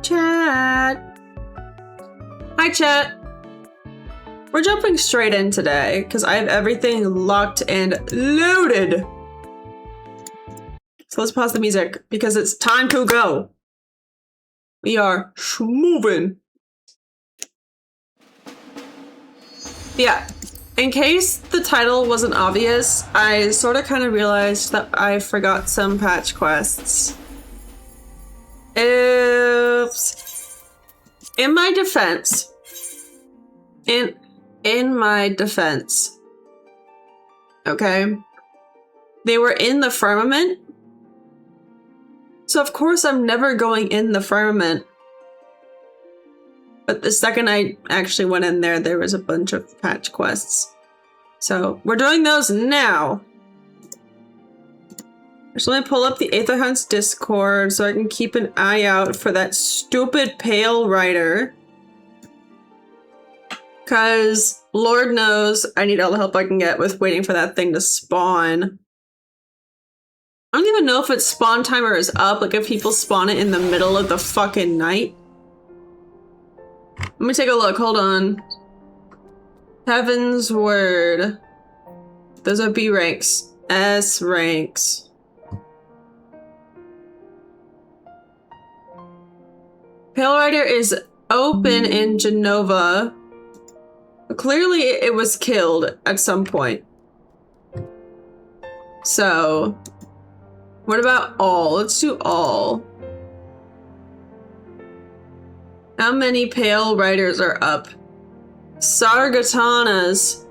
Chat. Hi, chat. We're jumping straight in today because I have everything locked and loaded. So let's pause the music because it's time to go. We are moving. Yeah, in case the title wasn't obvious, I sort of kind of realized that I forgot some patch quests. Oops. In my defense, in my defense, okay, they were in the firmament. So of course I'm never going in the firmament. But the second I actually went in there, there was a bunch of patch quests. So we're doing those now. Just let me pull up the Aether Hunt's Discord so I can keep an eye out for that stupid Pale Rider. Cause Lord knows I need all the help I can get with waiting for that thing to spawn. I don't even know if its spawn timer is up, like if people spawn it in the middle of the fucking night. Let me take a look, hold on. Heaven's Word. Those are B ranks. S ranks. Pale Rider is open in Genova. Clearly it was killed at some point. So, what about all? Let's do all. How many Pale Riders are up? Sargatana's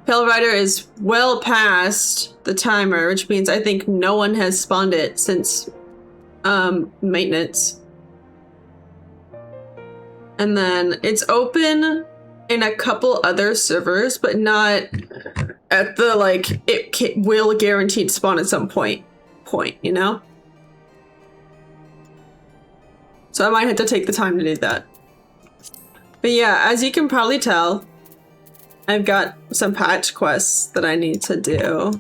Pale Rider is well past the timer, which means I think no one has spawned it since maintenance. And then it's open in a couple other servers, but not at the like it will guaranteed spawn at some point, you know? So I might have to take the time to do that. But yeah, as you can probably tell, I've got some patch quests that I need to do.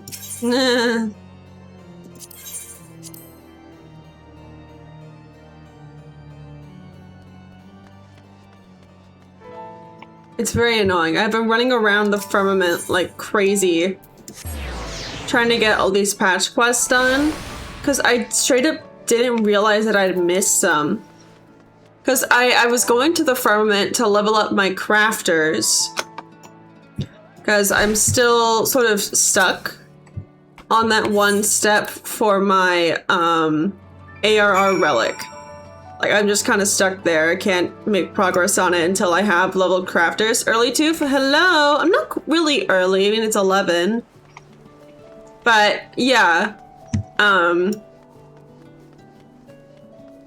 It's very annoying. I've been running around the firmament like crazy, trying to get all these patch quests done, because I straight up didn't realize that I'd missed some. Because I was going to the firmament to level up my crafters. Because I'm still sort of stuck on that one step for my ARR relic. Like, I'm just kind of stuck there. I can't make progress on it until I have leveled crafters. Early too? Hello? I'm not really early. I mean, it's 11. But, yeah.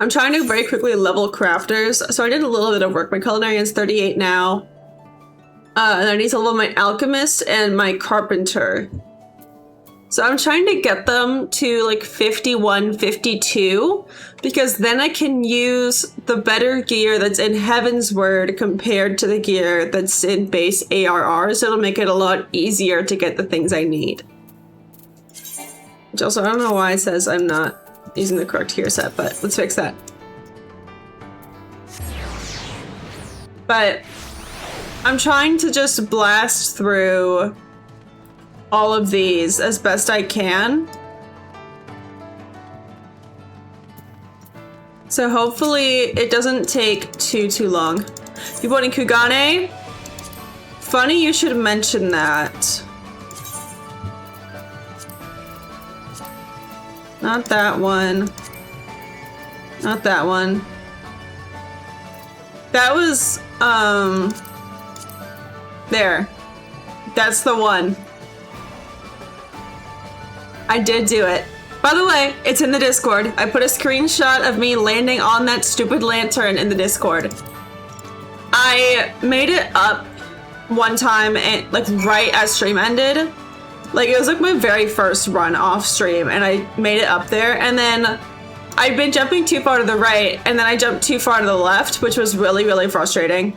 I'm trying to very quickly level crafters. So I did a little bit of work. My culinarian's 38 now. And I need to level my alchemist and my carpenter. So I'm trying to get them to like 51, 52, because then I can use the better gear that's in Heaven's Word compared to the gear that's in base ARR. So it'll make it a lot easier to get the things I need. Which also, I don't know why it says I'm not using the correct gear set, but let's fix that. But I'm trying to just blast through all of these as best I can. So hopefully it doesn't take too long. You bought in Kugane? Funny you should mention that. Not that one. Not that one. That was, there. That's the one. I did do it. By the way, it's in the Discord. I put a screenshot of me landing on that stupid lantern in the Discord. I made it up one time, and like right as stream ended. Like, it was like my very first run off stream, and I made it up there, and then I'd been jumping too far to the right, and then I jumped too far to the left, which was really, really frustrating.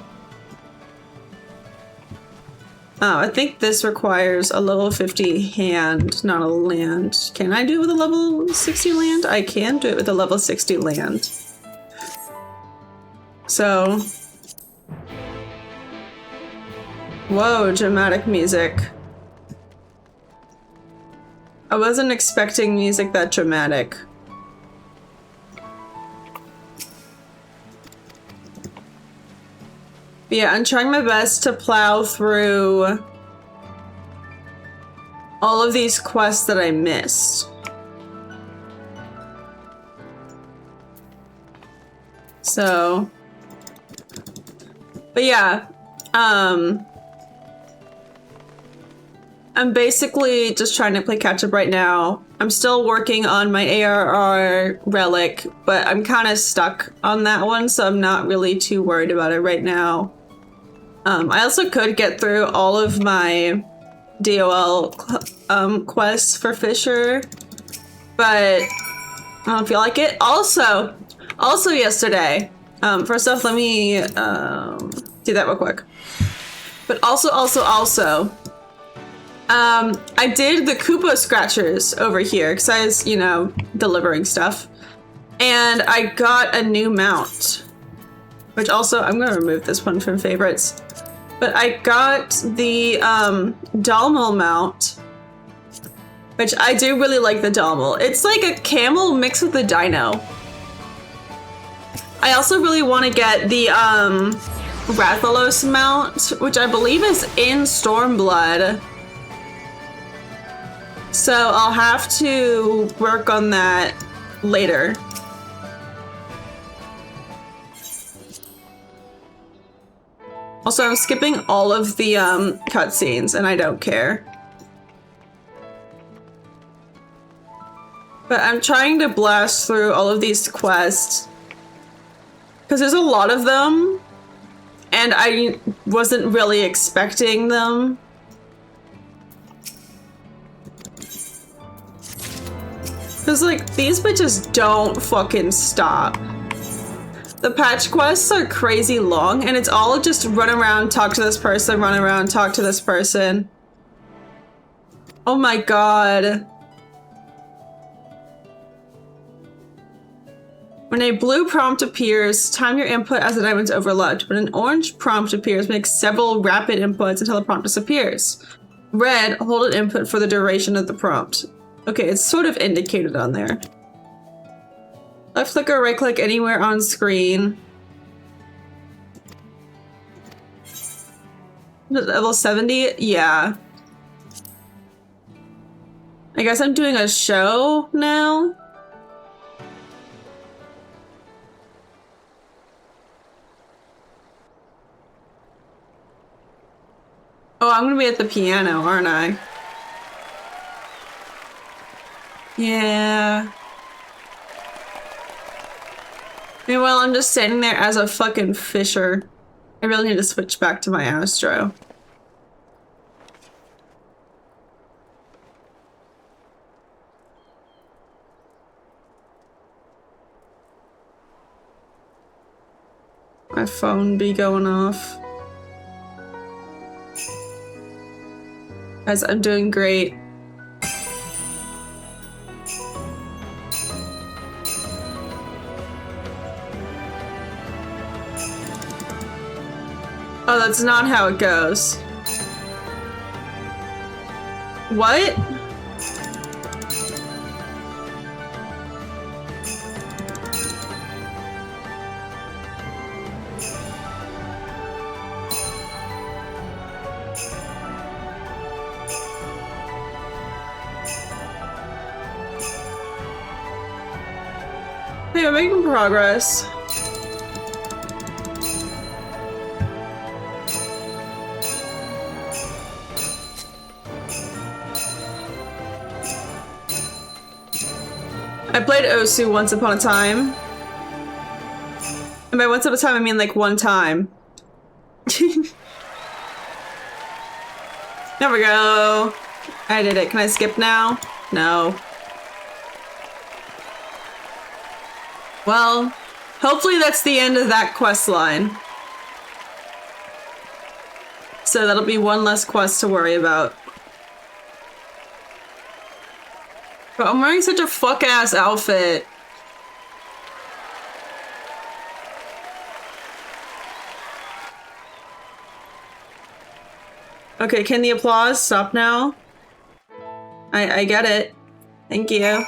Oh, I think this requires a level 50 hand, not a land. Can I do it with a level 60 land? I can do it with a level 60 land. So... Whoa, dramatic music. I wasn't expecting music that dramatic. But yeah, I'm trying my best to plow through all of these quests that I missed. So, but yeah, I'm basically just trying to play catch up right now. I'm still working on my ARR relic, but I'm kind of stuck on that one, so I'm not really too worried about it right now. I also could get through all of my DOL quests for Fisher, but I don't feel like it. Also yesterday, first off, let me do that real quick. But also, I did the Koopa scratchers over here because I was, you know, delivering stuff, and I got a new mount, which also I'm gonna remove this one from favorites. But I got the Dalmal mount, which I do really like the Dalmal. It's like a camel mixed with a dino. I also really want to get the Rathalos mount, which I believe is in Stormblood. So I'll have to work on that later. Also, I'm skipping all of the cutscenes, and I don't care. But I'm trying to blast through all of these quests, because there's a lot of them, and I wasn't really expecting them. Because, like, these bitches don't fucking stop. The patch quests are crazy long, and it's all just run around, talk to this person, run around, talk to this person. Oh my god. When a blue prompt appears, time your input as the diamond's overlooked. When an orange prompt appears, make several rapid inputs until the prompt disappears. Red, hold an input for the duration of the prompt. Okay, it's sort of indicated on there. Left click or right click anywhere on screen. Level 70? Yeah. I guess I'm doing a show now? Oh, I'm gonna be at the piano, aren't I? Yeah. Meanwhile, I'm just standing there as a fucking fisher. I really need to switch back to my Astro. My phone be going off. Guys, I'm doing great. Oh, that's not how it goes. What? Hey, I'm making progress. I played Osu once upon a time. And by once upon a time, I mean like one time. There we go. I did it. Can I skip now? No. Well, hopefully that's the end of that quest line. So that'll be one less quest to worry about. But I'm wearing such a fuck-ass outfit. Okay, can the applause stop now? I get it. Thank you.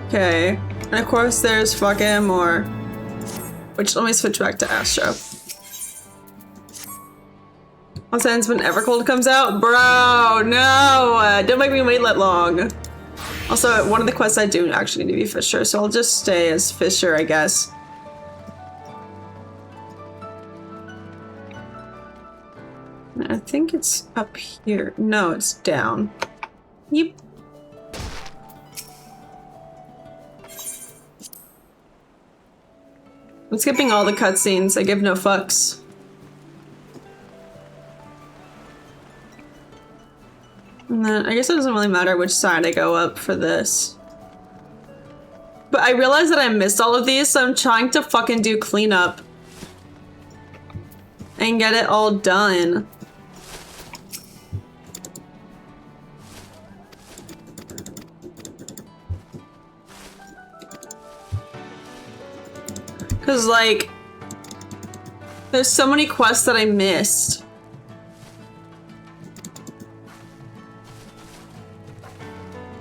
Okay. And of course there's fucking more. Which, let me switch back to Astro. Also ends when Evercold comes out? Bro, no! Don't make me wait that long. Also, one of the quests I do actually need to be Fisher, so I'll just stay as Fisher, I guess. I think it's up here. No, it's down. Yep. I'm skipping all the cutscenes. I give no fucks. And then I guess it doesn't really matter which side I go up for this. But I realized that I missed all of these, so I'm trying to fucking do cleanup. And get it all done. Cause like, there's so many quests that I missed.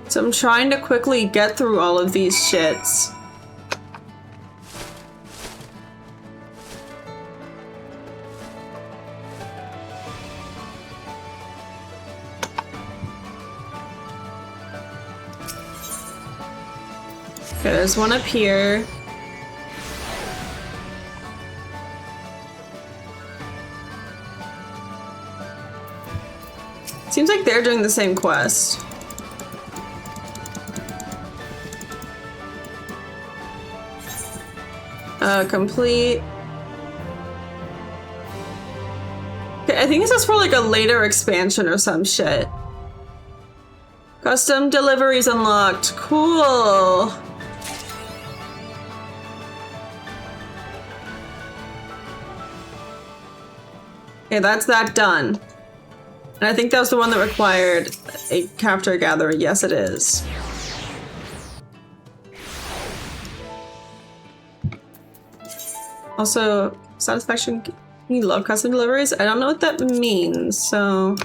So I'm trying to quickly get through all of these shits. Okay, there's one up here. Seems like they're doing the same quest. Complete. Okay, I think this is for like a later expansion or some shit. Custom deliveries unlocked. Cool. Okay, that's that done. And I think that was the one that required a capture gatherer. Yes, it is. Also, satisfaction. You love custom deliveries? I don't know what that means, so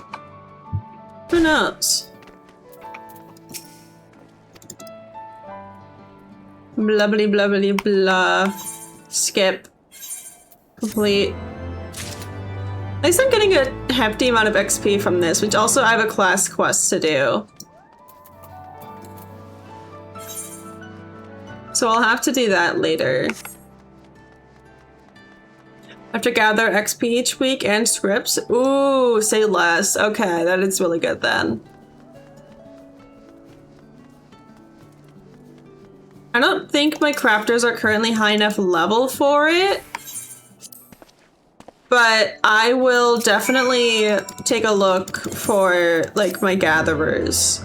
who knows? Blah blah blah blah blah. Skip. Complete. At least I'm getting a hefty amount of XP from this, which also I have a class quest to do. So I'll have to do that later. I have to gather XP each week and scripts. Ooh, say less. Okay, that is really good then. I don't think my crafters are currently high enough level for it. But I will definitely take a look for, like, my gatherers.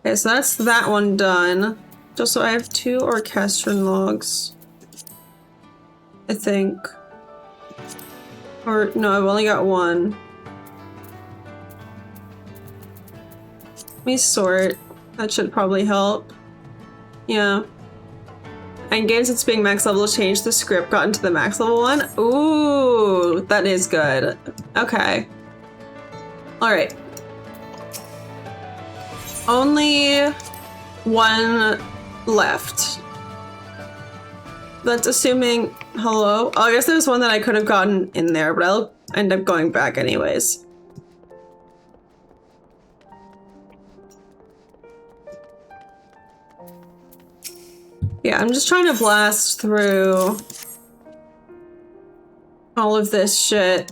Okay, so that's that one done. Just so I have 2 orchestron logs. I think. Or, no, I've only got 1. Let me sort. That should probably help. Yeah. And games that's being max level change the script got into the max level one. Ooh, that is good. Okay. Alright. Only 1 left. That's assuming... Hello? Oh, I guess there's one that I could have gotten in there, but I'll end up going back anyways. Yeah, I'm just trying to blast through all of this shit.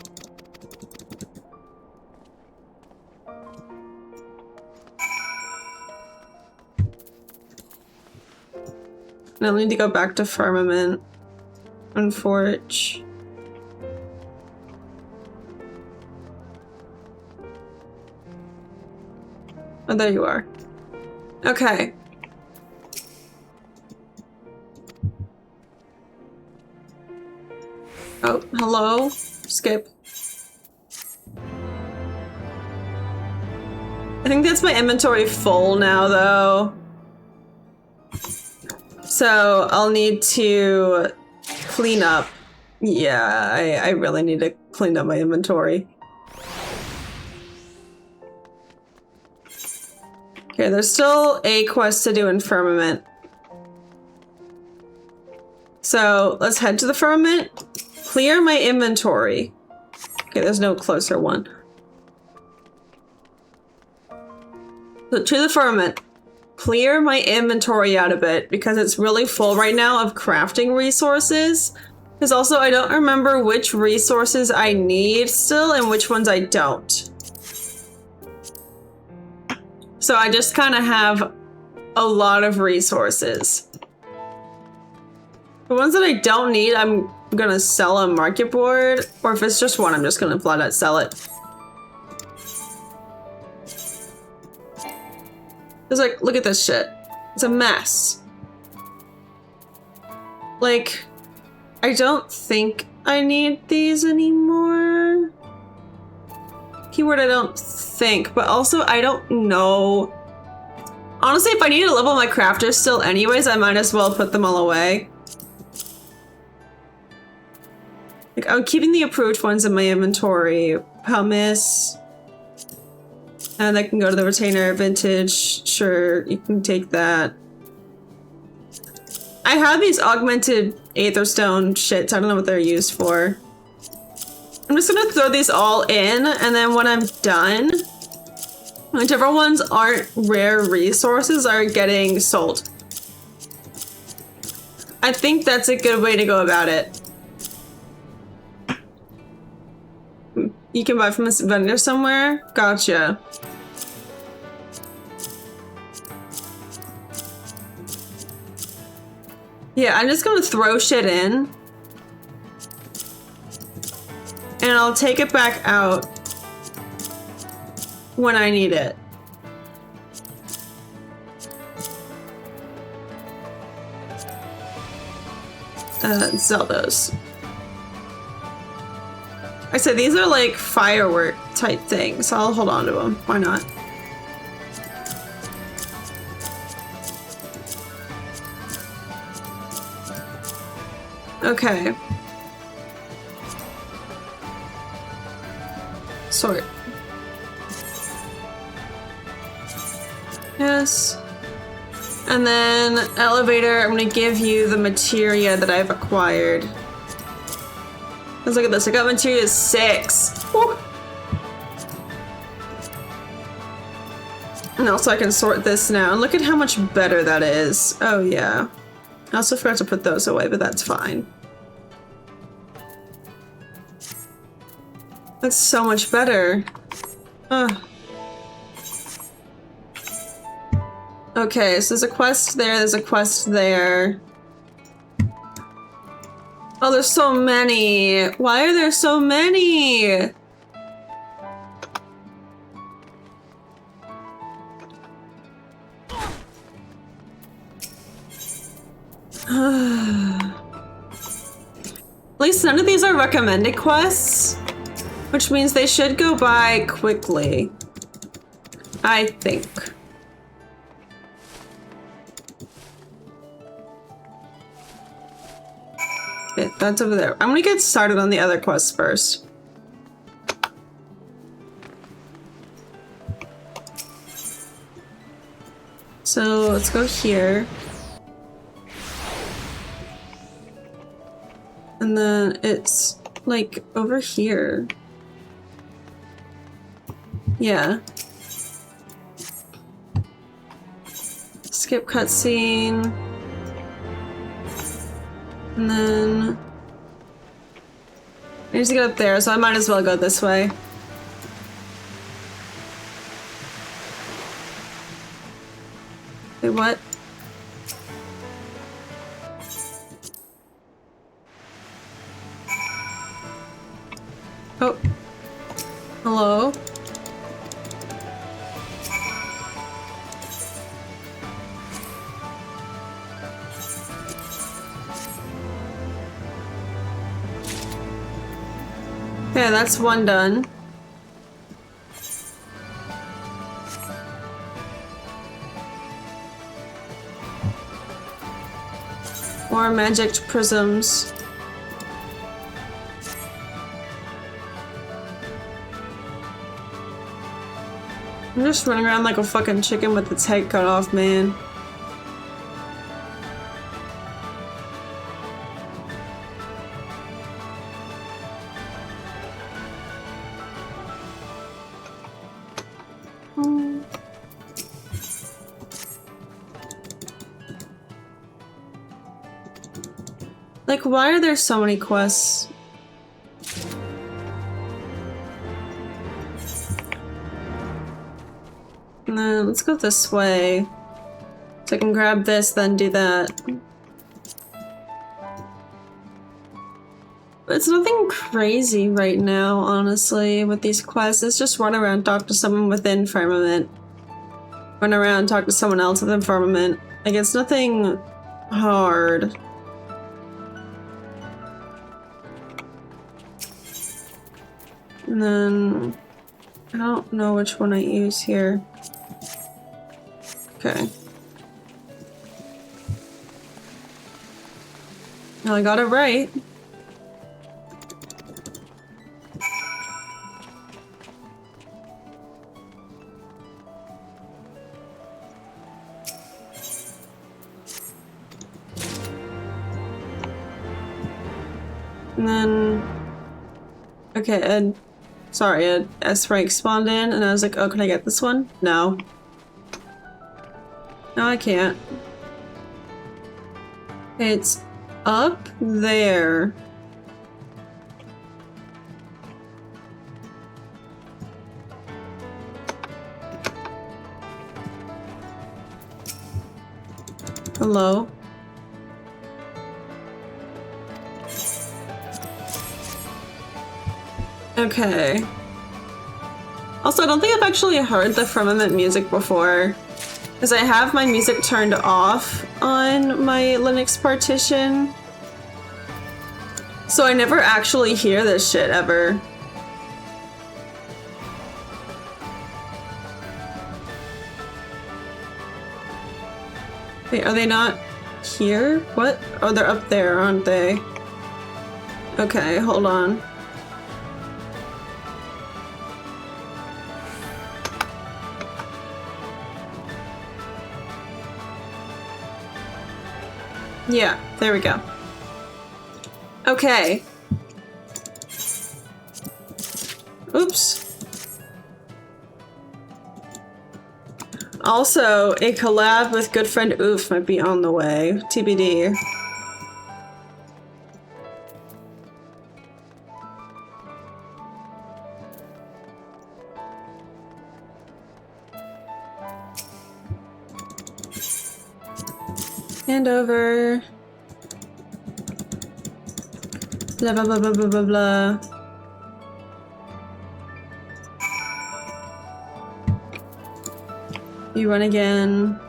And I'll need to go back to Firmament and Forge. Oh, there you are. Okay. Oh, hello? Skip. I think that's my inventory full now, though. So I'll need to clean up. Yeah, I really need to clean up my inventory. Okay, there's still a quest to do in Firmament. So let's head to the Firmament, clear my inventory. Okay, there's no closer one. So to the Firmament, clear my inventory out a bit because it's really full right now of crafting resources. Because also I don't remember which resources I need still and which ones I don't. So I just kind of have a lot of resources. The ones that I don't need, I'm gonna sell on Market Board, or if it's just one, I'm just gonna flat out sell it. It's like, look at this shit. It's a mess. Like, I don't think I need these anymore. Keyword I don't think, but also I don't know. Honestly, if I need to level my crafters still anyways, I might as well put them all away. Like, I'm keeping the approved ones in my inventory. Pumice. And they can go to the retainer. Vintage, sure, you can take that. I have these augmented Aetherstone shits. I don't know what they're used for. I'm just gonna throw these all in, and then when I'm done, whichever ones aren't rare resources are getting sold. I think that's a good way to go about it. You can buy from a vendor somewhere? Gotcha. Yeah, I'm just gonna throw shit in. And I'll take it back out when I need it. Sell those. I said these are like firework type things, so I'll hold on to them. Why not? Okay. Sort. Yes. And then elevator, I'm gonna give you the materia that I've acquired. Let's look at this. I got materia 6. Woo. And also I can sort this now. And look at how much better that is. Oh yeah. I also forgot to put those away, but that's fine. That's so much better. Ugh. Okay, so there's a quest there's a quest there. Oh, there's so many. Why are there so many? At least none of these are recommended quests, which means they should go by quickly, I think. Okay, that's over there. I'm gonna get started on the other quests first. So let's go here. And then it's like over here. Yeah. Skip cutscene. And then I need to get up there, so I might as well go this way. Wait, what? Oh. Hello? Okay, that's one done. more magic prisms. I'm just running around like a fucking chicken with its head cut off, man. Like, why are there so many quests? And then let's go this way. So I can grab this, then do that. It's nothing crazy right now, honestly, with these quests. It's just run around, talk to someone within Firmament. Run around, talk to someone else within Firmament. Like, it's nothing hard. And then I don't know which one I use here. Okay. Well, I got it right. And then okay, sorry, a S-rank spawned in, and I was like, oh, can I get this one? No. No, I can't. It's up there. Hello? Okay. Also, I don't think I've actually heard the Firmament music before, because I have my music turned off on my Linux partition. So I never actually hear this shit ever. Wait, are they not here? What? Oh, they're up there, aren't they? Okay, hold on. Yeah, there we go. Okay. Oops. Also, a collab with good friend Oof might be on the way. TBD. Hand over. Blah blah blah blah blah blah blah. You run again.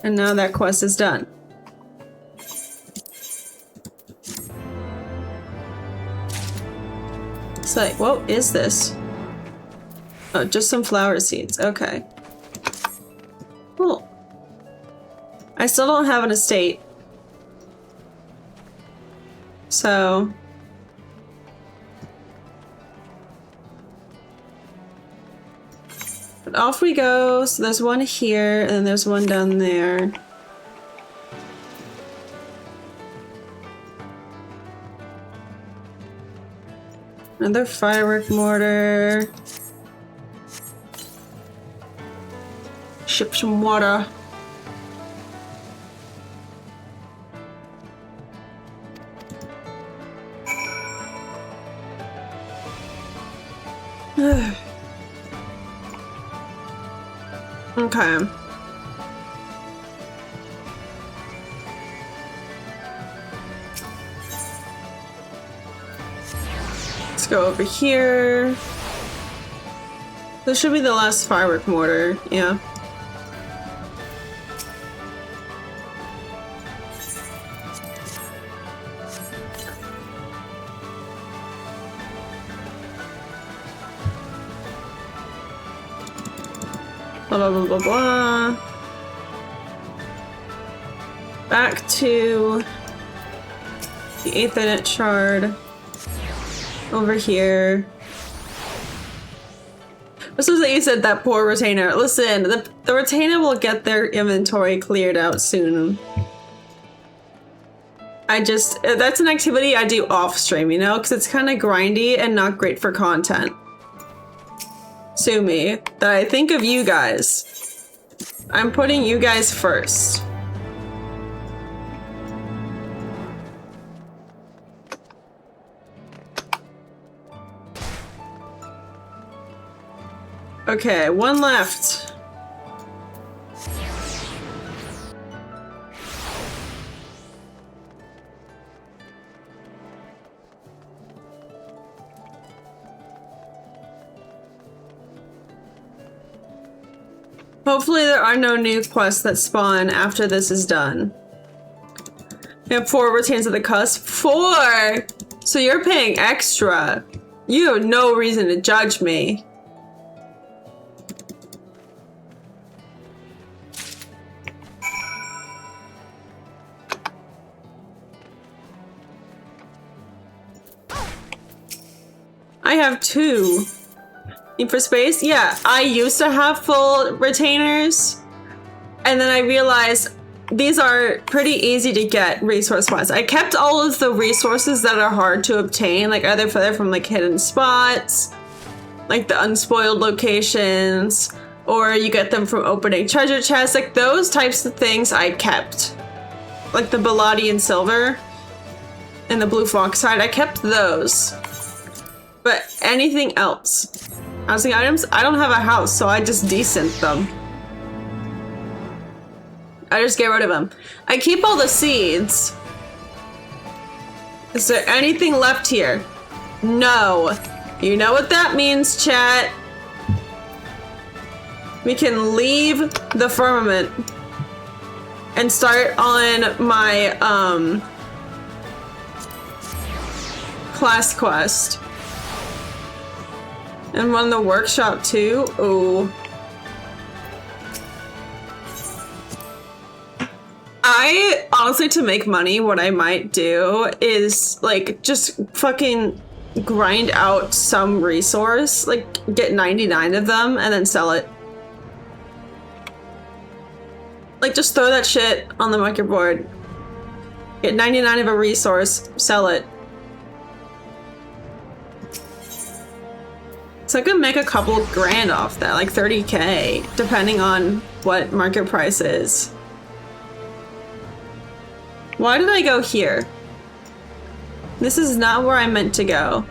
And now that quest is done. It's like, what is this? Oh, just some flower seeds. Okay. Cool. I still don't have an estate. So... but off we go. So there's one here, and then there's one down there. Another firework mortar. Ship some water. Okay. Let's go over here. This should be the last firework mortar, yeah. Blah, blah, blah, blah, blah. Back to the Aethernet shard. Over here. This was that you said, that poor retainer. Listen, the retainer will get their inventory cleared out soon. That's an activity I do off stream, you know? Because it's kind of grindy and not great for content. Sue me. That I think of you guys. I'm putting you guys first. Okay, one left. Hopefully there are no new quests that spawn after this is done. We have 4 retains at the cusp. 4! So you're paying extra. You have no reason to judge me. I have 2. Need for space? Yeah, I used to have full retainers. And then I realized these are pretty easy to get resource-wise. I kept all of the resources that are hard to obtain, like either they're from like hidden spots, like the unspoiled locations, or you get them from opening treasure chests. Like those types of things I kept. Like the Beladian silver and the blue foxhide, I kept those. But anything else? Housing items? I don't have a house, so I just desynth them. I just get rid of them. I keep all the seeds. Is there anything left here? No. You know what that means, chat. We can leave the firmament and start on my class quest. And run the workshop too? Ooh. I honestly, to make money, what I might do is like just fucking grind out some resource, like get 99 of them and then sell it. Like just throw that shit on the market board. Get 99 of a resource, sell it. So I could make a couple grand off that, like 30K, depending on what market price is. Why did I go here? This is not where I meant to go.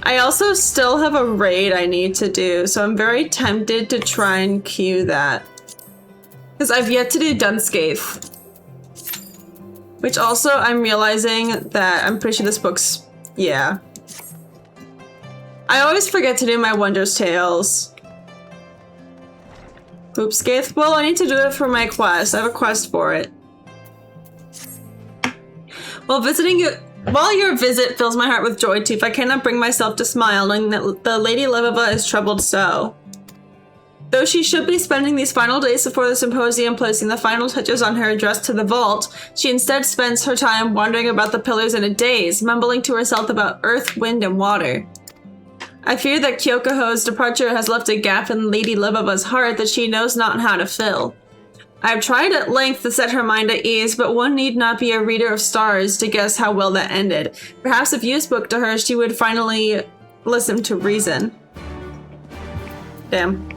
I also still have a raid I need to do, so I'm very tempted to try and queue that. Because I've yet to do Dunscape. Which also, I'm realizing that I'm pretty sure this book's... yeah. I always forget to do my Wondrous Tales. Oops, Gaith. Well, I need to do it for my quest. I have a quest for it. While your visit fills my heart with joy, Teef, I cannot bring myself to smile, knowing that the Lady Levava is troubled so. Though she should be spending these final days before the symposium placing the final touches on her address to the vault, she instead spends her time wandering about the pillars in a daze, mumbling to herself about earth, wind, and water. I fear that Kyokoho's departure has left a gap in Lady Levava's heart that she knows not how to fill. I have tried at length to set her mind at ease, but one need not be a reader of stars to guess how well that ended. Perhaps if you spoke to her, she would finally listen to reason. Damn.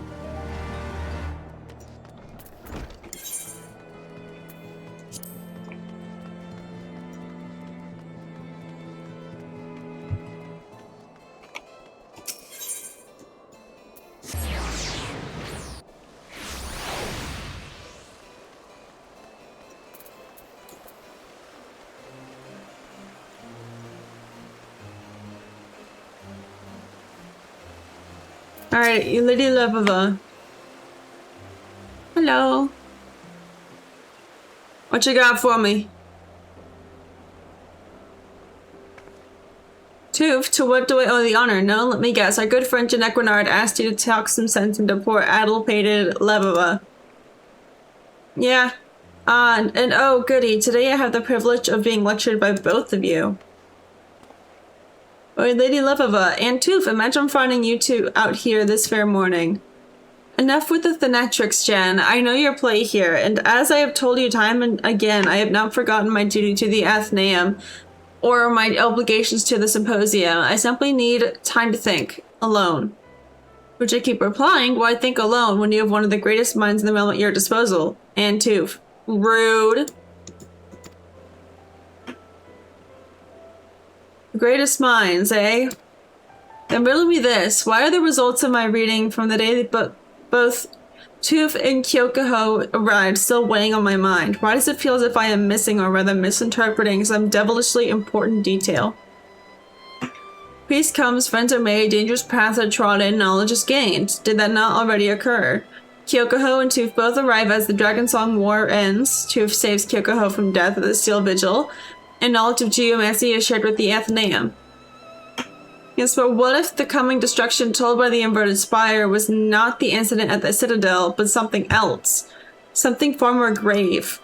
Alright, Lady Levava. Hello. What you got for me? 2 Toof, to what do I owe the honor? No, let me guess. Our good friend Jan Equinard asked you to talk some sense into poor addle-pated Levova. Yeah. And oh, goody. Today I have the privilege of being lectured by both of you. Oh, Lady Levova and Toof, imagine finding you two out here this fair morning. Enough with the theatrics, Jan. I know your play here, and as I have told you time and again, I have not forgotten my duty to the Athenaeum or my obligations to the Symposium. I simply need time to think. Alone. Which I keep replying, why think alone when you have one of the greatest minds in the realm at your disposal? And Toof. Rude. Greatest minds, eh? Then riddle me this. Why are the results of my reading from the day that both Toof and Kyokuho arrived still weighing on my mind? Why does it feel as if I am missing, or rather misinterpreting, some devilishly important detail? Peace comes, friends are made, dangerous paths are trodden, knowledge is gained. Did that not already occur? Kyokuho and Toof both arrive as the Dragon Song War ends. Toof saves Kyokuho from death at the Steel Vigil, and knowledge of geomancy is shared with the Athenaeum. Yes, but what if the coming destruction told by the Inverted Spire was not the incident at the Citadel, but something else? Something far more grave.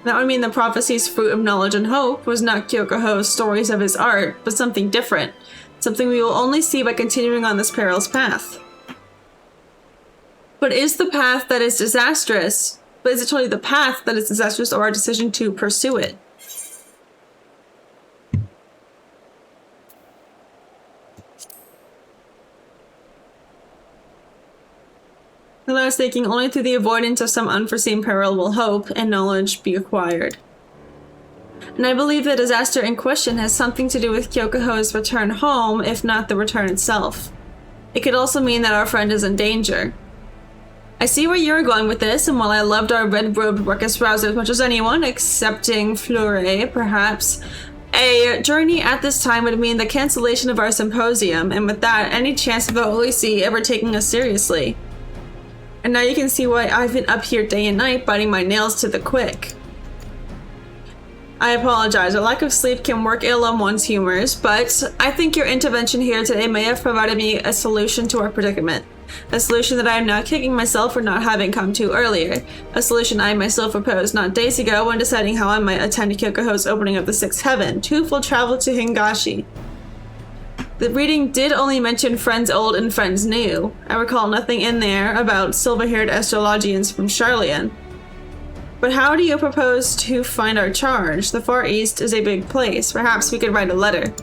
That would mean the prophecy's fruit of knowledge and hope was not Kyokuho's stories of his art, but something different. Something we will only see by continuing on this perilous path. But is the path that is disastrous, but is it truly the path that is disastrous, or our decision to pursue it? And I was thinking, only through the avoidance of some unforeseen peril will hope and knowledge be acquired. And I believe the disaster in question has something to do with Kyokuho's return home, if not the return itself. It could also mean that our friend is in danger. I see where you're going with this, and while I loved our red-robed ruckus rouser as much as anyone, excepting Fleuret, perhaps, a journey at this time would mean the cancellation of our symposium, and with that, any chance of the Holy See ever taking us seriously. And now you can see why I've been up here day and night, biting my nails to the quick. I apologize, a lack of sleep can work ill on one's humors, but I think your intervention here today may have provided me a solution to our predicament. A solution that I am now kicking myself for not having come to earlier. A solution I myself proposed not days ago when deciding how I might attend Kyokuho's opening of the Sixth Heaven. Toof will travel to Hingashi. The reading did only mention friends old and friends new. I recall nothing in there about silver-haired astrologians from Charlian. But how do you propose to find our charge? The Far East is a big place. Perhaps we could write a letter.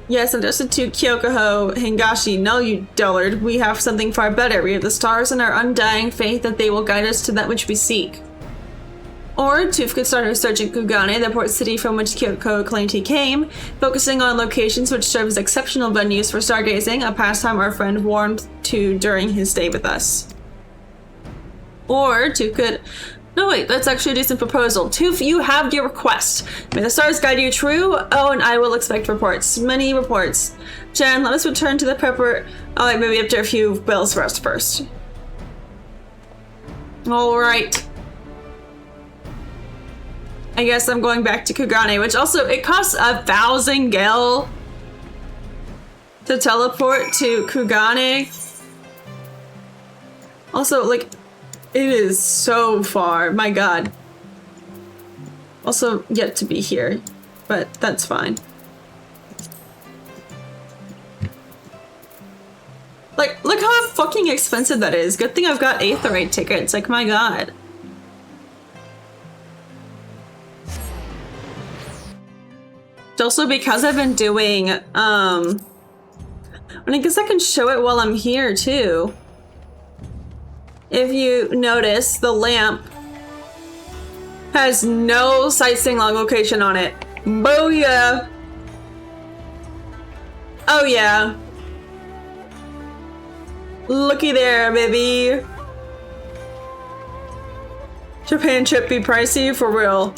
Yes, addressed to Kyokuho Hingashi. No, you dullard. We have something far better. We have the stars and our undying faith that they will guide us to that which we seek. Or Toof could start her search in Kugane, the port city from which Kyokuho claimed he came, focusing on locations which serve as exceptional venues for stargazing, a pastime our friend warmed to during his stay with us. Or Toof could... No, wait, that's actually a decent proposal. Toof, you have your request. May the stars guide you true. Oh, and I will expect reports. Many reports. Jan, let us return to the prepper... Oh, wait, maybe after a few bells rest first. Alright. I guess I'm going back to Kugane, which also, it costs 1,000 gel to teleport to Kugane. Also, like... It is so far, my god. Also, yet to be here, but that's fine. Like, look how fucking expensive that is. Good thing I've got Aetherite tickets, like, my god. Also, because I've been doing, and I guess I can show it while I'm here, too. If you notice, the lamp has no sightseeing log location on it. Booyah! Oh yeah. Looky there, baby. Japan trip be pricey, for real.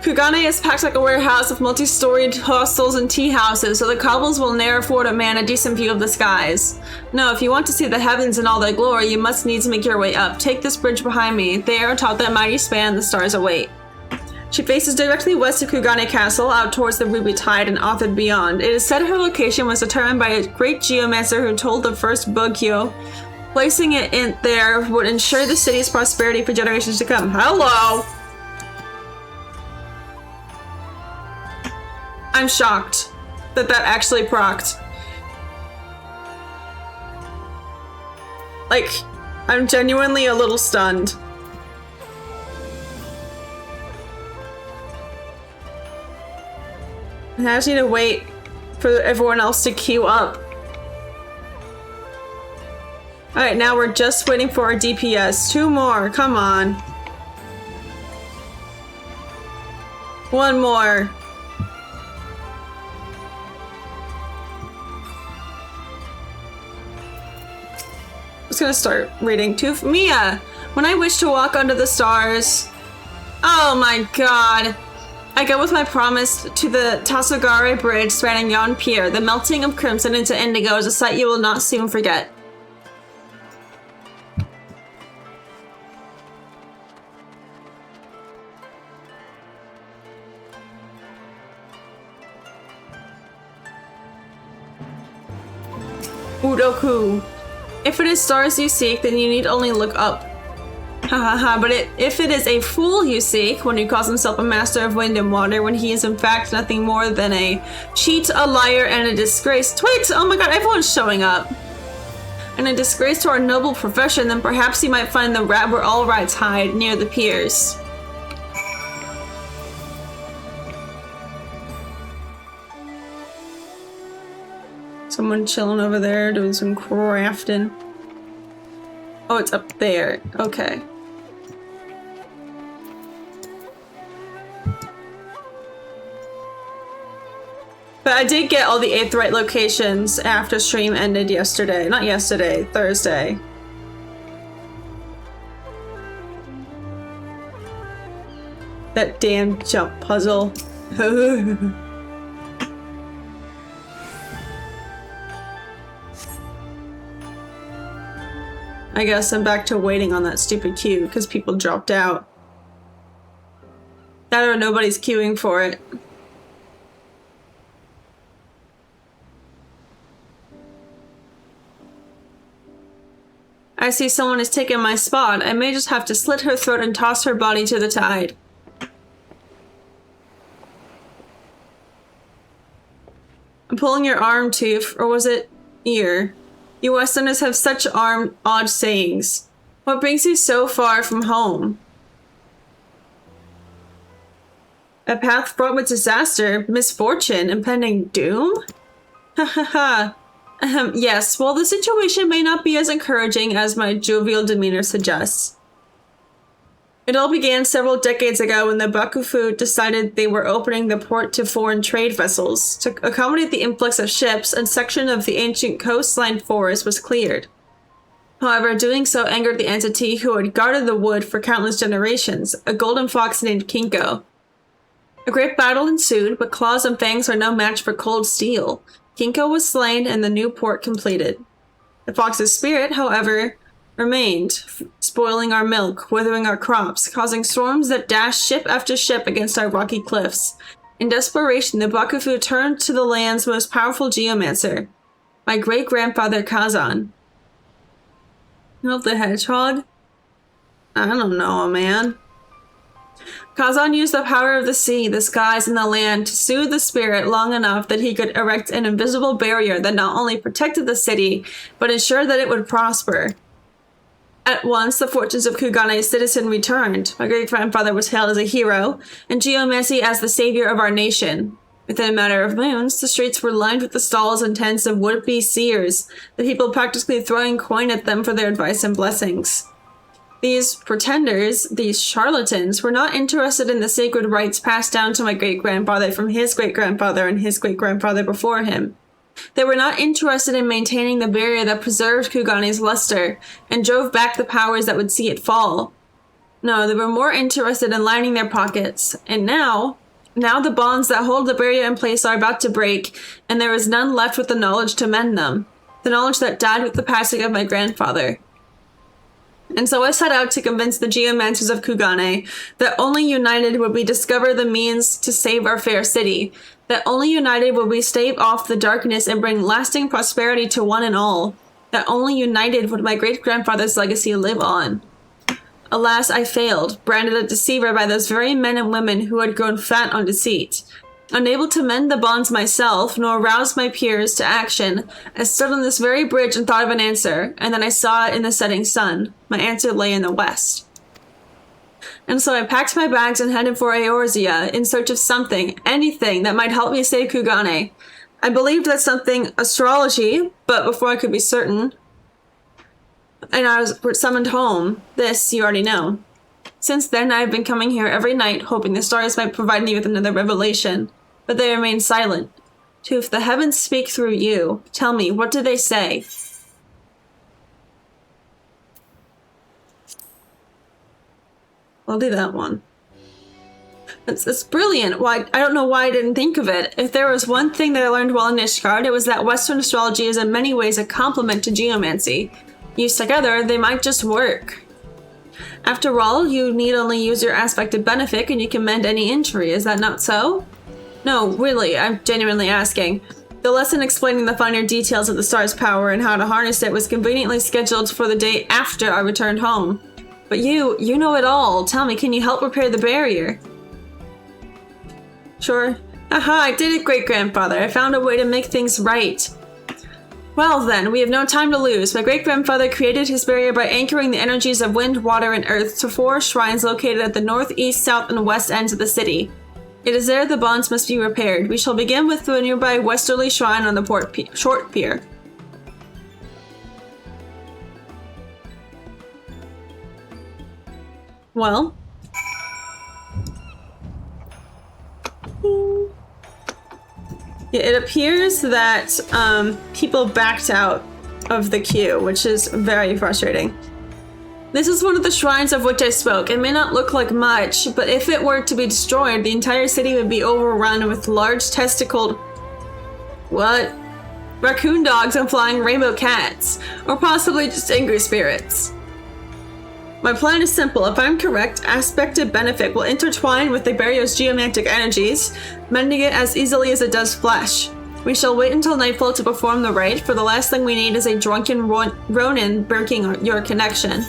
Kugane is packed like a warehouse of multi-storied hostels and tea houses, so the cobbles will ne'er afford a man a decent view of the skies. No, if you want to see the heavens in all their glory, you must needs make your way up. Take this bridge behind me. There, atop that mighty span, the stars await. She faces directly west of Kugane Castle, out towards the Ruby Tide and Authid beyond. It is said her location was determined by a great geomancer who told the first Bugyo placing it in there would ensure the city's prosperity for generations to come. Hello! I'm shocked that that actually procced. Like, I'm genuinely a little stunned. And I just need to wait for everyone else to queue up. Alright, now we're just waiting for our DPS. 2 more, come on. 1 more. I'm just gonna start reading to Mia. When I wish to walk under the stars. Oh my god. I go with my promise to the Tasogare Bridge spanning yon pier. The melting of crimson into indigo is a sight you will not soon forget. Udoku. If it is stars you seek, then you need only look up. Hahaha, but if it is a fool you seek, one who calls himself a master of wind and water, when he is in fact nothing more than a cheat, a liar, and a disgrace. Wait! Oh my god, everyone's showing up! And a disgrace to our noble profession, then perhaps you might find the rat where all rats hide, near the piers. Someone chilling over there doing some crafting. Oh, it's up there. Okay. But I did get all the Aetheryte locations after stream ended yesterday. Not yesterday, Thursday. That damn jump puzzle. I guess I'm back to waiting on that stupid queue because people dropped out. I don't know, nobody's queuing for it. I see someone has taken my spot. I may just have to slit her throat and toss her body to the tide. I'm pulling your arm, Tooth, or was it ear? You Westerners have such odd sayings. What brings you so far from home? A path fraught with disaster, misfortune, impending doom? Ha ha ha. Yes, well, the situation may not be as encouraging as my jovial demeanor suggests. It all began several decades ago when the Bakufu decided they were opening the port to foreign trade vessels. To accommodate the influx of ships, a section of the ancient coastline forest was cleared. However, doing so angered the entity who had guarded the wood for countless generations, a golden fox named Kinko. A great battle ensued, but claws and fangs are no match for cold steel. Kinko was slain and the new port completed. The fox's spirit, however, remained, spoiling our milk, withering our crops, causing storms that dashed ship after ship against our rocky cliffs. In desperation, the Bakufu turned to the land's most powerful geomancer, my great-grandfather Kazan. Help the hedgehog? I don't know, man. Kazan used the power of the sea, the skies, and the land to soothe the spirit long enough that he could erect an invisible barrier that not only protected the city, but ensured that it would prosper. At once, the fortunes of Kugane's citizen returned. My great-grandfather was hailed as a hero, and geomancy as the savior of our nation. Within a matter of moons, the streets were lined with the stalls and tents of would-be seers, the people practically throwing coin at them for their advice and blessings. These pretenders, these charlatans, were not interested in the sacred rites passed down to my great-grandfather from his great-grandfather and his great-grandfather before him. They were not interested in maintaining the barrier that preserved Kugane's luster and drove back the powers that would see it fall. No, they were more interested in lining their pockets. And now the bonds that hold the barrier in place are about to break, and there is none left with the knowledge to mend them. The knowledge that died with the passing of my grandfather. And so I set out to convince the geomancers of Kugane that only united would we discover the means to save our fair city, that only united would we stave off the darkness and bring lasting prosperity to one and all, that only united would my great-grandfather's legacy live on. Alas, I failed, branded a deceiver by those very men and women who had grown fat on deceit. Unable to mend the bonds myself, nor rouse my peers to action, I stood on this very bridge and thought of an answer, and then I saw it in the setting sun. My answer lay in the west. And so I packed my bags and headed for Eorzea in search of something, anything, that might help me save Kugane. I believed that something astrology, but before I could be certain, and I was summoned home. This you already know. Since then, I have been coming here every night, hoping the stars might provide me with another revelation. But they remain silent. So if the heavens speak through you, tell me, what do they say? I'll do that one. It's brilliant. Why? I don't know why I didn't think of it. If there was one thing that I learned while in Ishgard, it was that Western astrology is in many ways a complement to geomancy. Used together, they might just work. After all, you need only use your aspected benefic and you can mend any injury, is that not so? No, really, I'm genuinely asking. The lesson explaining the finer details of the star's power and how to harness it was conveniently scheduled for the day after I returned home. But you know it all. Tell me, can you help repair the barrier? Sure. Aha, I did it, great-grandfather. I found a way to make things right. Well then, we have no time to lose. My great-grandfather created his barrier by anchoring the energies of wind, water, and earth to 4 shrines located at the north, east, south, and west ends of the city. It is there the bonds must be repaired. We shall begin with the nearby westerly shrine on the short pier. Well. Yeah, it appears that people backed out of the queue, which is very frustrating. This is one of the shrines of which I spoke. It may not look like much, but if it were to be destroyed, the entire city would be overrun with large testicled... what? Raccoon dogs and flying rainbow cats. Or possibly just angry spirits. My plan is simple. If I'm correct, aspected benefic will intertwine with the barrier's geomantic energies, mending it as easily as it does flesh. We shall wait until nightfall to perform the rite, for the last thing we need is a drunken Ronin breaking your connection.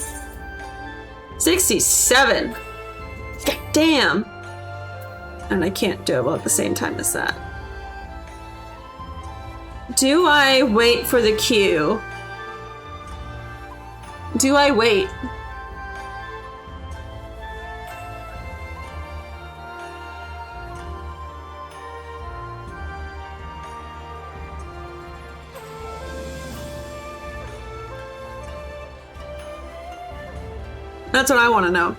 67! God damn! And I can't do it all at the same time as that. Do I wait for the queue? Do I wait? That's what I want to know.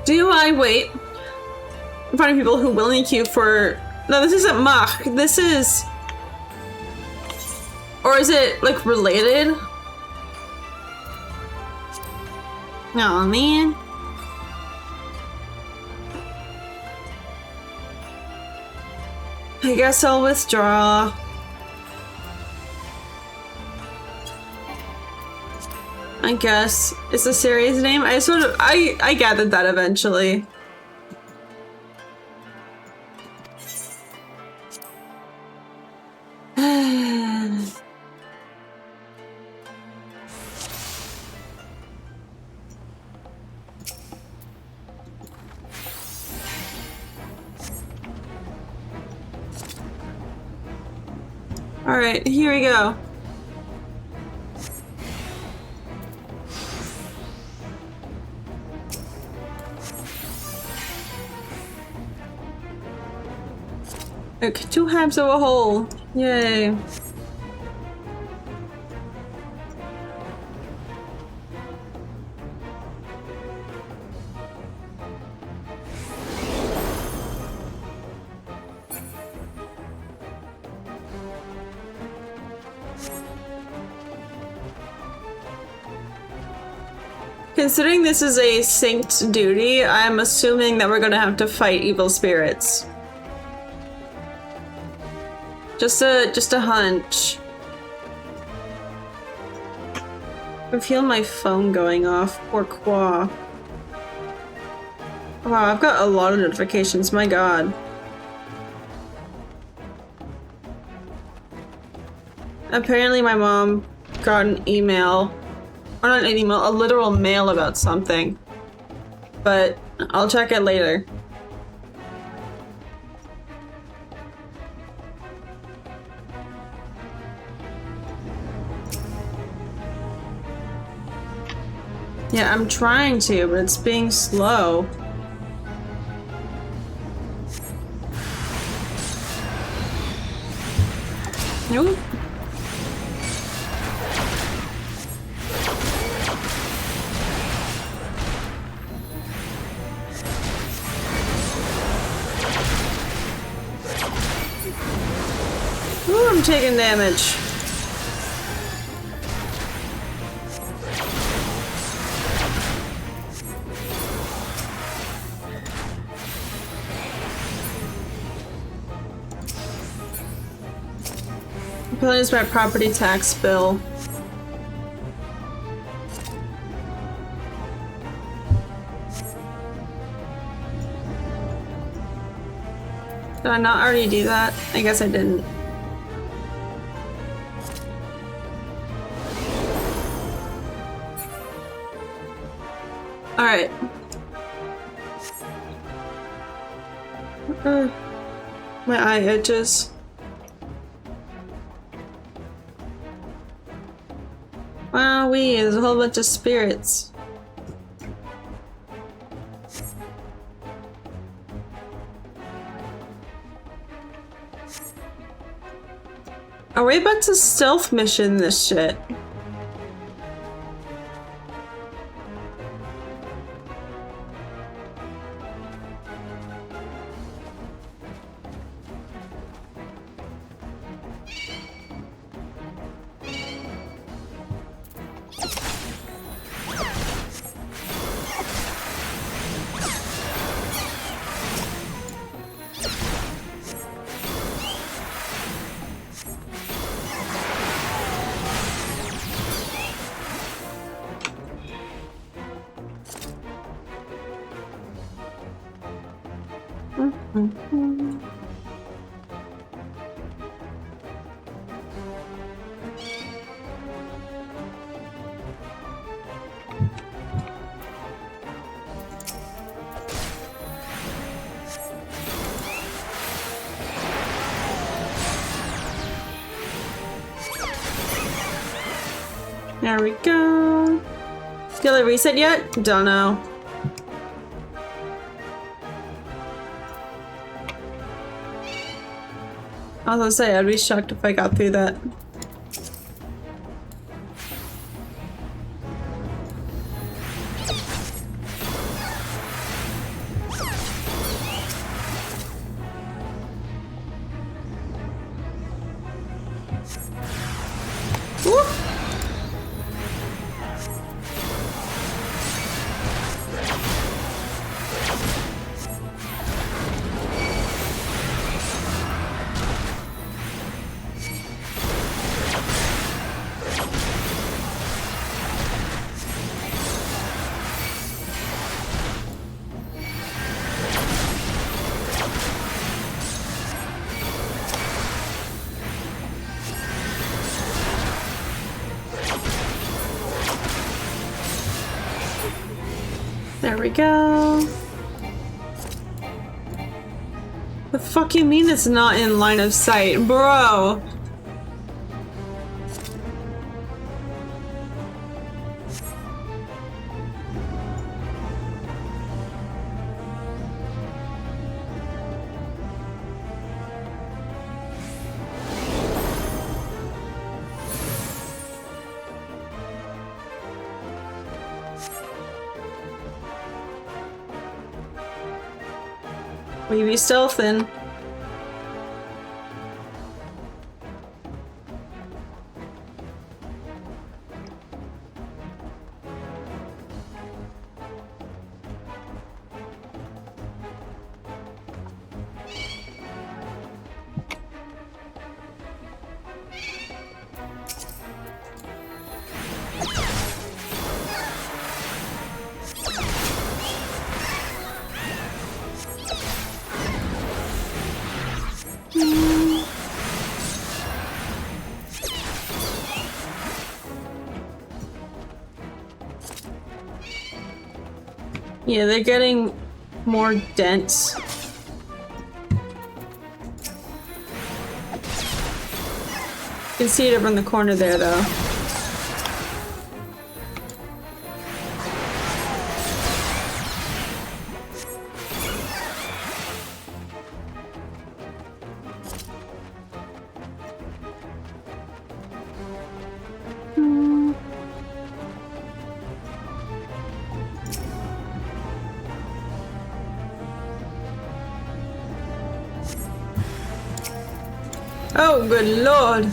Do I wait in front of people who willingly queue for... No, this isn't Mach. This is... Or is it, like, related? Oh, man. I guess I'll withdraw. I guess. It's a series name? I gathered that eventually. Alright, here we go. Okay, 2 halves of a hole. Yay. Considering this is a synced duty, I'm assuming that we're gonna have to fight evil spirits. Just a hunch. I feel my phone going off. Pourquoi? Wow, I've got a lot of notifications, my god. Apparently my mom got an email, or not an email, a literal mail about something. But I'll check it later. Yeah, I'm trying to, but it's being slow. Nope. Ooh, I'm taking damage. Probably is my property tax bill. Did I not already do that? I guess I didn't. Alright. My eye itches. Wow, there's a whole bunch of spirits. Are we about to stealth mission this shit? There we go. Did I reset yet? Don't know. I was gonna say, I'd be shocked if I got through that. There we go. The fuck you mean it's not in line of sight, bro? We be stealthing. Yeah, they're getting more dense. You can see it over in the corner there, though. Oh, good lord.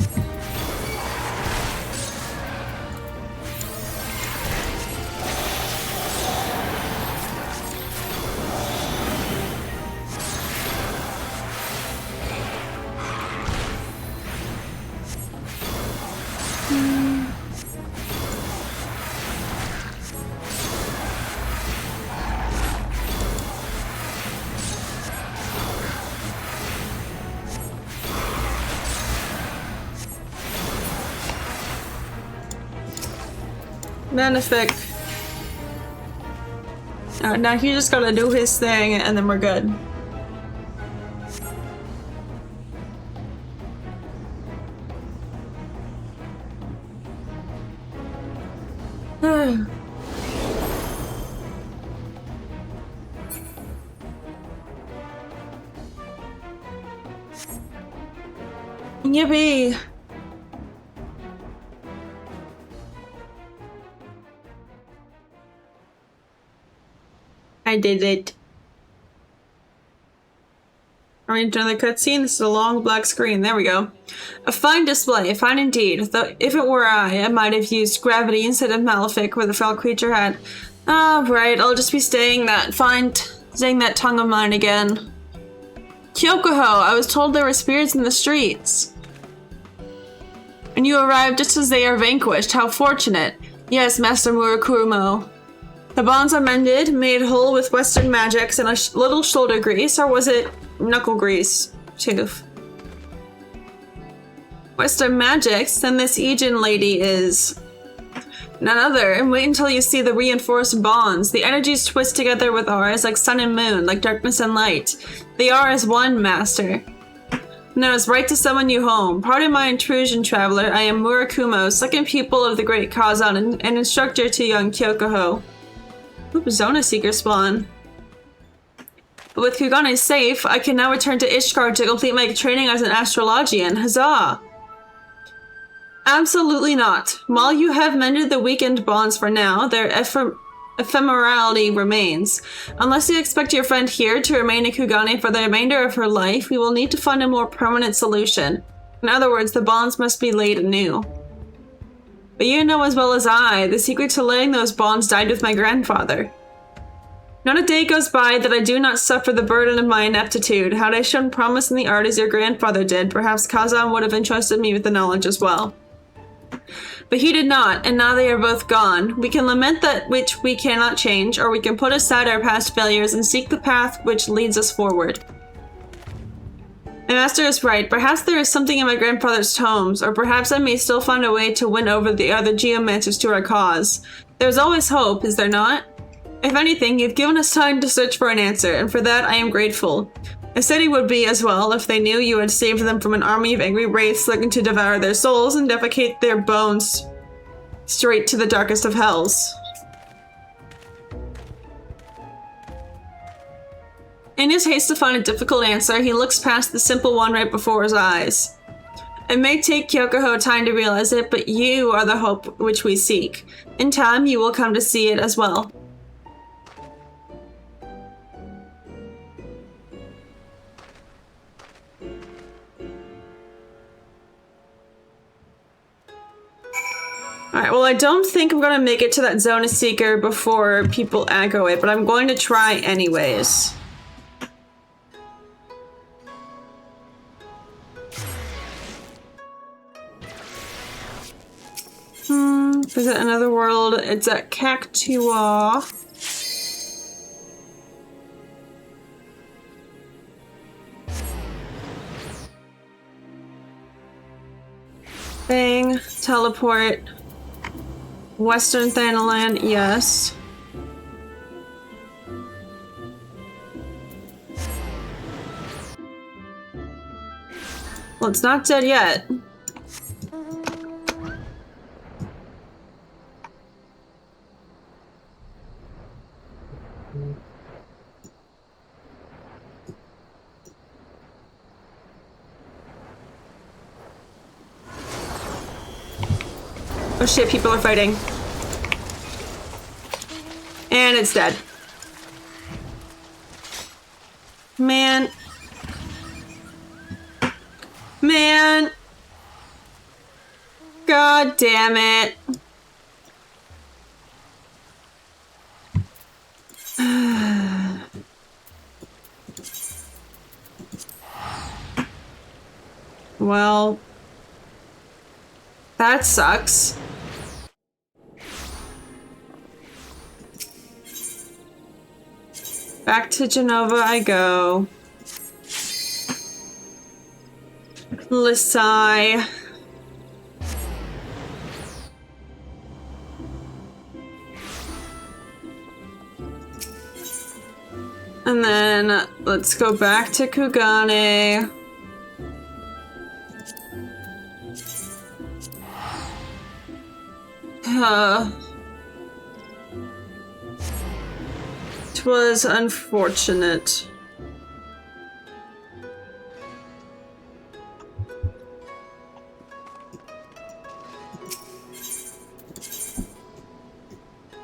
Magnific. Alright, now he just gotta do his thing and then we're good. Yippee! I did it. Are we into another cutscene? This is a long black screen. There we go. A fine display, fine indeed. Though if it were I might have used gravity instead of Malefic where the fell creature had. Ah, right. I'll just be saying that tongue of mine again. Kyokoho, I was told there were spirits in the streets. And you arrived just as they are vanquished. How fortunate. Yes, Master Murakumo. The bonds are mended, made whole with Western magics and a little shoulder grease, or was it knuckle grease? Tooth. Western magics? Then this Aegean lady is none other. And wait until you see the reinforced bonds. The energies twist together with ours like sun and moon, like darkness and light. They are as one, Master. Now it's right to summon you home. Pardon my intrusion, traveler. I am Murakumo, second pupil of the great Kazan and instructor to young Kyokoho. Oop, Zona Seeker spawn. But with Kugane safe, I can now return to Ishgard to complete my training as an astrologian. Huzzah! Absolutely not. While you have mended the weakened bonds for now, their ephemerality remains. Unless you expect your friend here to remain in Kugane for the remainder of her life, we will need to find a more permanent solution. In other words, the bonds must be laid anew. But you know as well as I, the secret to laying those bonds died with my grandfather. Not a day goes by that I do not suffer the burden of my ineptitude. Had I shown promise in the art as your grandfather did, perhaps Kazan would have entrusted me with the knowledge as well. But he did not, and now they are both gone. We can lament that which we cannot change, or we can put aside our past failures and seek the path which leads us forward. My master is right. Perhaps there is something in my grandfather's tomes, or perhaps I may still find a way to win over the other geomancers to our cause. There's always hope, is there not? If anything, you've given us time to search for an answer, and for that I am grateful. I said he would be as well if they knew you had saved them from an army of angry wraiths looking to devour their souls and defecate their bones straight to the darkest of hells. In his haste to find a difficult answer, he looks past the simple one right before his eyes. It may take Kyokoho time to realize it, but you are the hope which we seek. In time, you will come to see it as well. Alright, well I don't think I'm gonna make it to that Zona Seeker before people aggro it, but I'm going to try anyways. Is it another world? It's at Cactua. Bang, teleport. Western Thanalan, yes. Well, it's not dead yet. Oh shit, people are fighting. And it's dead. Man. Man. God damn it. Well, that sucks. Back to Genova I go. Lisai. And then let's go back to Kugane. It was unfortunate.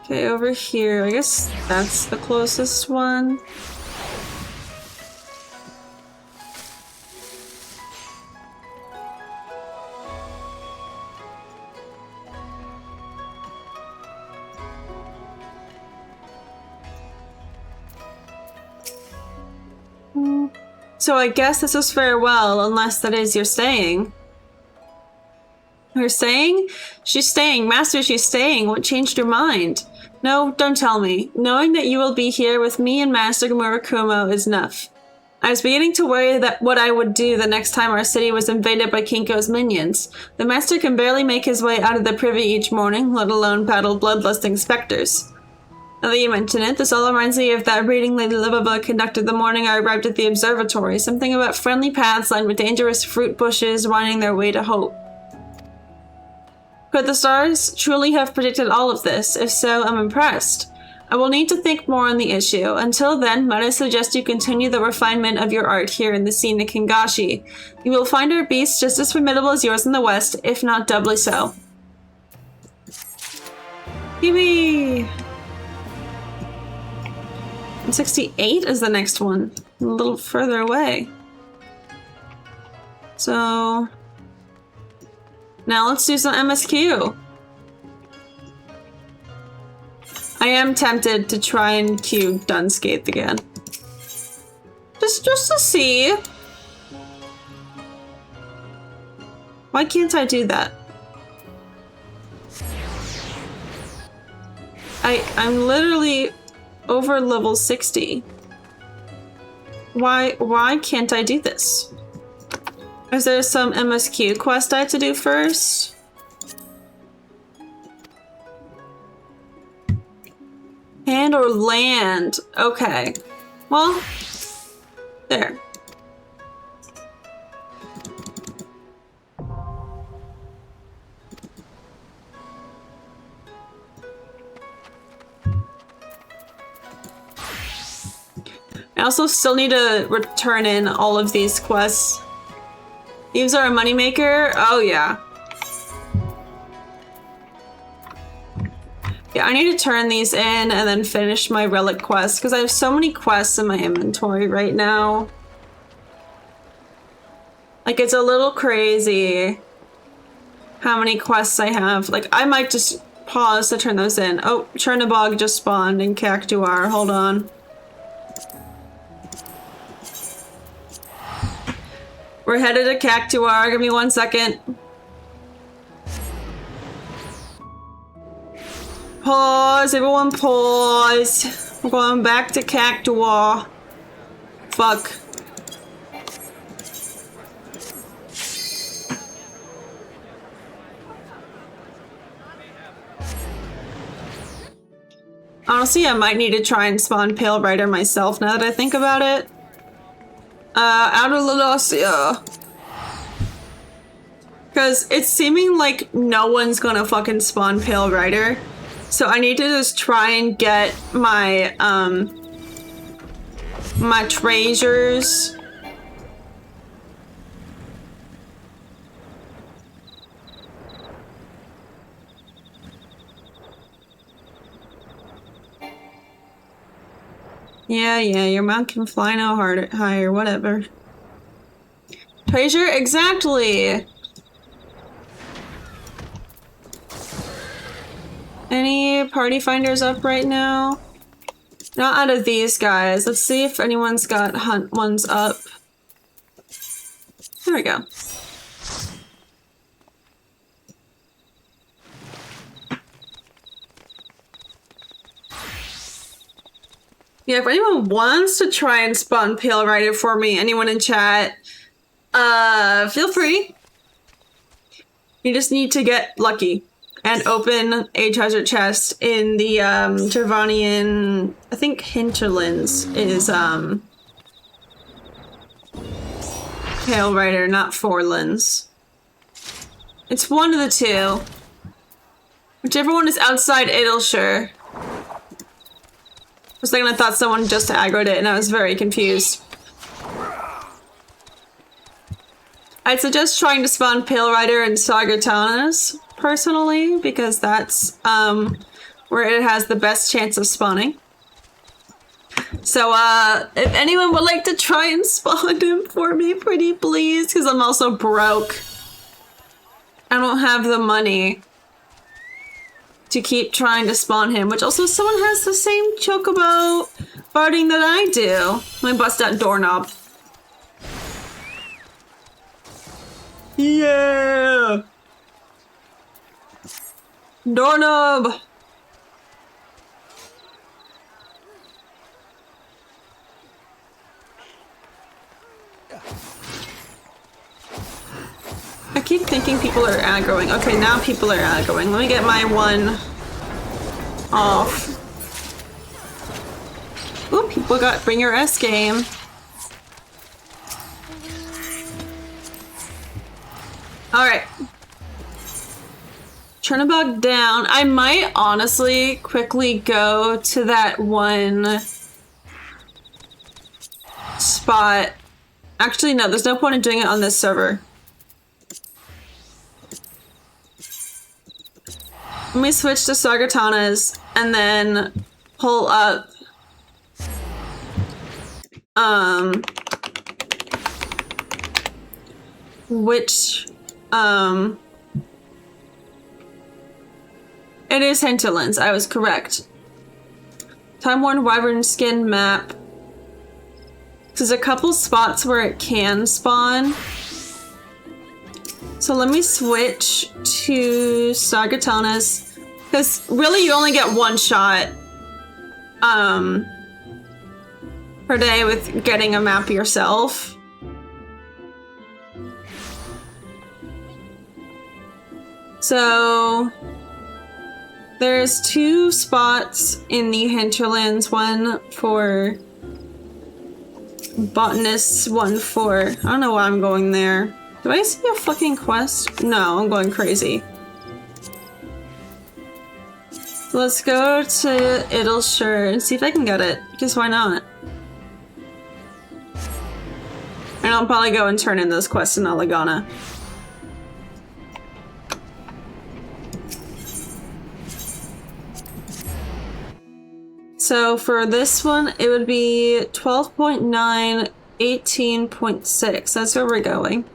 Okay, over here. I guess that's the closest one. So I guess this was farewell, unless that is you're staying. You're staying? She's staying. Master, she's staying. What changed your mind? No, don't tell me. Knowing that you will be here with me and Master Murakumo is enough. I was beginning to worry that what I would do the next time our city was invaded by Kinko's minions. The Master can barely make his way out of the privy each morning, let alone battle bloodlusting specters. Now that you mention it, this all reminds me of that reading Lady Livaba conducted the morning I arrived at the observatory. Something about friendly paths lined with dangerous fruit bushes winding their way to hope. Could the stars truly have predicted all of this? If so, I'm impressed. I will need to think more on the issue. Until then, might I suggest you continue the refinement of your art here in the scenic Hingashi. You will find our beasts just as formidable as yours in the west, if not doubly so. Yippee! 68 is the next one. A little further away. So... now let's do some MSQ. I am tempted to try and queue Dunscape again. Just to see. Why can't I do that? I'm literally over level 60. Why can't I do this? Is there some MSQ quest I have to do first? Hand or land? Okay. Well, there. I also still need to return in all of these quests. These are a moneymaker? Oh yeah. Yeah, I need to turn these in and then finish my relic quest because I have so many quests in my inventory right now. Like, it's a little crazy how many quests I have. Like, I might just pause to turn those in. Oh, Chernobog just spawned in Cactuar. Hold on. We're headed to Cactuar. Give me 1 second. Pause. Everyone pause. We're going back to Cactuar. Fuck. Honestly, I might need to try and spawn Pale Rider myself now that I think about it. Outer Ludosia. Because it's seeming like no one's gonna fucking spawn Pale Rider. So I need to just try and get my, my treasures. Yeah, your mount can fly no harder, higher, whatever. Treasure, exactly! Any party finders up right now? Not out of these guys. Let's see if anyone's got hunt ones up. There we go. Yeah, if anyone wants to try and spawn Pale Rider for me, anyone in chat, feel free. You just need to get lucky and open a treasure chest in the, Javanian, I think Hinterlands is, Pale Rider, not Forlands. It's one of the two. Whichever one is outside Idleshire. For a second I thought someone just aggroed it and I was very confused. I'd suggest trying to spawn Pale Rider and Sagartanas, personally, because that's where it has the best chance of spawning. So if anyone would like to try and spawn him for me, pretty please, because I'm also broke. I don't have the money to keep trying to spawn him, which also someone has the same chocobo farting that I do. Let me bust that doorknob. Yeah! Doorknob! I keep thinking people are aggroing. Okay, now people are aggroing. Let me get my one off. Ooh, people got Bring Your S game. Alright. Chernobog down. I might honestly quickly go to that one spot. Actually, no, there's no point in doing it on this server. Let me switch to Sagartanas and then pull up it is Hinterlands, I was correct. Time-worn wyvern skin map. There's a couple spots where it can spawn. So let me switch to Sagartanas, because really you only get one shot per day with getting a map yourself. So there's two spots in the Hinterlands, one for botanists, one for, I don't know why I'm going there. Do I see a fucking quest? No, I'm going crazy. Let's go to Idleshire and see if I can get it, because why not? And I'll probably go and turn in those quests in Alagana. So for this one, it would be 12.9, 18.6. That's where we're going.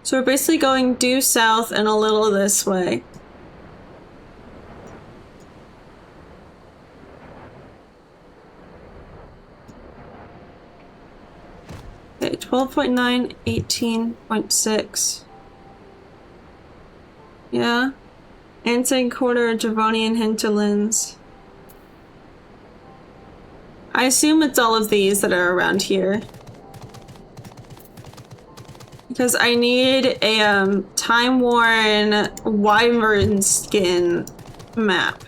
So we're basically going due south and a little this way. Okay, 12.9, 18.6. Yeah. Insane Quarter, Javanian Hinterlands. I assume it's all of these that are around here. Because I need a time-worn wyvern skin map.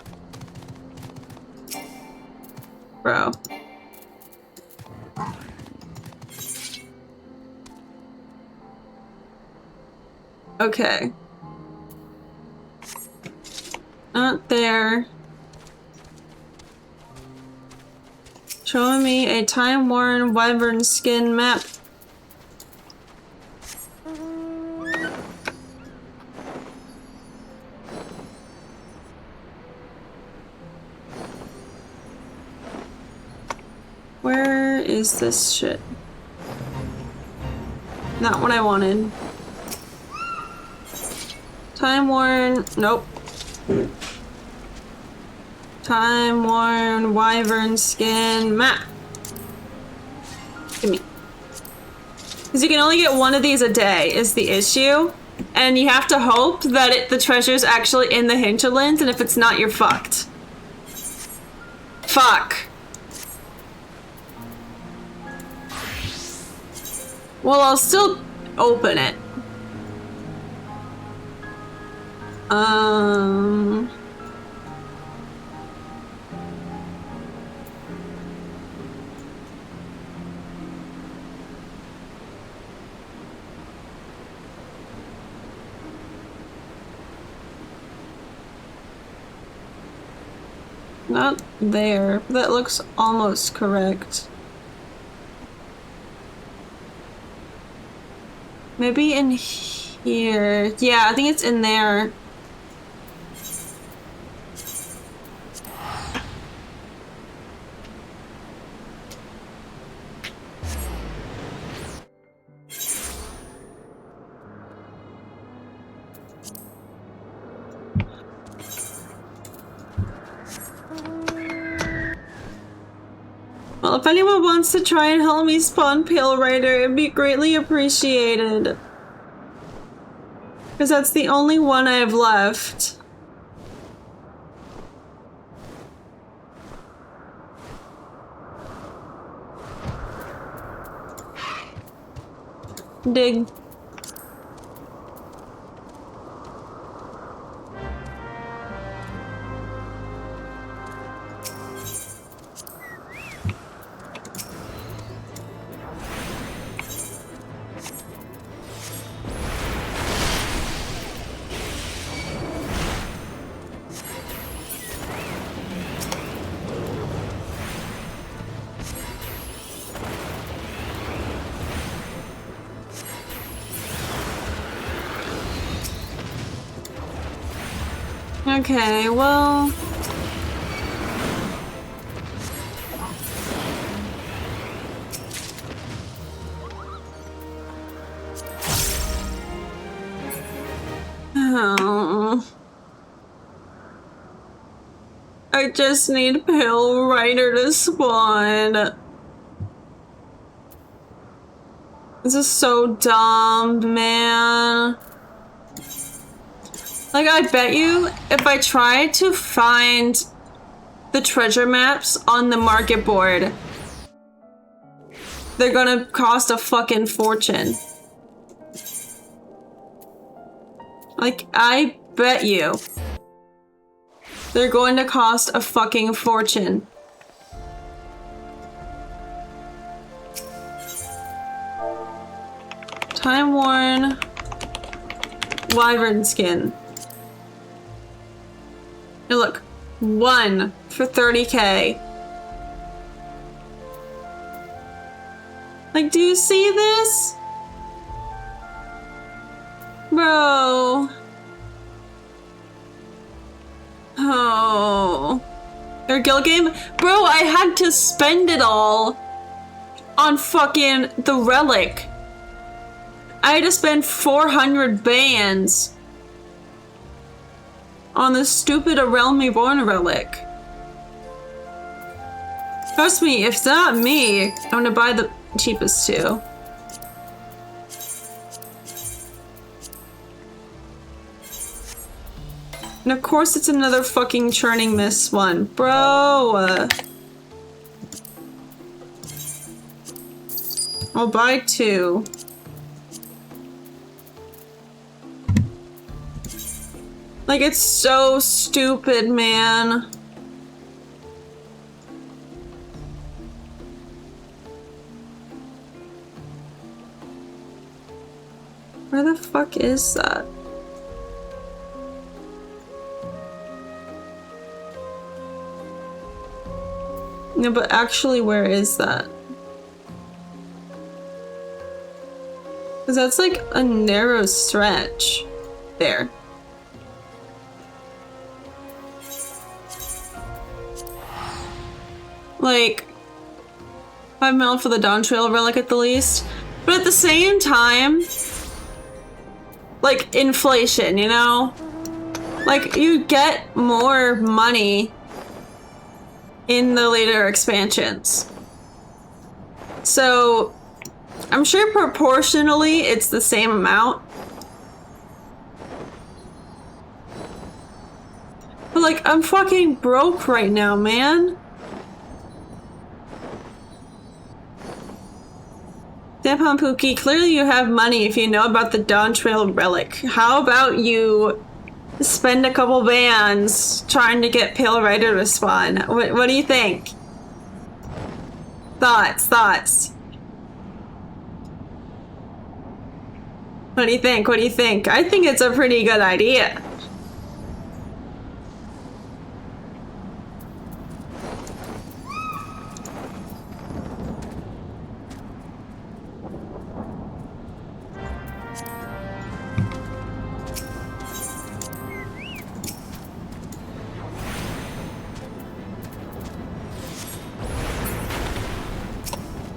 Okay. Not there. Showing me a time-worn wyvern skin map. Where is this shit? Not what I wanted. Time-worn, nope. Time-worn wyvern skin map. Give me. Because you can only get one of these a day is the issue. And you have to hope that the treasure's actually in the hinterlands, and if it's not, you're fucked. Fuck. Well, I'll still open it. Not there. That looks almost correct. Maybe in here. Yeah, I think it's in there. Well, if anyone wants to try and help me spawn Pale Rider, it'd be greatly appreciated. Because that's the only one I have left. Dig. Okay, well... Oh. I just need Pale Rider to spawn. This is so dumb, man. Like, I bet you, if I try to find the treasure maps on the market board, they're gonna cost a fucking fortune. Like, I bet you they're going to cost a fucking fortune. Time-worn wyvern skin. And look, 1 for 30k. Like, do you see this? Bro. Oh. Your guild game? Bro, I had to spend it all on fucking the relic. I had to spend 400 bands on the stupid A Realm Reborn relic. Trust me, if it's not me, I'm gonna buy the cheapest too. And of course it's another fucking Churning Mist one. Bro! I'll buy 2. Like, it's so stupid, man. Where the fuck is that? No, but actually, where is that? Because that's like a narrow stretch there. Like 5 mil for the Dawn Trail relic at the least. But at the same time, like inflation, you know? Like you get more money in the later expansions. So I'm sure proportionally it's the same amount. But like I'm fucking broke right now, man. Dampon Pookie, clearly you have money if you know about the Dawn Trail relic. How about you spend a couple bands trying to get Pale Rider to spawn? What do you think? Thoughts. What do you think? What do you think? I think it's a pretty good idea.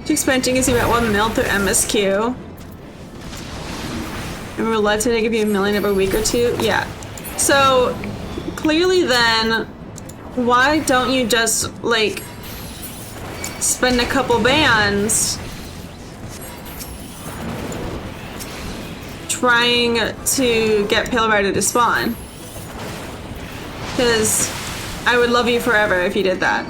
Expansion gives you about 1 mil through MSQ. And roulette today give you 1 million every week or two. Yeah. So clearly then, why don't you just like spend a couple bands trying to get Pale Rider to spawn? Because I would love you forever if you did that.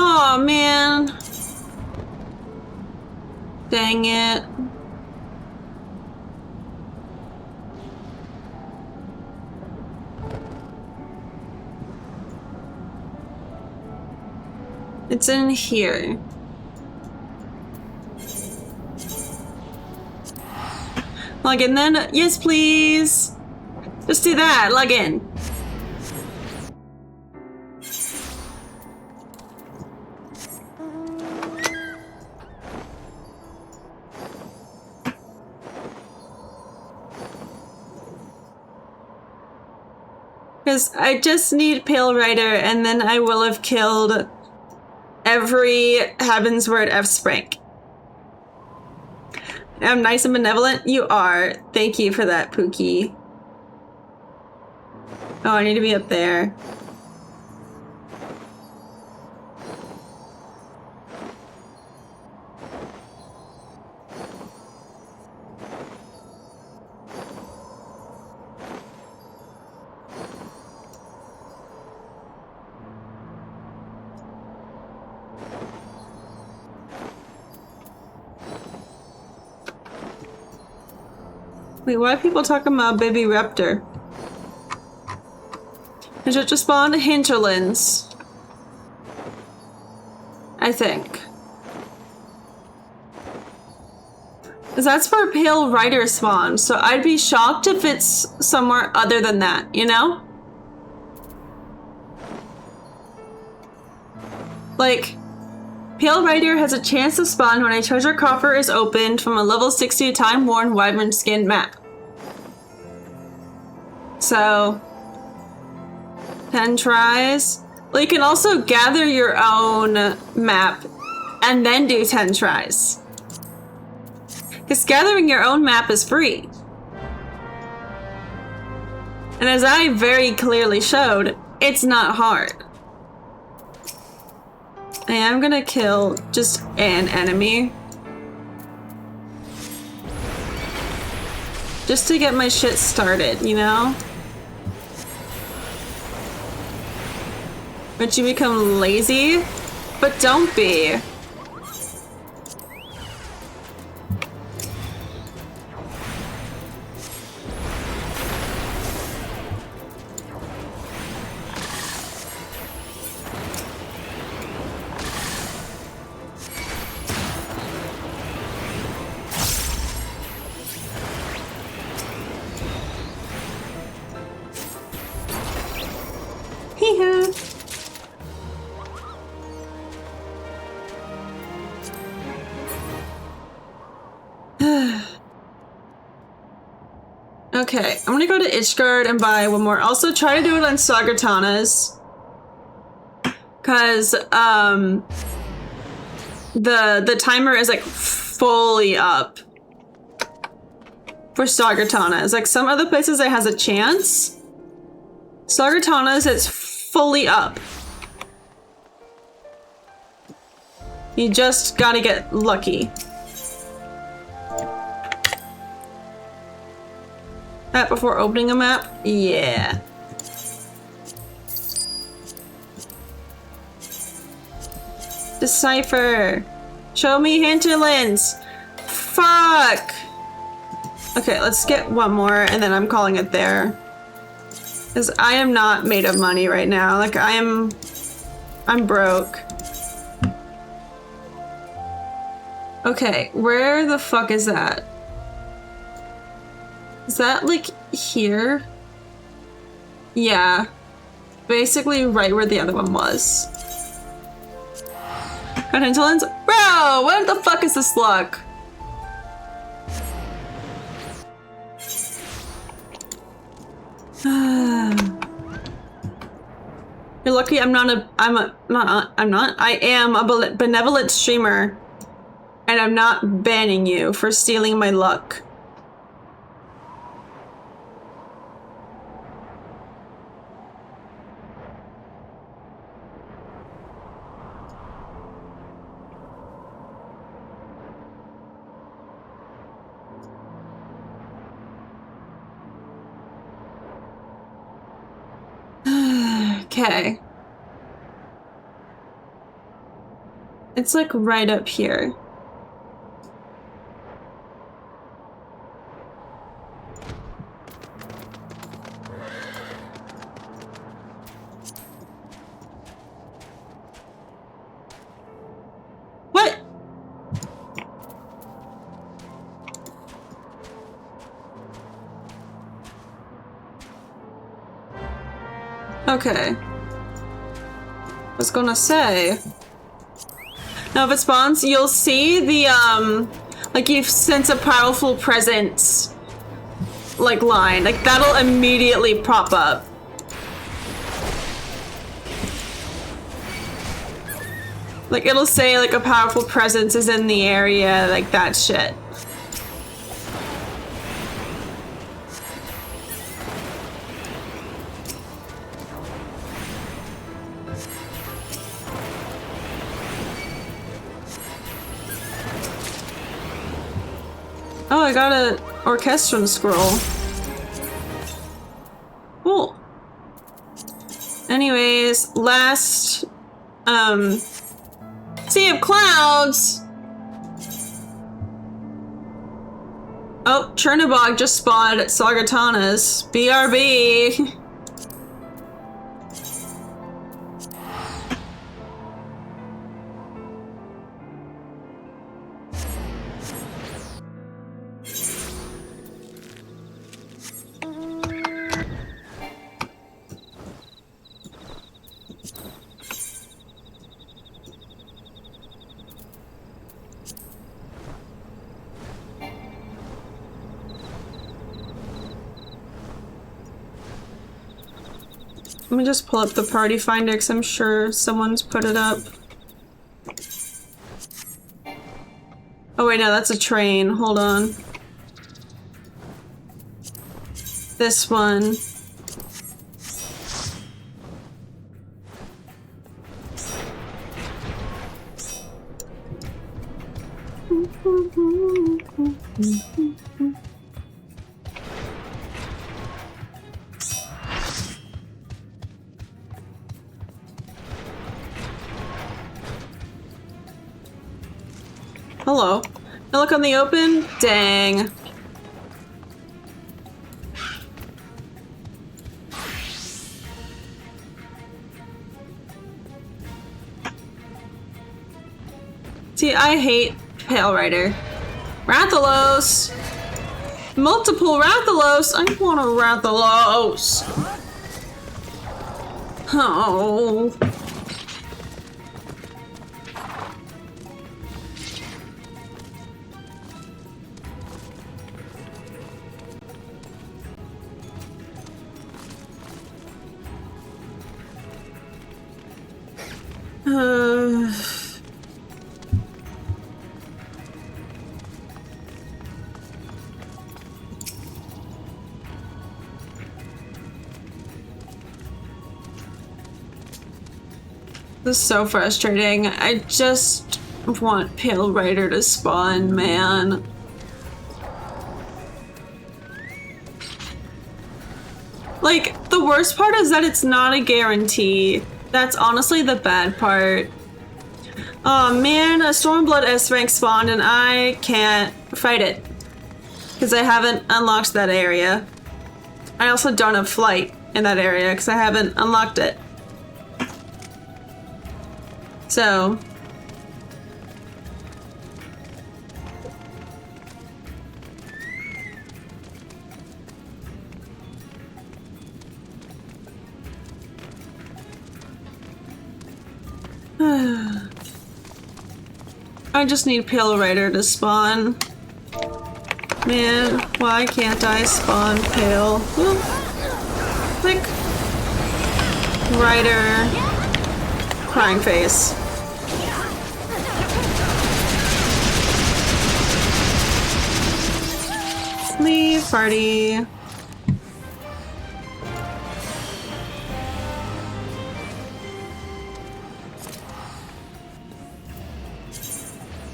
Oh man. Dang it. It's in here. Log in then? Yes, please. Just do that. Log in. Because I just need Pale Rider and then I will have killed every Heavensward F-Sprank. I'm nice and benevolent? You are. Thank you for that, Pookie. Oh, I need to be up there. Wait, why are people talking about Baby Raptor? I should just spawn hinterlands. I think. Because that's where Pale Rider spawns, so I'd be shocked if it's somewhere other than that, you know? Like, Pale Rider has a chance to spawn when a treasure coffer is opened from a level 60 time-worn wyvern skin map. So, 10 tries. Well, you can also gather your own map and then do 10 tries. Because gathering your own map is free. And as I very clearly showed, it's not hard. I am gonna kill just an enemy. Just to get my shit started, you know? But you become lazy? But don't be. Okay, I'm gonna go to Ishgard and buy one more. Also, try to do it on Sagartana's. Cause, the timer is like fully up for Sagartana's. Like some other places it has a chance. Sagartana's it's fully up. You just gotta get lucky. That before opening a map? Yeah. Decipher. Show me hinterlands. Fuck. Okay, let's get one more and then I'm calling it there. Because I am not made of money right now. Like I'm broke. Okay, where the fuck is that? Is that like here? Yeah. Basically right where the other one was. Got hinterlands? Bro, what the fuck is this luck? You're lucky I'm not a, I am a benevolent streamer. And I'm not banning you for stealing my luck. Okay. It's like right up here. What? Okay. I was gonna say. Now if it spawns, you'll see the, like you've sense a powerful presence, like line. Like that'll immediately pop up. Like it'll say like a powerful presence is in the area, like that shit. Oh, I got an orchestral scroll. Cool. Anyways, last, Sea of Clouds! Oh, Chernobog just spawned at Sagartana's. BRB! Let me just pull up the party finder because I'm sure someone's put it up. Oh wait, no, that's a train. Hold on. This one. Hello. Now look on the open? Dang. See, I hate Pale Rider. Rathalos! Multiple Rathalos! I want a Rathalos! Oh. This is so frustrating. I just want Pale Rider to spawn, man. Like, the worst part is that it's not a guarantee. That's honestly the bad part. Oh man, a Stormblood S rank spawned and I can't fight it. Because I haven't unlocked that area. I also don't have flight in that area because I haven't unlocked it. So... I just need Pale Rider to spawn. Man, why can't I spawn Pale? Ooh. Click. Rider. Crying face. Leave party.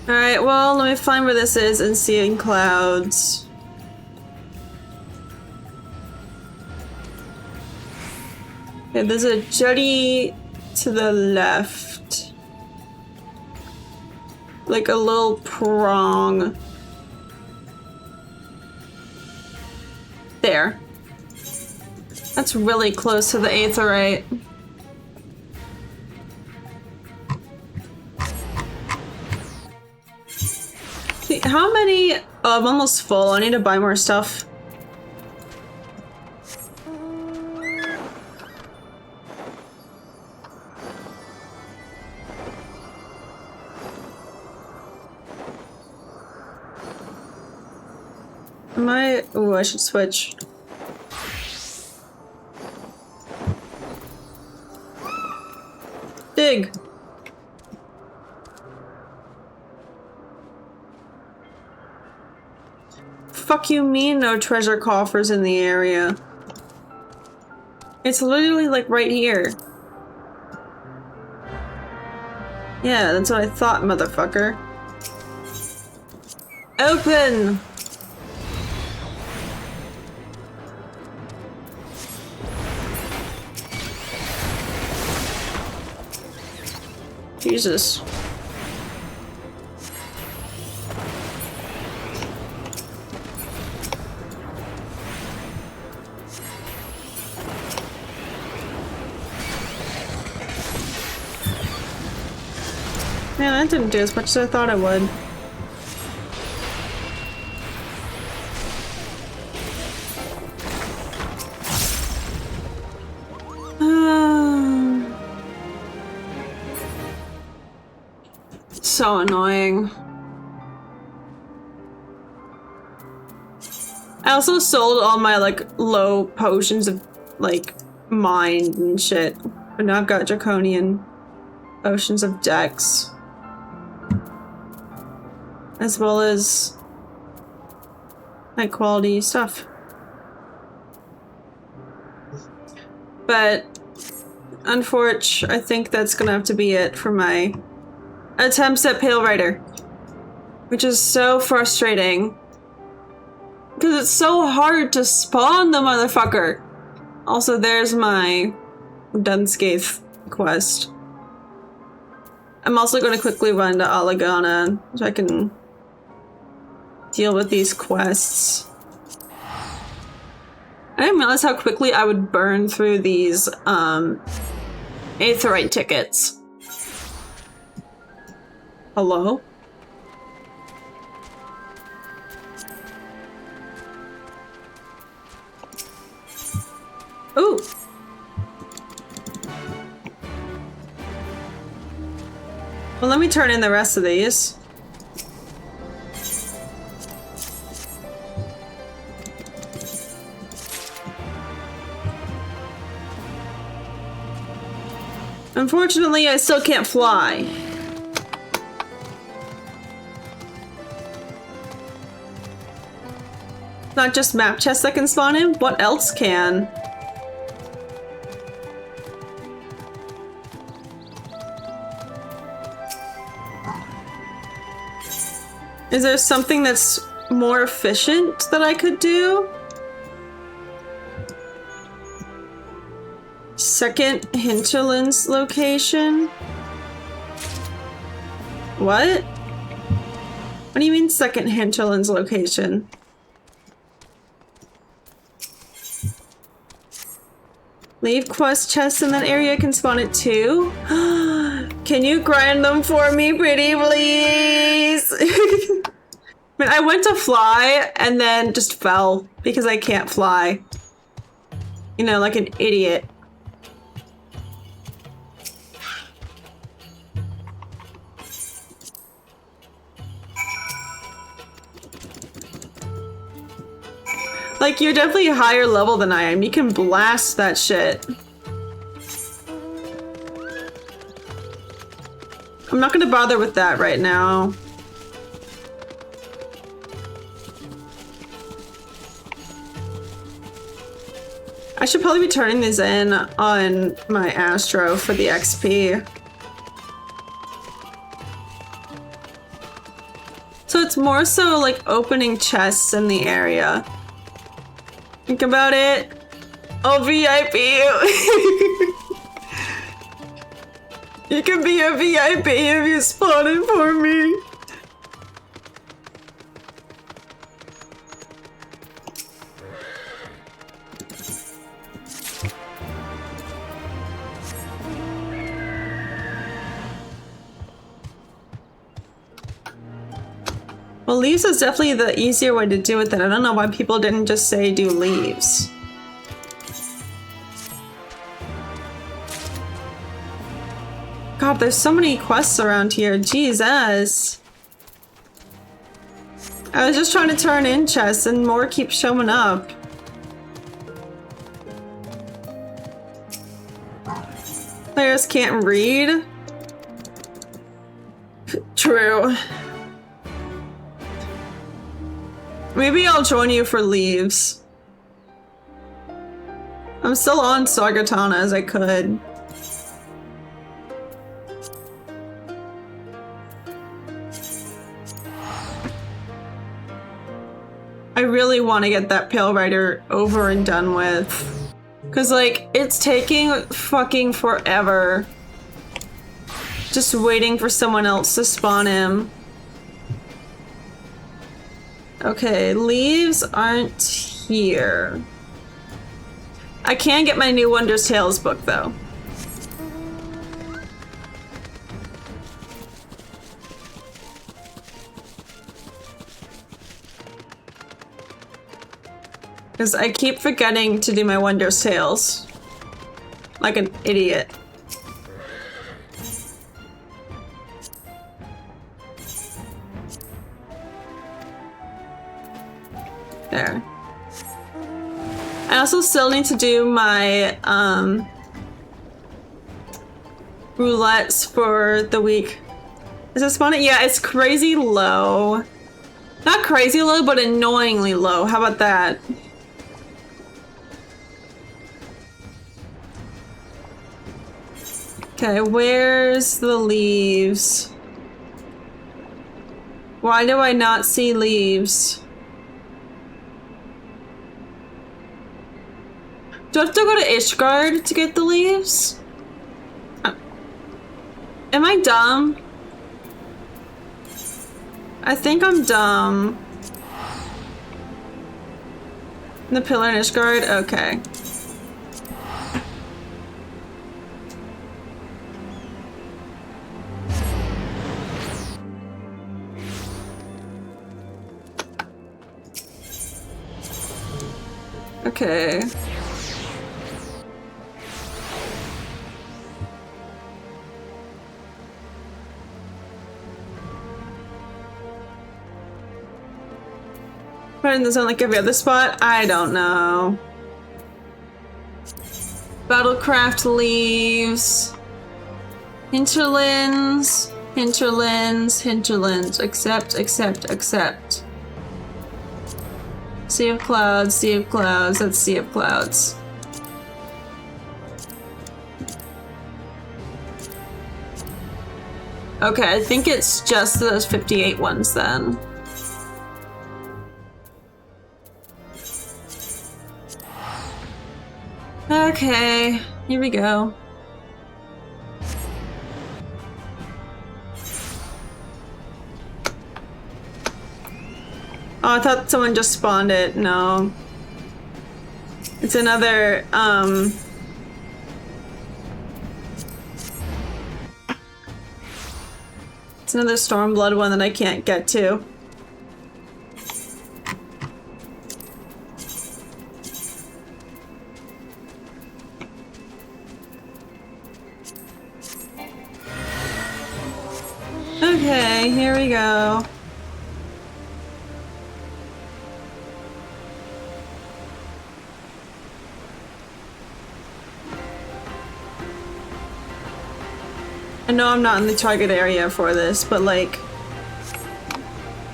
Alright, well, let me find where this is and seeing clouds. Okay, there's a jetty to the left. Like a little prong. There. That's really close to the aetheryte. How many? Oh, I'm almost full. I need to buy more stuff. Am I? Oh, I should switch. Dig. Fuck you mean no treasure coffers in the area? It's literally like right here. Yeah, that's what I thought, motherfucker. Open! Jesus. Man, that didn't do as much as I thought it would. So annoying. I also sold all my like low potions of like mind and shit. But now I've got draconian potions of dex. As well as high quality stuff. But unfortunately, I think that's gonna have to be it for my attempts at Pale Rider. Which is so frustrating. Because it's so hard to spawn the motherfucker. Also, there's my Dunscaith quest. I'm also going to quickly run to Alagana so I can deal with these quests. I didn't realize how quickly I would burn through these aetheryte tickets. Hello? Ooh! Well, let me turn in the rest of these. Unfortunately, I still can't fly. Not just map chests that can spawn in, what else can? Is there something that's more efficient that I could do? Second hinterlands location? What? What do you mean second hinterlands location? Leave quest chests in that area, can spawn it too? Can you grind them for me, pretty please? I mean, I went to fly and then just fell because I can't fly. You know, like an idiot. Like, you're definitely a higher level than I am. You can blast that shit. I'm not gonna bother with that right now. I should probably be turning these in on my Astro for the XP. So it's more so like opening chests in the area. Think about it. Oh, VIP. You can be a VIP if you spawn it for me. Well, leaves is definitely the easier way to do it then. I don't know why people didn't just say do leaves. God, there's so many quests around here. Jesus. I was just trying to turn in chests and more keep showing up. Players can't read? True. Maybe I'll join you for leaves. I'm still on Sagatana as I could. I really want to get that Pale Rider over and done with. Cause like, it's taking fucking forever. Just waiting for someone else to spawn him. Okay, leaves aren't here. I can get my new Wondrous Tales book though. Because I keep forgetting to do my Wondrous Tales. Like an idiot. There. I also still need to do my roulettes for the week. Is it spawning? Yeah, it's crazy low. Not crazy low, but annoyingly low. How about that? Okay, where's the leaves? Why do I not see leaves? Do I have to go to Ishgard to get the leaves? Am I dumb? I think I'm dumb. The pillar in Ishgard? Okay. Okay. Put in the zone like every other spot? I don't know. Battlecraft leaves. Hinterlands. Hinterlands. Hinterlands. Accept, accept, accept. Sea of Clouds, Sea of Clouds, that's Sea of Clouds. Okay, I think it's just those 58 ones then. Okay, here we go. Oh, I thought someone just spawned it. No. It's another, it's another Stormblood one that I can't get to. Okay, here we go. I know I'm not in the target area for this, but like...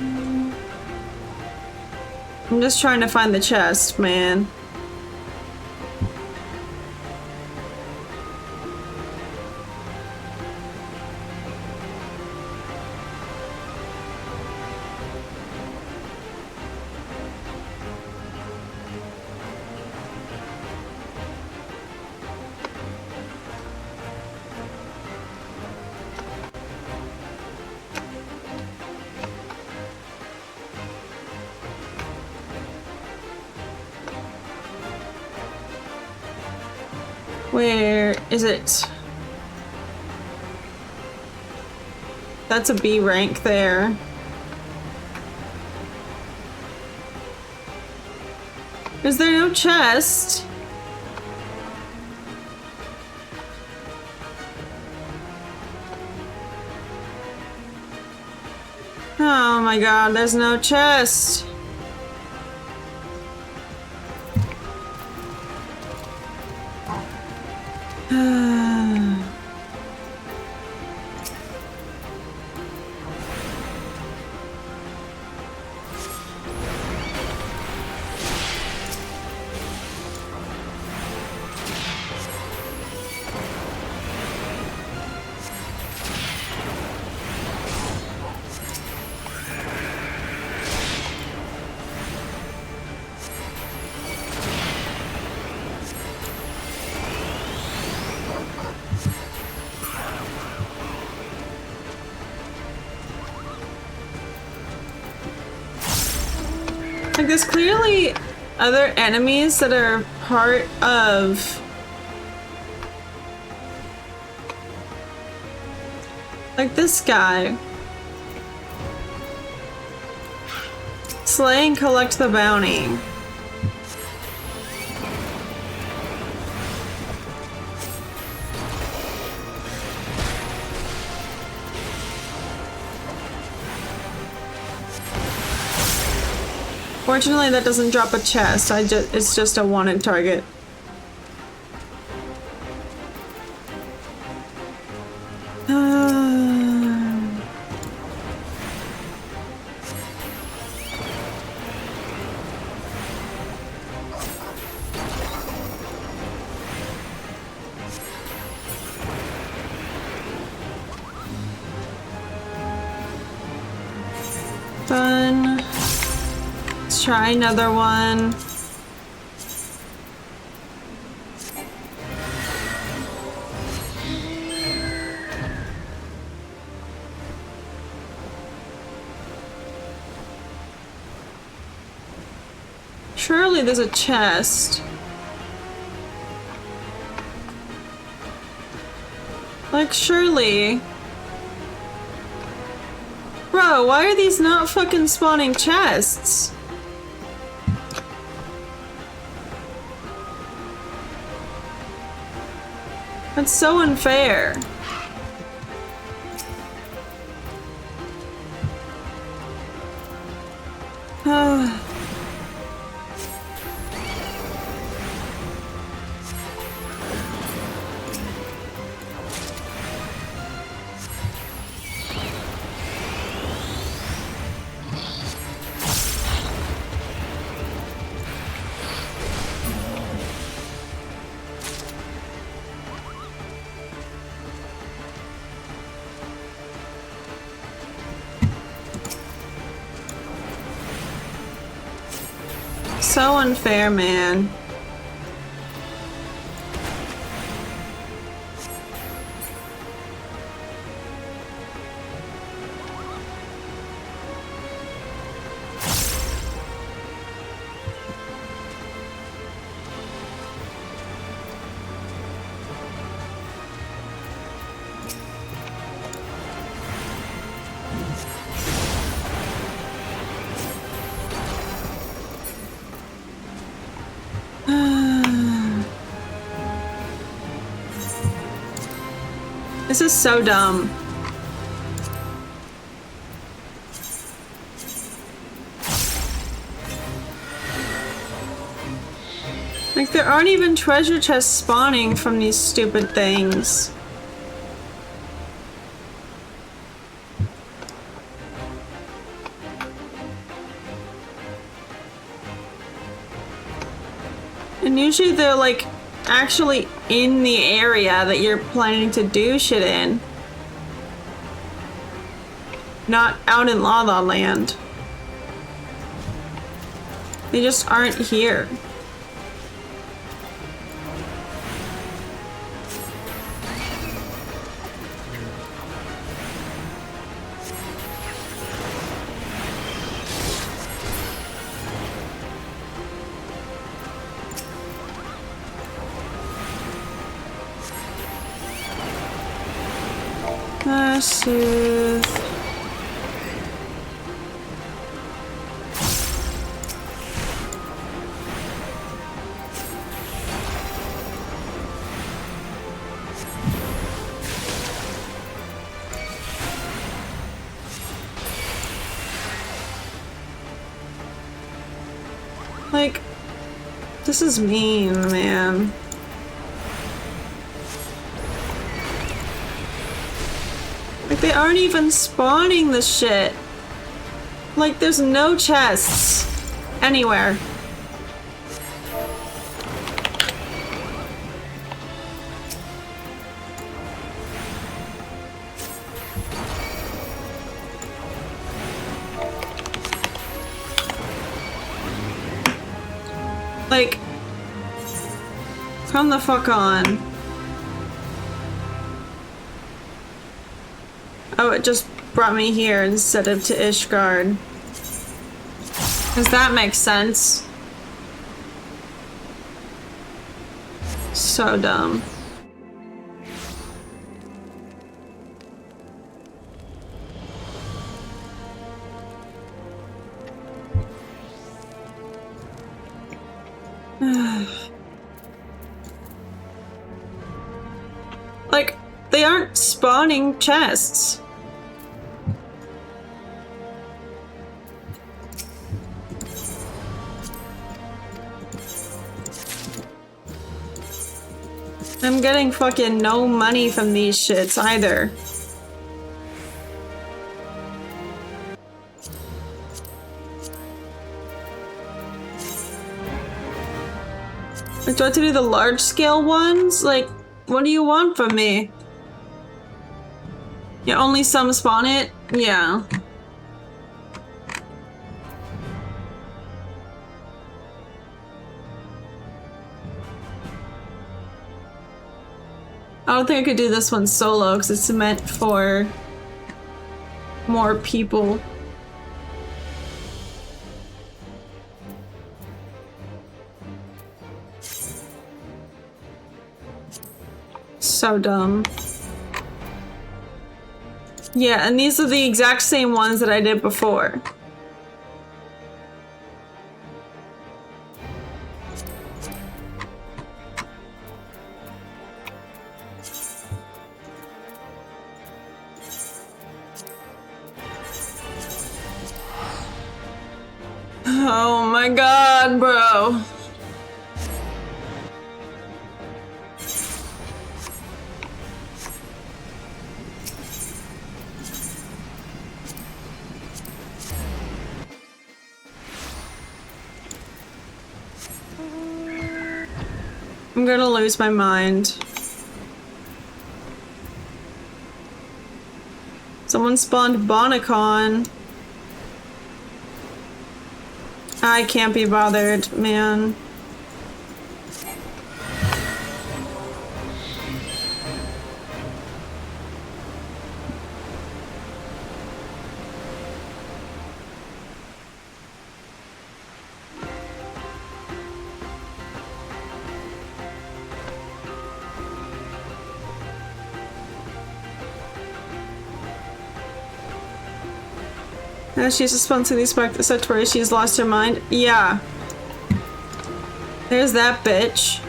I'm just trying to find the chest, man. Where is it? That's a B rank there. Is there no chest? Oh my god, there's no chest. Like, there's clearly other enemies that are part of... Like this guy. Slay and collect the bounty. Fortunately, that doesn't drop a chest. It's just a wanted target. Fun. Let's try another one. Surely there's a chest. Like, surely. Bro, why are these not fucking spawning chests? That's so unfair. So unfair, man. This is so dumb. Like, there aren't even treasure chests spawning from these stupid things. And usually they're like actually in the area that you're planning to do shit in. Not out in La La Land. They just aren't here. Soothe. Like, this is mean, man. They aren't even spawning this shit. Like, there's no chests anywhere. Like, come the fuck on. Oh, it just brought me here instead of to Ishgard. Does that make sense? So dumb. Like, they aren't spawning chests. I'm getting fucking no money from these shits either. Like, do I have to do the large scale ones? Like, what do you want from me? Yeah, only some spawn it? Yeah. I don't think I could do this one solo because it's meant for more people. So dumb. Yeah, and these are the exact same ones that I did before. Oh my god, bro. I'm gonna lose my mind. Someone spawned Bonacon. I can't be bothered, man. She's responsive to these spark the Satori. She's lost her mind. Yeah. There's that bitch.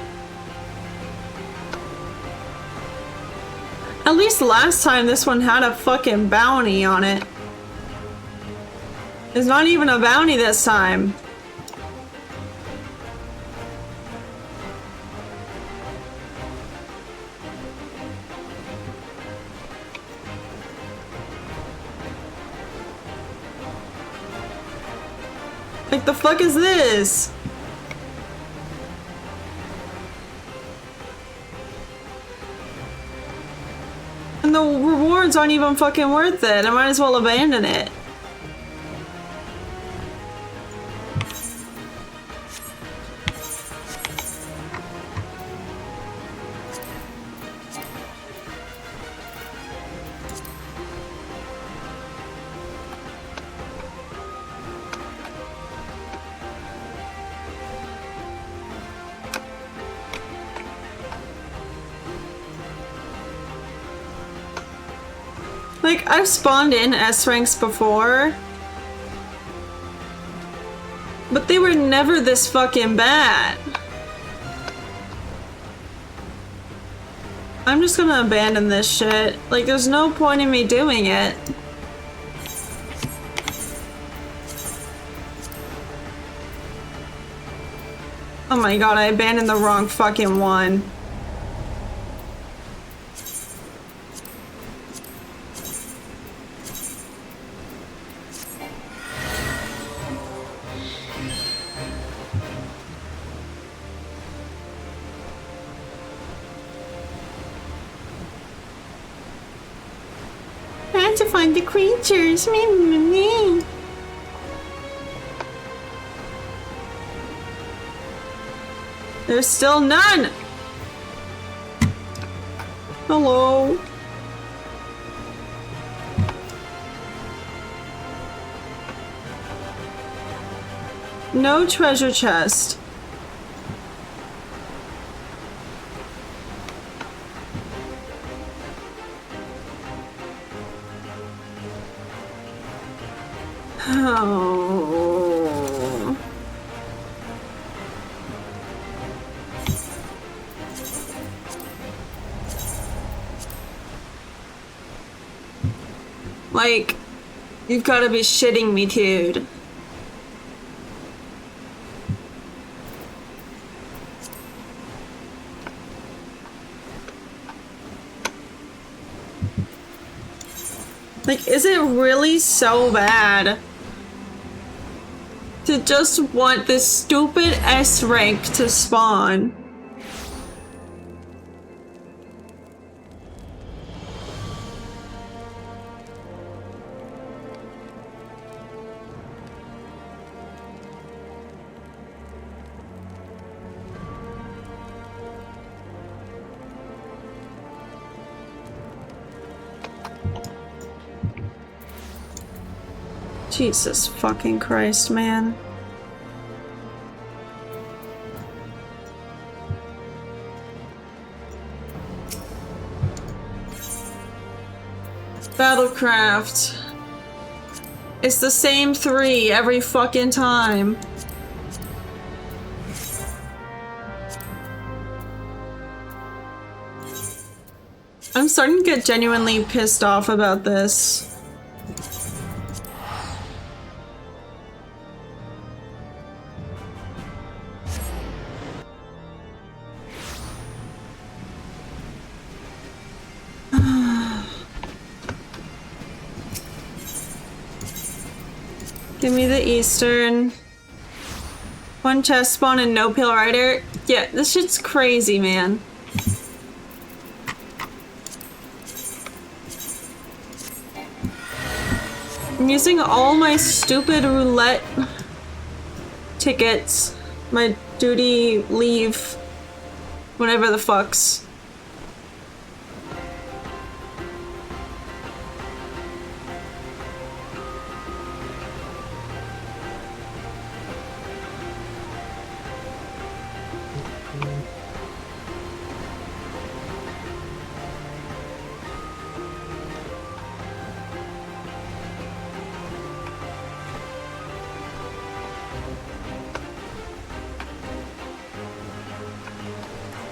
At least last time this one had a fucking bounty on it. It's not even a bounty this time. Like, the fuck is this? And the rewards aren't even fucking worth it. I might as well abandon it. Like, I've spawned in S ranks before, but they were never this fucking bad. I'm just gonna abandon this shit. Like, there's no point in me doing it. Oh my god, I abandoned the wrong fucking one. To find the creatures. Me. There's still none. Hello. No treasure chest. Oh. Like, you've got to be shitting me, dude. Like, is it really so bad to just want this stupid S rank to spawn? Jesus fucking Christ, man. Battlecraft. It's the same 3 every fucking time. I'm starting to get genuinely pissed off about this. Give me the Eastern. 1 chest spawn and no Pale Rider. Yeah, this shit's crazy, man. I'm using all my stupid roulette tickets. My duty leave. Whatever the fucks.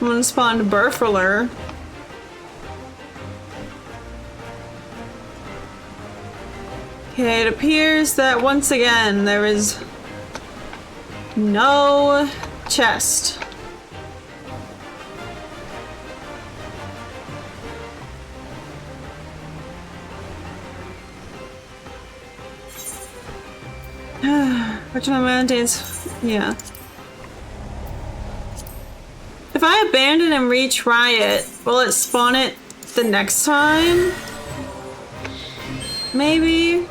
I'm gonna spawn Burfler. Okay, it appears that once again there is no chest. Which one mountains? Yeah. If I abandon and retry it, will it spawn it the next time? Maybe?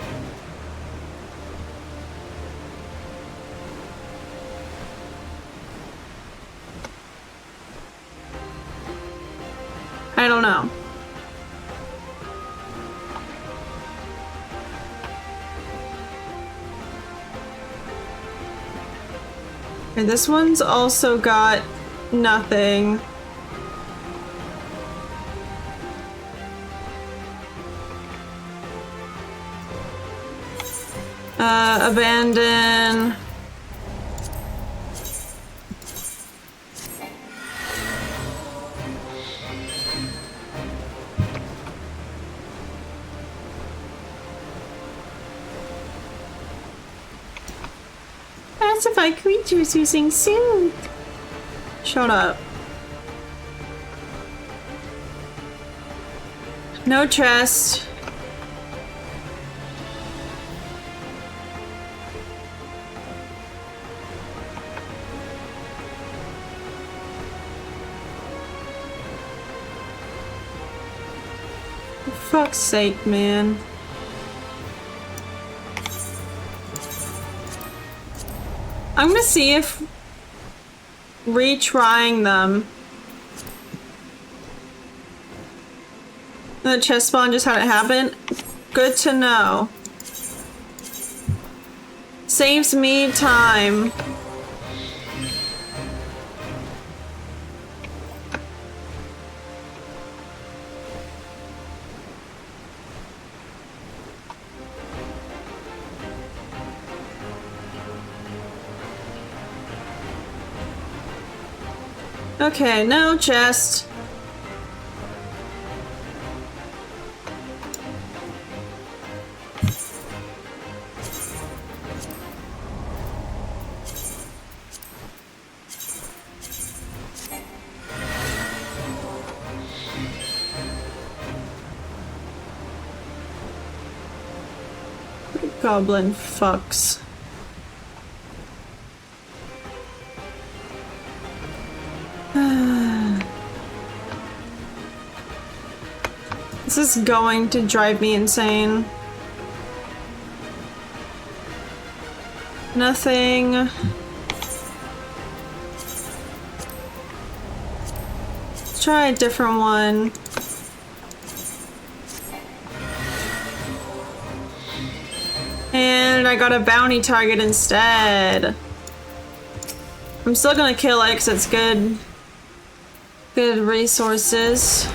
I don't know. And this one's also got nothing. Abandon. Pacify creatures using soothe. Shut up. No chest. For fuck's sake, man. I'm gonna see if retrying them. The chest spawn just had it happen. Good to know. Saves me time. Okay, no chest. Goblin fucks. This is going to drive me insane. Nothing. Let's try a different one. And I got a bounty target instead. I'm still gonna kill it because it's good. Good resources.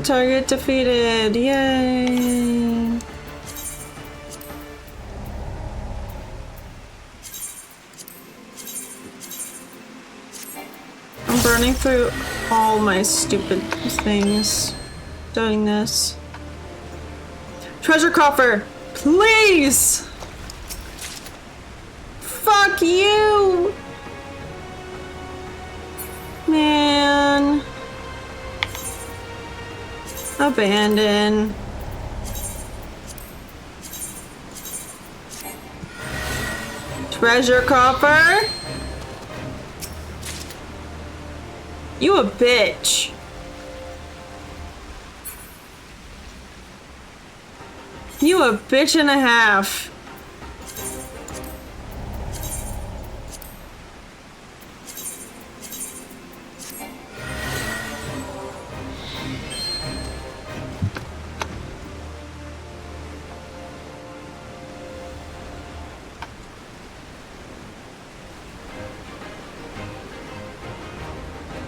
Target defeated. Yay. I'm burning through all my stupid things doing this. Treasure coffer, please. Fuck you, man. Abandon. Treasure coffer. You a bitch. You a bitch and a half.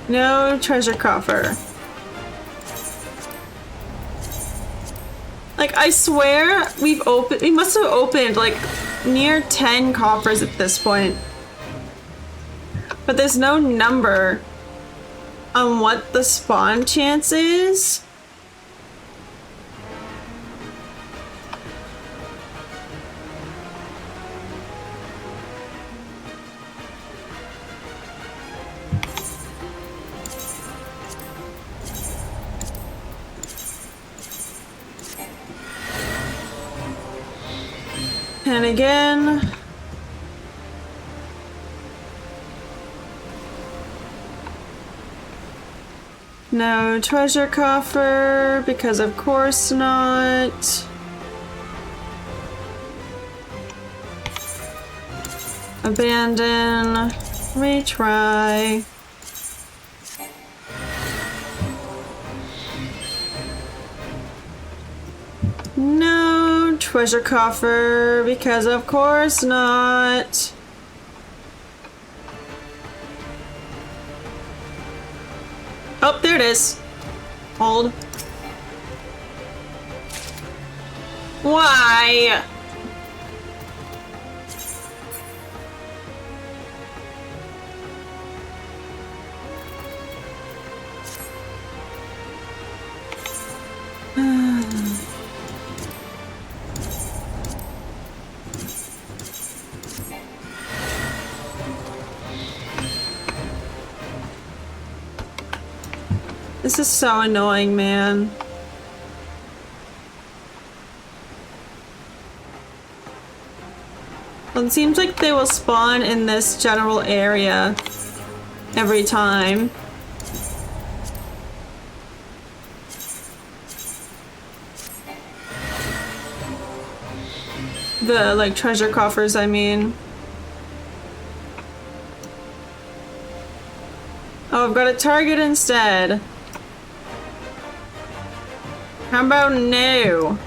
No treasure coffer. Like, I swear we must have opened like near 10 coffers at this point. But there's no number on what the spawn chance is. And again. No treasure coffer, because of course not. Abandon. Retry. No treasure coffer, because of course not. Oh, there it is. Hold. Why? This is so annoying, man. Well, it seems like they will spawn in this general area every time. The, like, treasure coffers, I mean. Oh, I've got a target instead. How about no?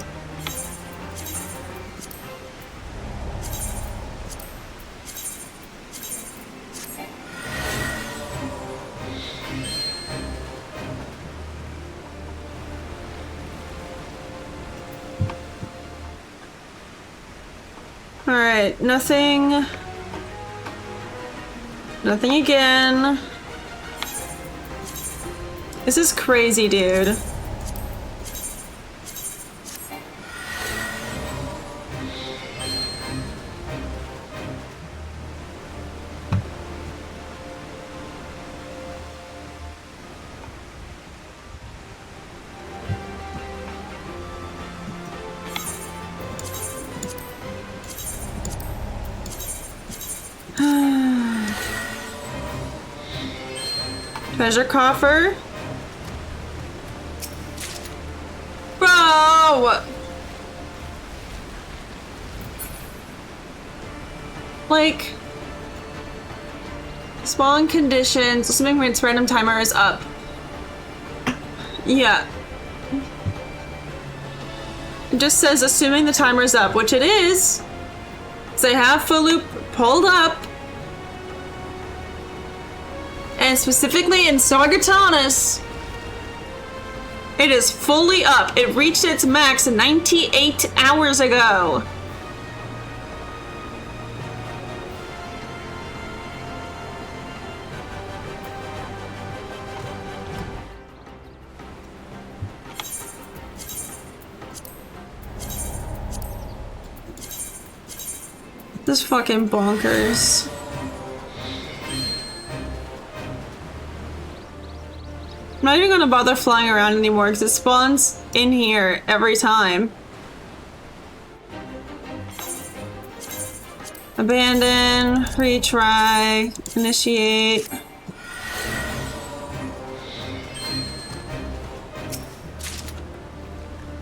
All right, nothing. Nothing again. This is crazy, dude. Treasure coffer. Bro! Like, spawn conditions, assuming when its random timer is up. Yeah. It just says assuming the timer is up, which it is. So I have full loop pulled up. And specifically in Sargatanas, it is fully up. It reached its max 98 hours ago. This is fucking bonkers. I'm not even gonna bother flying around anymore because it spawns in here every time. Abandon, retry, initiate.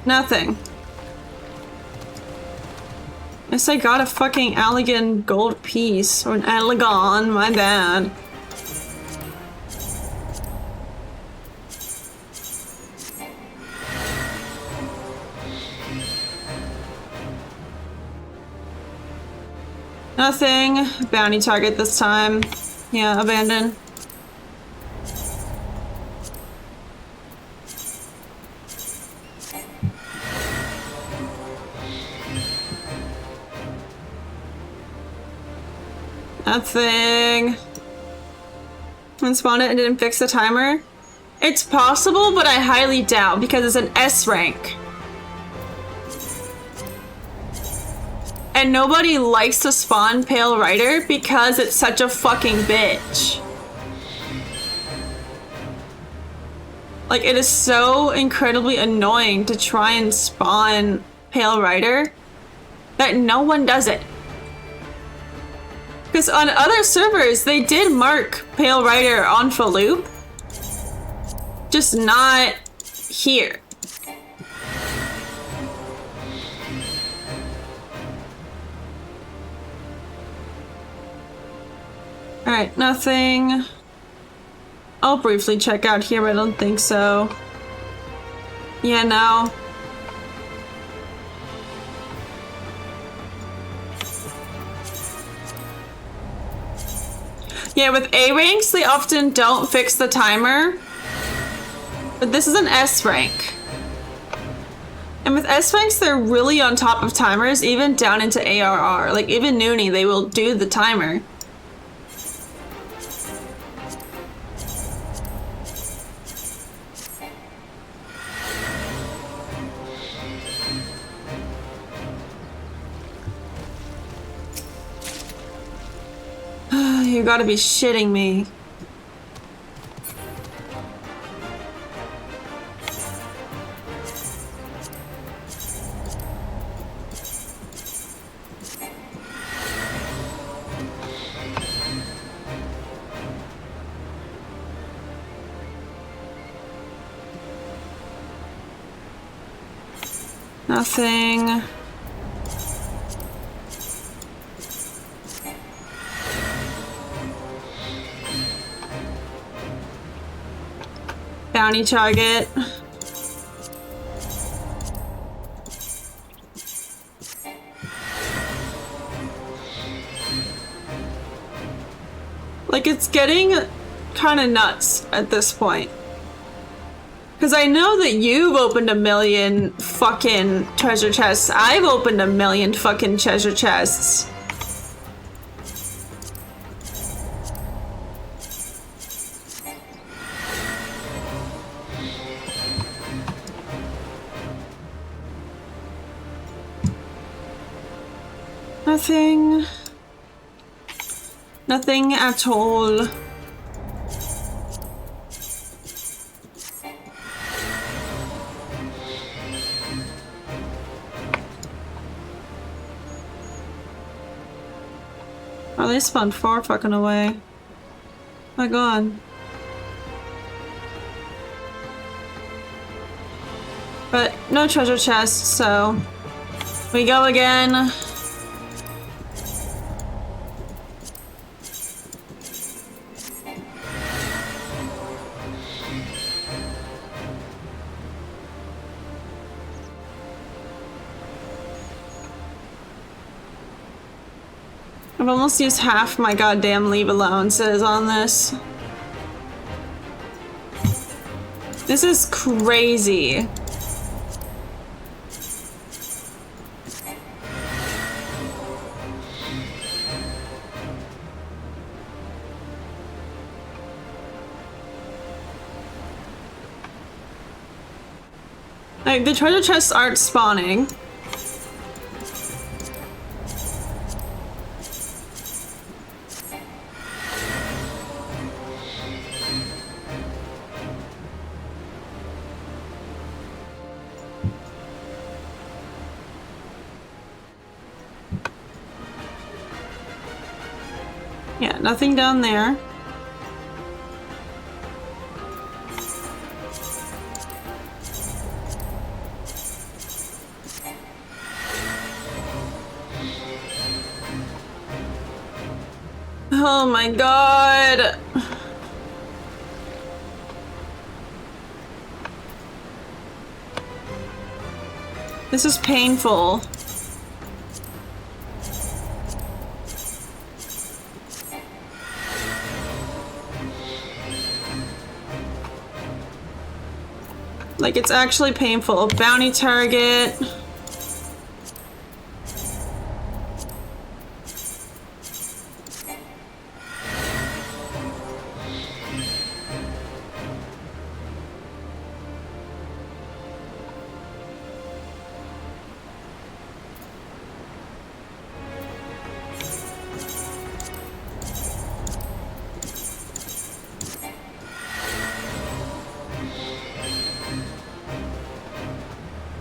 Nothing. Guess I got a fucking Allegan gold piece. Or an Allegon, my bad. Nothing. Bounty target this time. Yeah, abandon. Nothing. And spawned it and didn't fix the timer? It's possible, but I highly doubt because it's an S rank. And nobody likes to spawn Pale Rider because it's such a fucking bitch. Like, it is so incredibly annoying to try and spawn Pale Rider that no one does it. Because on other servers, they did mark Pale Rider on for loop. Just not here. Alright, nothing. I'll briefly check out here, but I don't think so. Yeah, no. Yeah, with A ranks, they often don't fix the timer. But this is an S rank. And with S ranks, they're really on top of timers, even down into ARR. Like, even Noonie, they will do the timer. You gotta be shitting me. Nothing. Bounty target. Like, it's getting kind of nuts at this point. Because I know that you've opened a million fucking treasure chests. I've opened a million fucking treasure chests. Nothing. Nothing at all. Oh, they spawned far fucking away. My god. But no treasure chest, so we go again. I've almost used half my goddamn leave allowances on this. This is crazy. Like, the treasure chests aren't spawning. Yeah, nothing down there. Oh my god. This is painful. Like, it's actually painful. Bounty target.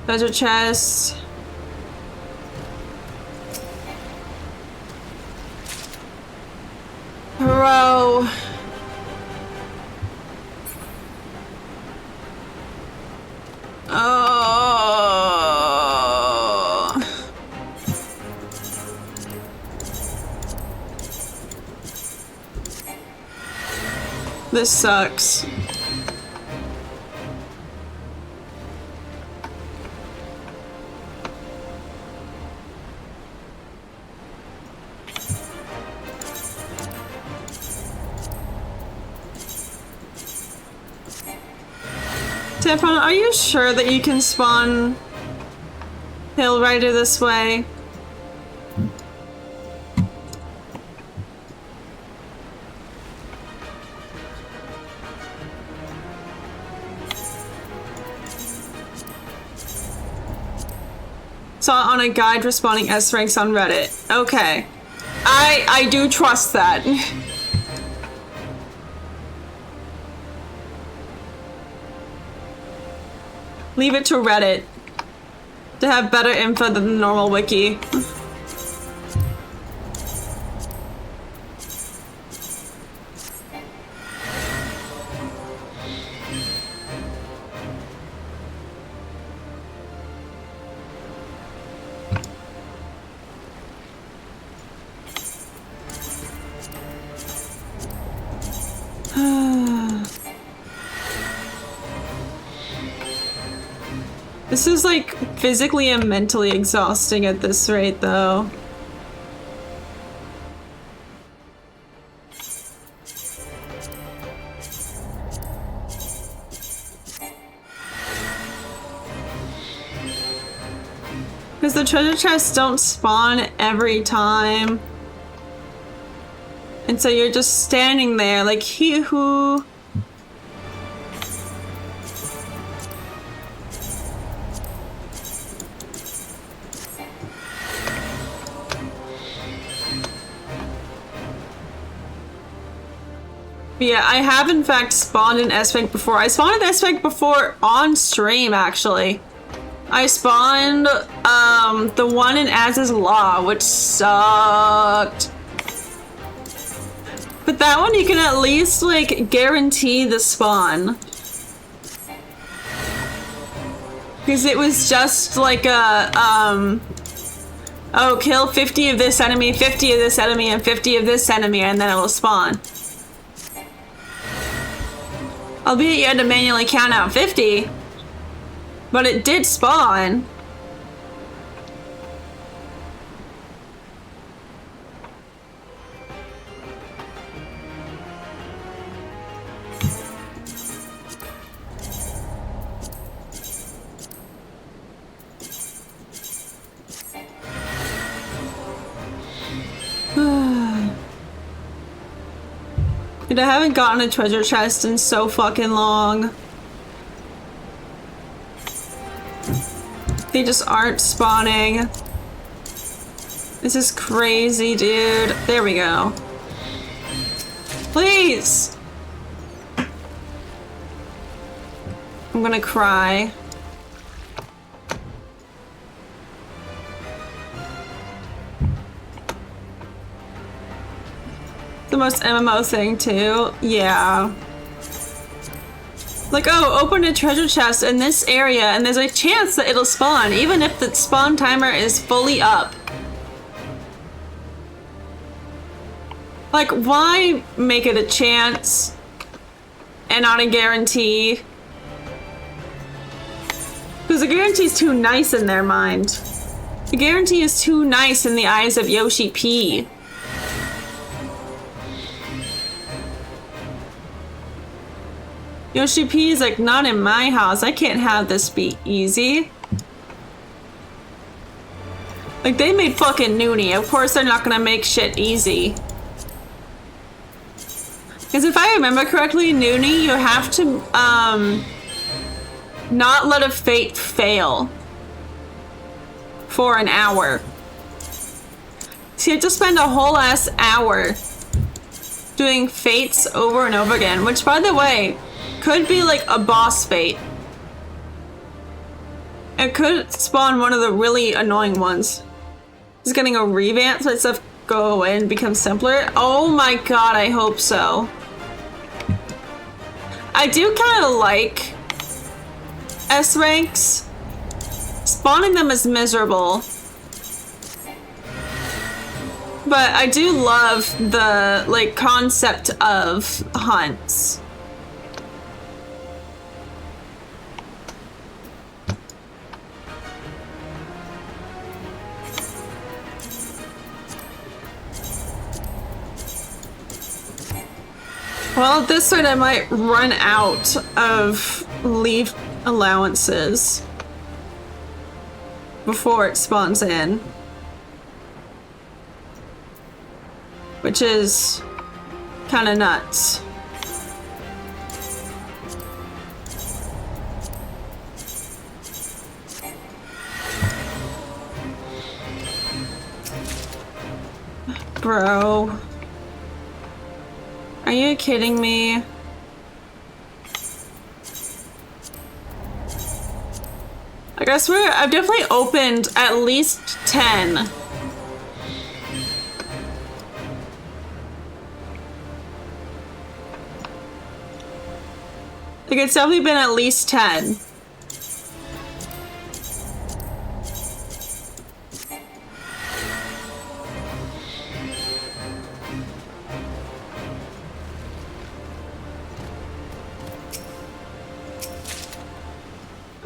Treasure chest. Bro. Oh. This sucks. Tampon, are you sure that you can spawn Hill Rider this way? Saw on a guide for spawning S ranks on Reddit. Okay. I do trust that. Leave it to Reddit to have better info than the normal wiki. This is like physically and mentally exhausting at this rate, though. Because the treasure chests don't spawn every time. And so you're just standing there like, he who. Yeah, I have in fact spawned an S-Rank before. I spawned an S-Rank before on stream, actually. I spawned the one in Az's Law, which sucked. But that one you can at least like guarantee the spawn. Because it was just like a oh, kill 50 of this enemy, 50 of this enemy, and 50 of this enemy, and then it will spawn. Albeit you had to manually count out 50, but it did spawn. Dude, I haven't gotten a treasure chest in so fucking long. They just aren't spawning. This is crazy, dude. There we go. Please! I'm gonna cry. The most MMO thing too. Yeah. Like, oh, open a treasure chest in this area and there's a chance that it'll spawn, even if the spawn timer is fully up. Like, why make it a chance and not a guarantee? Because the guarantee is too nice in their mind. The guarantee is too nice in the eyes of Yoshi P. Yoshi P is like, not in my house. I can't have this be easy. Like, they made fucking Noonie. Of course they're not gonna make shit easy. Because if I remember correctly, Noonie, you have to, not let a fate fail for an hour. So you have to spend a whole ass hour doing fates over and over again, which, by the way, could be like a boss fate. It could spawn one of the really annoying ones. It's getting a revamp so that stuff go away and become simpler. Oh my god, I hope so. I do kind of like S ranks. Spawning them is miserable. But I do love the, like, concept of hunts. Well, at this rate, I might run out of leaf allowances before it spawns in. Which is kind of nuts. Bro. Are you kidding me? I guess I've definitely opened at least 10. Like, it's definitely been at least 10.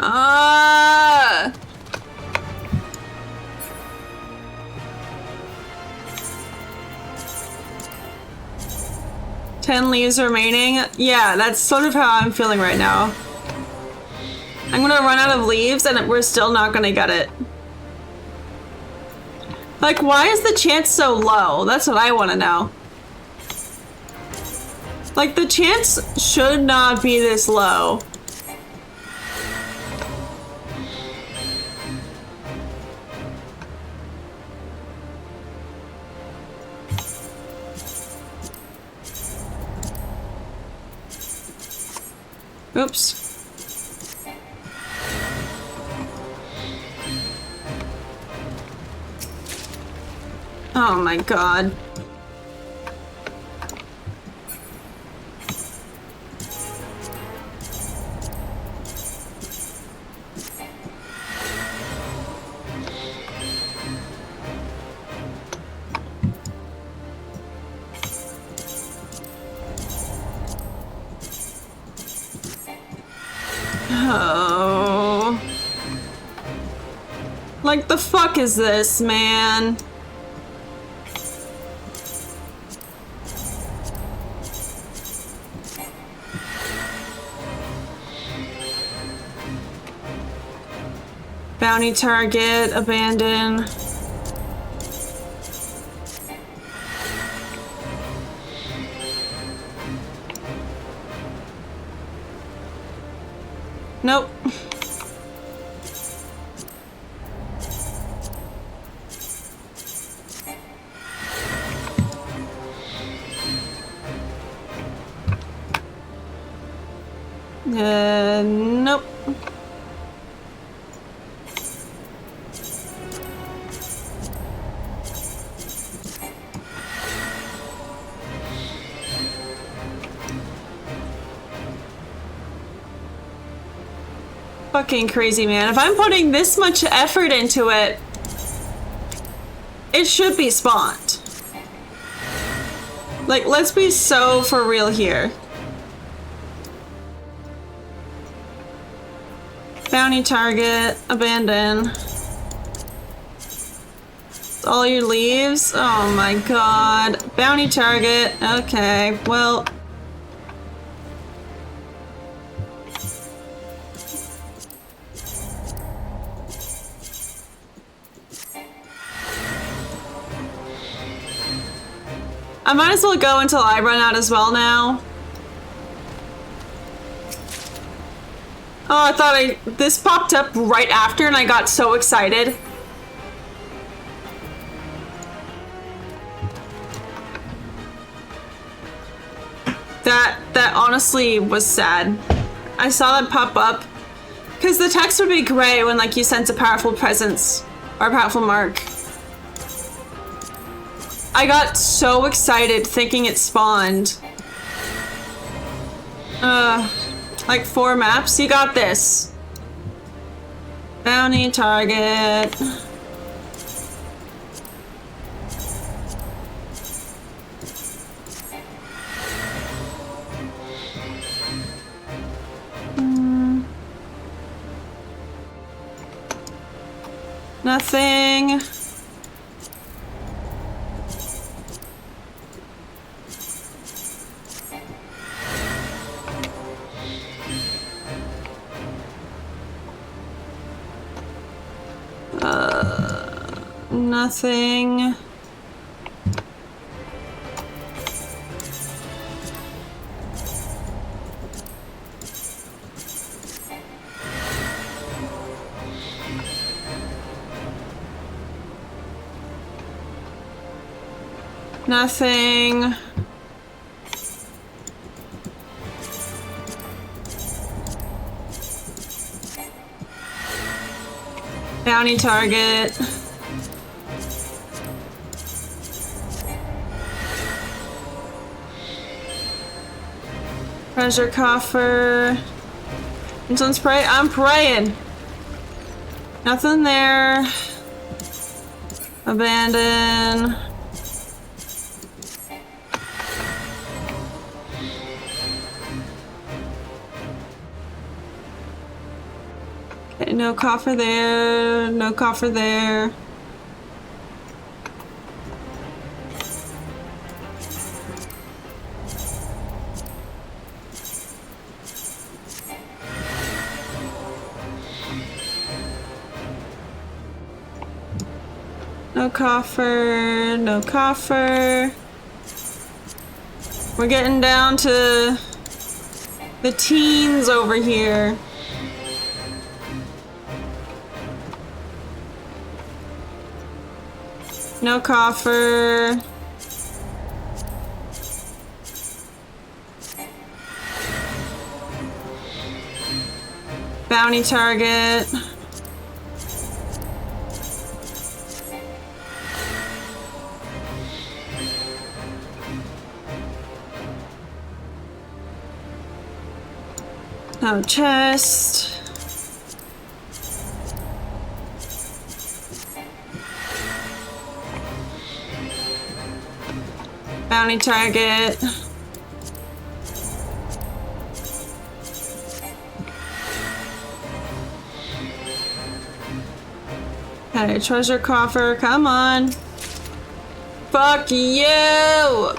Ah! 10 leaves remaining. Yeah, that's sort of how I'm feeling right now. I'm gonna run out of leaves and we're still not gonna get it. Like, why is the chance so low? That's what I want to know. Like, the chance should not be this low. Oops. Oh my god. Oh. Like, the fuck is this, man? Bounty target, abandon. Nope. Nope. Fucking crazy, man. If I'm putting this much effort into it, it should be spawned. Like, let's be so for real here. Bounty target, abandon. All your leaves? Oh my god. Bounty target, okay, well. I might as well go until I run out as well now. Oh, I thought this popped up right after and I got so excited. That honestly was sad. I saw that pop up Because the text would be gray when like you sense a powerful presence or a powerful mark. I got so excited thinking it spawned. Like 4 maps. You got this. Bounty target. Nothing. Nothing. Nothing. Bounty target. Treasure coffer. Someone's pray. I'm praying. Nothing there. Abandon. Okay, no coffer there. No coffer there. No coffer, no coffer. We're getting down to the teens over here. No coffer. Bounty target. No chest. Bounty target. Okay, treasure coffer, come on. Fuck you!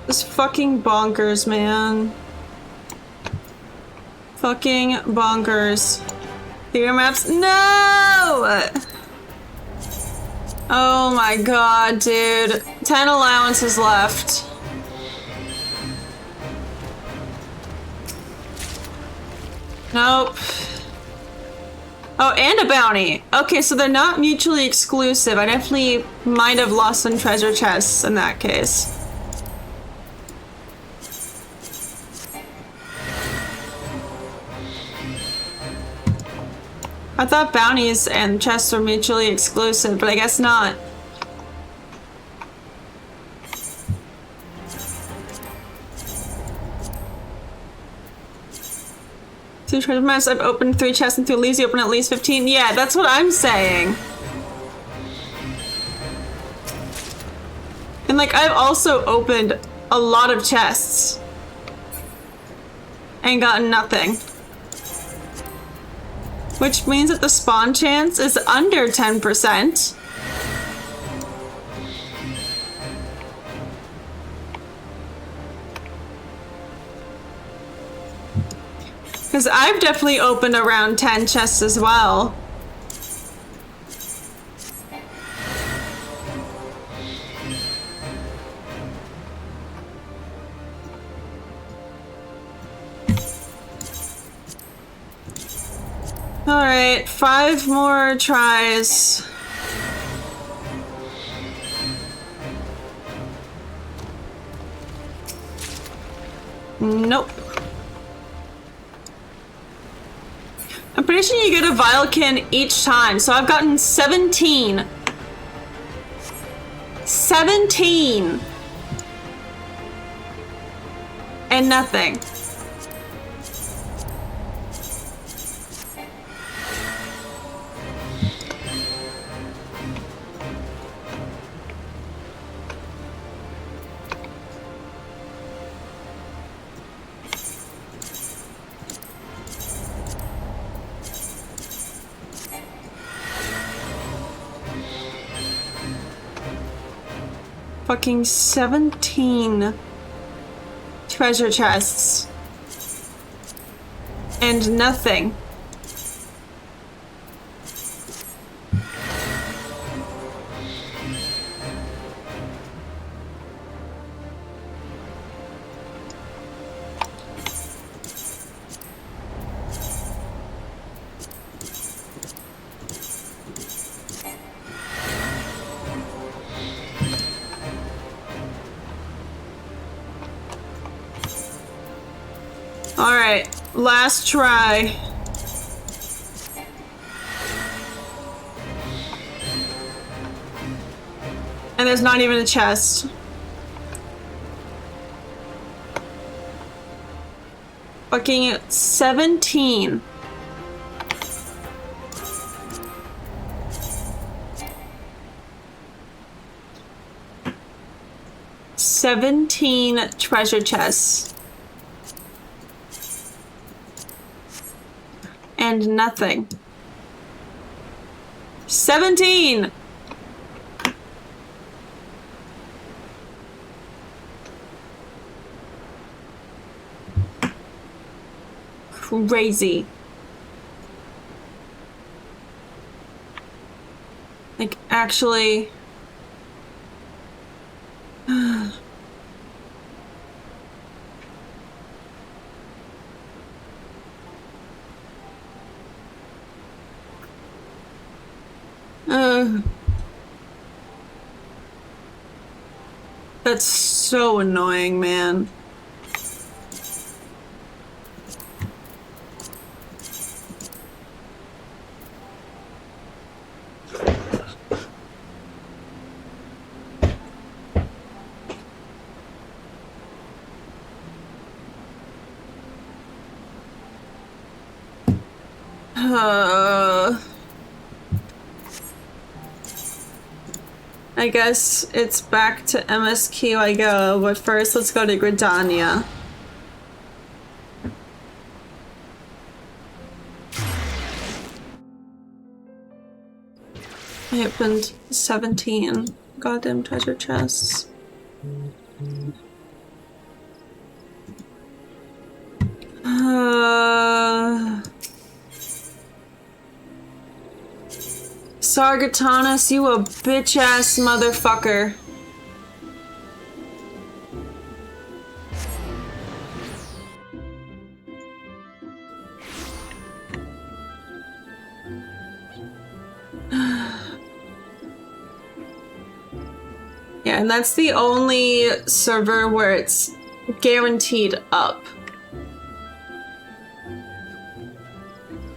This fucking bonkers, man. Fucking bonkers. Theater maps? No! Oh my god, dude. 10 allowances left. Nope. Oh, and a bounty. Okay, so they're not mutually exclusive. I definitely might have lost some treasure chests in that case. I thought bounties and chests were mutually exclusive, but I guess not. Two treasure maps, I've opened 3 chests and 2 leaves, you open at least 15. Yeah, that's what I'm saying. And like, I've also opened a lot of chests and gotten nothing. Which means that the spawn chance is under 10%. Because I've definitely opened around 10 chests as well. Alright, 5 more tries. Nope. I'm pretty sure you get a Vilekin each time, so I've gotten 17. 17! And nothing. Fucking 17 treasure chests. And nothing. Alright, last try. And there's not even a chest. Fucking 17. "17 treasure chests. And nothing. 17! Crazy. Like, actually... That's so annoying, man. I guess it's back to MSQ I go, but first let's go to Gridania. I opened 17 goddamn treasure chests. Sargatanas, you a bitch-ass motherfucker. Yeah, and that's the only server where it's guaranteed up.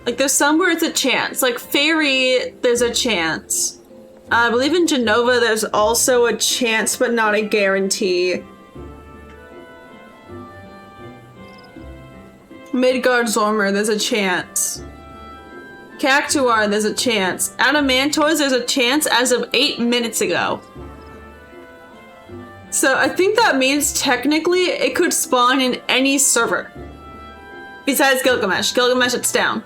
Like, there's some where it's a chance. Like, Fairy, there's a chance. I believe in Genova, there's also a chance, but not a guarantee. Midgard Zormer, there's a chance. Cactuar, there's a chance. Adamantoise, there's a chance as of 8 minutes ago. So I think that means technically it could spawn in any server. Besides Gilgamesh. Gilgamesh, it's down.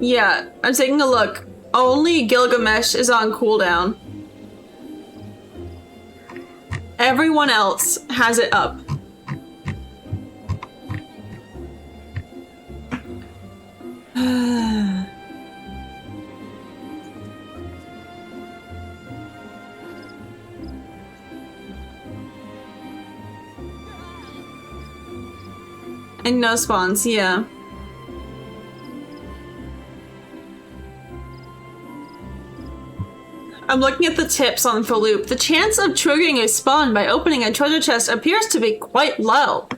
Yeah, I'm taking a look. Only Gilgamesh is on cooldown. Everyone else has it up. And no spawns, yeah. I'm looking at the tips on the loop. The chance of triggering a spawn by opening a treasure chest appears to be quite low.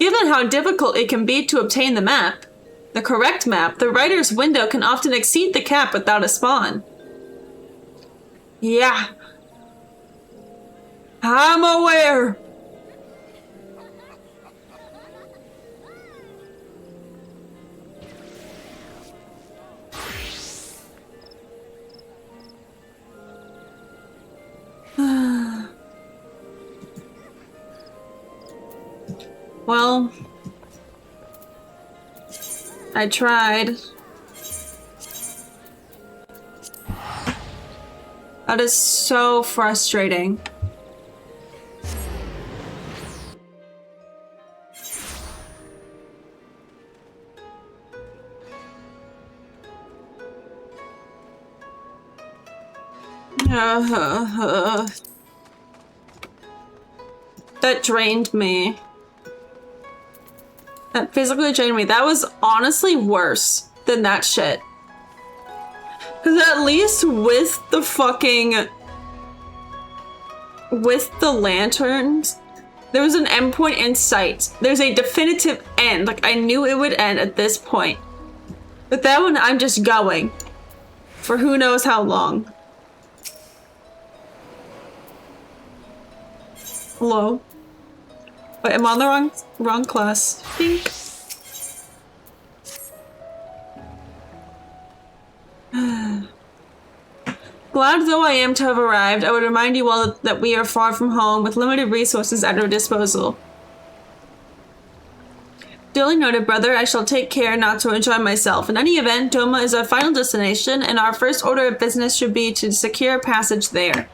Given how difficult it can be to obtain the correct map, the writer's window can often exceed the cap without a spawn. Yeah. I'm aware. Well, I tried. That is so frustrating. That drained me. That physically drained me. That was honestly worse than that shit. Because at least with the fucking... with the lanterns, there was an endpoint in sight. There's a definitive end. Like, I knew it would end at this point. But that one, I'm just going. For who knows how long. Hello? Wait, I'm on the wrong class. I think. Glad though I am to have arrived, I would remind you all that we are far from home with limited resources at our disposal. Duly noted, brother. I shall take care not to enjoy myself. In any event, Doma is our final destination, and our first order of business should be to secure passage there.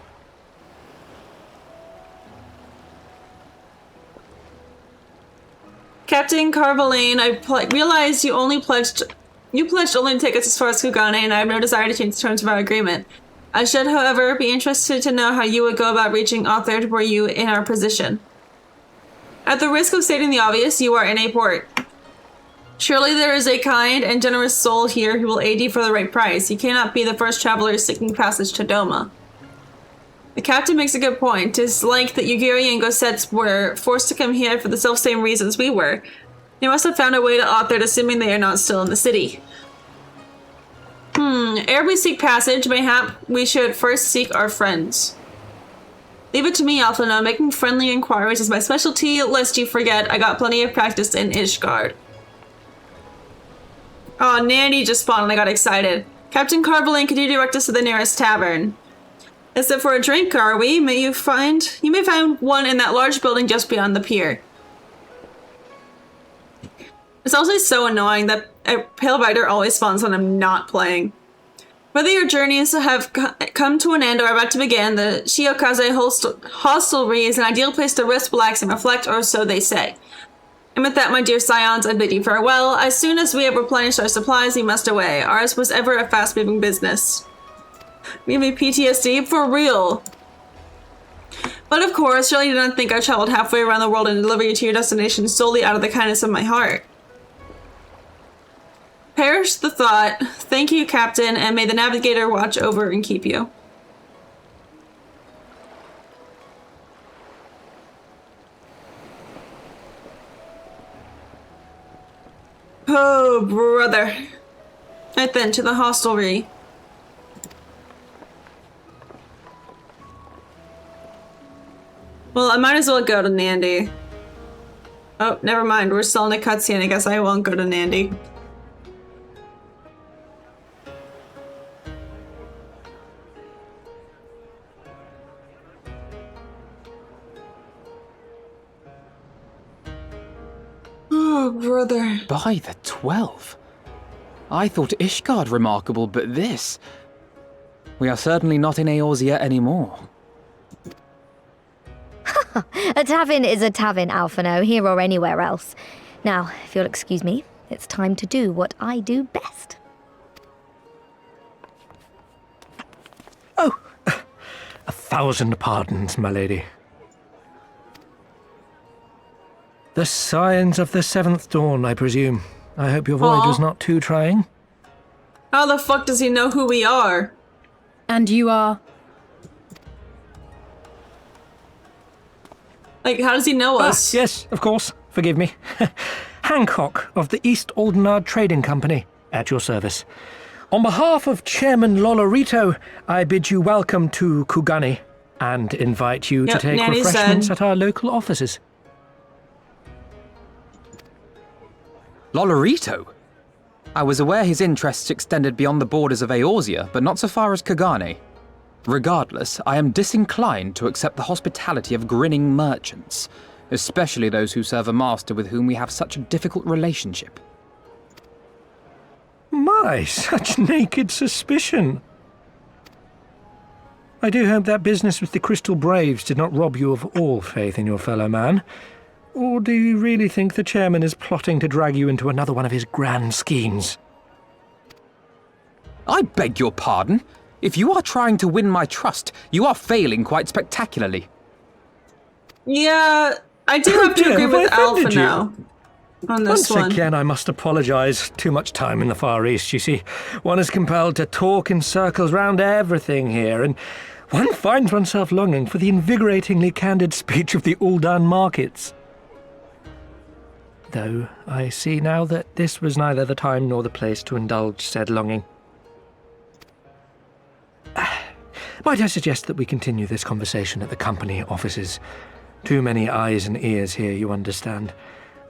Captain Carvalane, I realize you pledged only to take us as far as Kugane, and I have no desire to change the terms of our agreement. I should, however, be interested to know how you would go about reaching Authard were you in our position. At the risk of stating the obvious, you are in a port. Surely there is a kind and generous soul here who will aid you for the right price. You cannot be the first traveler seeking passage to Doma. The captain makes a good point. 'Tis like that Yugiri and Gossets were forced to come here for the self-same reasons we were. They must have found a way to Authard, assuming they are not still in the city. Ere we seek passage, mayhap we should first seek our friends. Leave it to me, Alphino. Making friendly inquiries is my specialty, lest you forget I got plenty of practice in Ishgard. Oh, Nandy just spawned and I got excited. Captain Carvalane, could you direct us to the nearest tavern? Is it for a drink, are we? You may find one in that large building just beyond the pier. It's also so annoying that a Pale Rider always spawns when I'm not playing. Whether your journeys have come to an end or are about to begin, the Shiokaze hostelry is an ideal place to rest, relax, and reflect, or so they say. And with that, my dear scions, I bid you farewell. As soon as we have replenished our supplies, we must away. Ours was ever a fast-moving business. Give me PTSD? For real. But of course, surely you don't think I traveled halfway around the world and deliver you to your destination solely out of the kindness of my heart. Perish the thought. Thank you, Captain, and may the Navigator watch over and keep you. Oh, brother. Right then, to the hostelry. Well, I might as well go to Nandy. Oh, never mind. We're still in a cutscene. I guess I won't go to Nandy. Oh, brother. By the 12. I thought Ishgard remarkable, but this... We are certainly not in Eorzea anymore. A tavern is a tavern, Alphino, here or anywhere else. Now, if you'll excuse me, it's time to do what I do best. Oh, 1,000 pardons, my lady. The signs of the 7th dawn, I presume. I hope your voyage was not too trying. How the fuck does he know who we are? And you are? Like, how does he know us? Yes, of course. Forgive me. Hancock of the East Aldenard Trading Company, at your service. On behalf of Chairman Lolorito, I bid you welcome to Kugani and invite you to take Nanny refreshments said. at our local offices. Lolorito? I was aware his interests extended beyond the borders of Eorzea, but not so far as Kugane. Regardless, I am disinclined to accept the hospitality of grinning merchants, especially those who serve a master with whom we have such a difficult relationship. My, such naked suspicion. I do hope that business with the Crystal Braves did not rob you of all faith in your fellow man. Or do you really think the chairman is plotting to drag you into another one of his grand schemes? I beg your pardon? If you are trying to win my trust, you are failing quite spectacularly. Yeah, I do have to dear, agree have I with Alpha offended you? now on this Once one. again, I must apologize. Too much time in the Far East, you see. One is compelled to talk in circles round everything here, and one finds oneself longing for the invigoratingly candid speech of the Uldan markets. Though I see now that this was neither the time nor the place to indulge said longing. Might I suggest that we continue this conversation at the company offices? Too many eyes and ears here, you understand.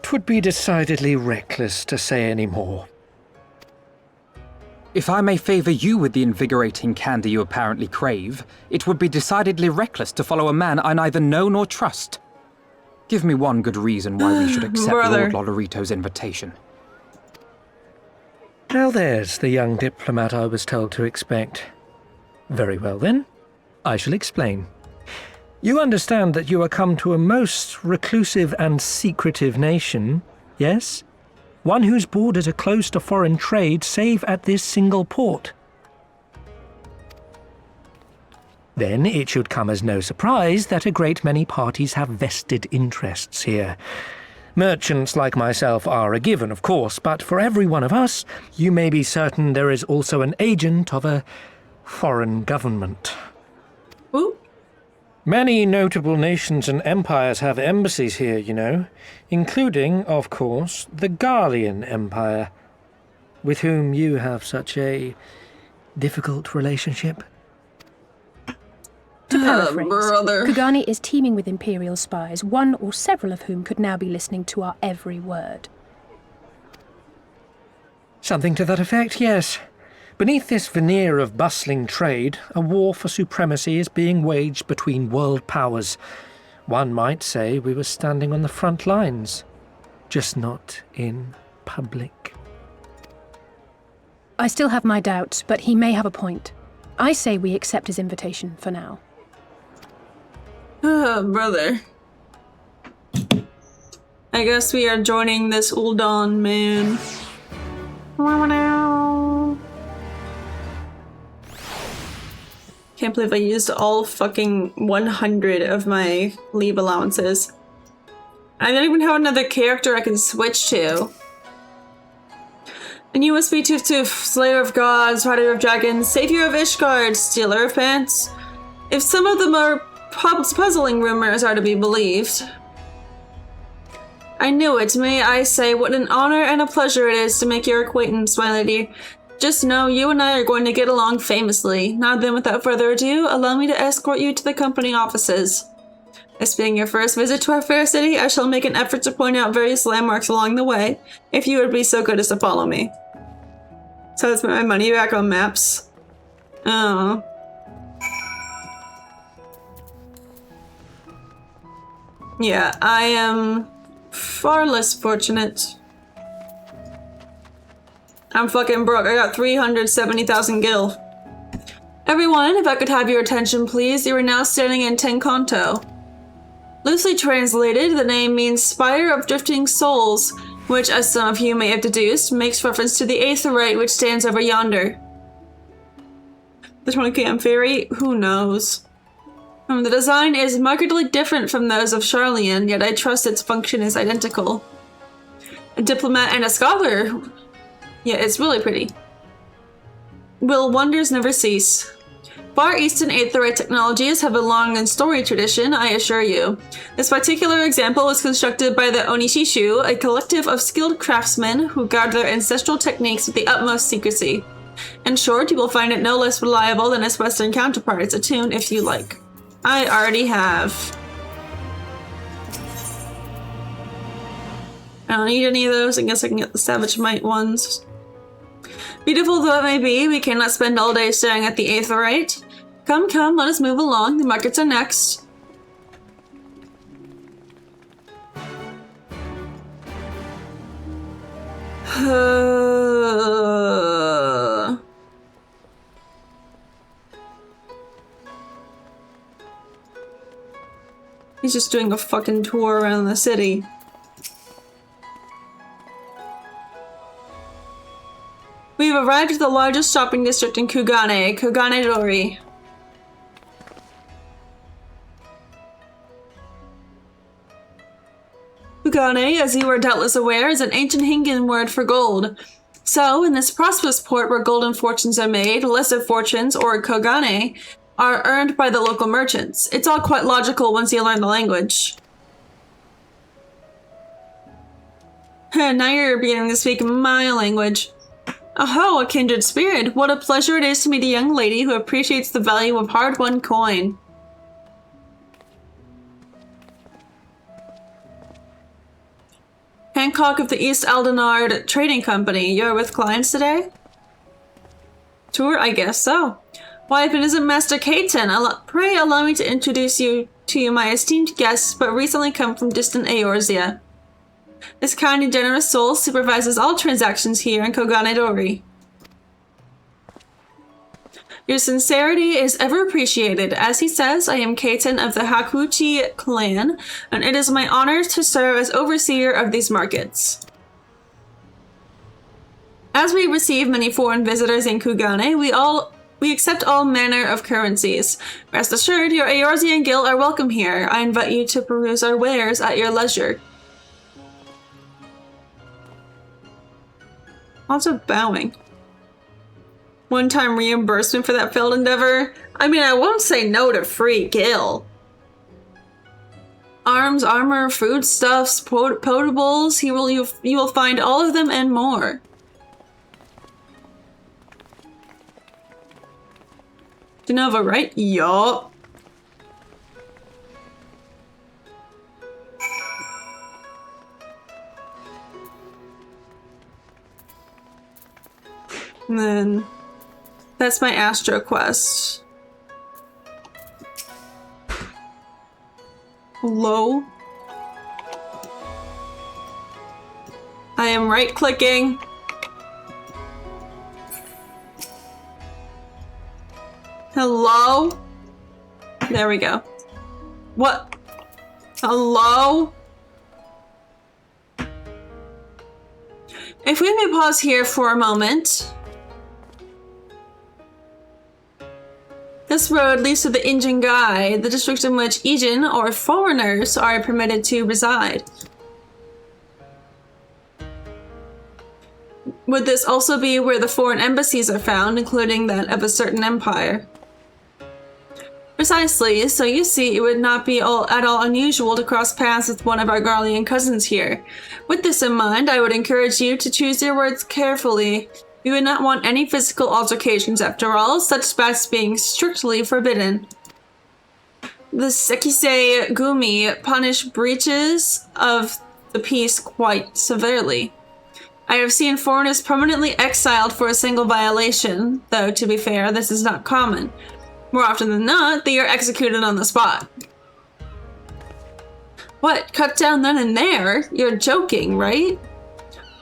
'Twould be decidedly reckless to say any more. If I may favor you with the invigorating candy you apparently crave, it would be decidedly reckless to follow a man I neither know nor trust. Give me one good reason why we should accept Brother. Lord Lolorito's invitation. Now there's the young diplomat I was told to expect. Very well then, I shall explain. You understand that you are come to a most reclusive and secretive nation, yes? One whose borders are closed to foreign trade save at this single port. Then it should come as no surprise that a great many parties have vested interests here. Merchants like myself are a given, of course, but for every one of us, you may be certain there is also an agent of a foreign government. Ooh. Many notable nations and empires have embassies here, you know, including, of course, the Garlean Empire, with whom you have such a difficult relationship. To paraphrase, brother. Kugani is teeming with Imperial spies, one or several of whom could now be listening to our every word. Something to that effect, yes. Beneath this veneer of bustling trade, a war for supremacy is being waged between world powers. One might say we were standing on the front lines, just not in public. I still have my doubts, but he may have a point. I say we accept his invitation for now. Brother. I guess we are joining this Uldan man. Can't believe I used all fucking 100 of my leave allowances. I don't even have another character I can switch to. And you must be Toof Toof, Slayer of Gods, Rider of Dragons, Savior of Ishgard, Stealer of Pants. If some of the more puzzling rumors are to be believed. I knew it, may I say, what an honor and a pleasure it is to make your acquaintance, my lady. Just know you and I are going to get along famously. Now then, without further ado, allow me to escort you to the company offices. This being your first visit to our fair city, I shall make an effort to point out various landmarks along the way, if you would be so good as to follow me. So let's put my money back on maps. Oh. Yeah, I am far less fortunate. I'm fucking broke. I got 370,000 gil. Everyone, if I could have your attention, please. You are now standing in Tenkanto. Loosely translated, the name means Spire of Drifting Souls, which, as some of you may have deduced, makes reference to the Aetherite which stands over yonder. The 20km ferry? Who knows? The design is markedly different from those of Charlian, yet I trust its function is identical. A diplomat and a scholar. Yeah, it's really pretty. Will wonders never cease? Far Eastern Aetherite technologies have a long and storied tradition, I assure you. This particular example was constructed by the Onishishu, a collective of skilled craftsmen who guard their ancestral techniques with the utmost secrecy. In short, you will find it no less reliable than its Western counterparts. Attune if you like. I already have. I don't need any of those. I guess I can get the Savage Might ones. Beautiful though it may be, we cannot spend all day staring at the Aetherite. Come, come, let us move along. The markets are next. He's just doing a fucking tour around the city. We've arrived at the largest shopping district in Kugane, Kugane-dori. Kugane, as you are doubtless aware, is an ancient Hingan word for gold. So, in this prosperous port where golden fortunes are made, lesser fortunes, or kogane, are earned by the local merchants. It's all quite logical once you learn the language. Now you're beginning to speak my language. Oh, a kindred spirit. What a pleasure it is to meet a young lady who appreciates the value of hard-won coin. Hancock of the East Aldenard Trading Company. You're with clients today? Tour? I guess so. Why, if it isn't Master Kaiten, pray allow me to introduce you to my esteemed guests, but recently come from distant Eorzea. This kind and generous soul supervises all transactions here in Kogane-dori. Your sincerity is ever appreciated. As he says, I am Kaiten of the Hakuchi clan, and it is my honor to serve as overseer of these markets. As we receive many foreign visitors in Kugane, we accept all manner of currencies. Rest assured, your Eorzean guild are welcome here. I invite you to peruse our wares at your leisure. Lots of bowing. One-time reimbursement for that failed endeavor? I mean, I won't say no to free gil. Arms, armor, foodstuffs, potables, you will find all of them and more. Genova, right? Yup. And then that's my Astro quest. Hello? I am right clicking. Hello? There we go. What? Hello? If we may pause here for a moment. This road leads to the Injingai, the district in which Ijin, or foreigners, are permitted to reside. Would this also be where the foreign embassies are found, including that of a certain empire? Precisely, so you see, it would not be at all unusual to cross paths with one of our Garlean cousins here. With this in mind, I would encourage you to choose your words carefully. We would not want any physical altercations after all, such spats being strictly forbidden. The Sekisei Gumi punish breaches of the peace quite severely. I have seen foreigners permanently exiled for a single violation, though to be fair, this is not common. More often than not, they are executed on the spot. What? Cut down then and there? You're joking, right?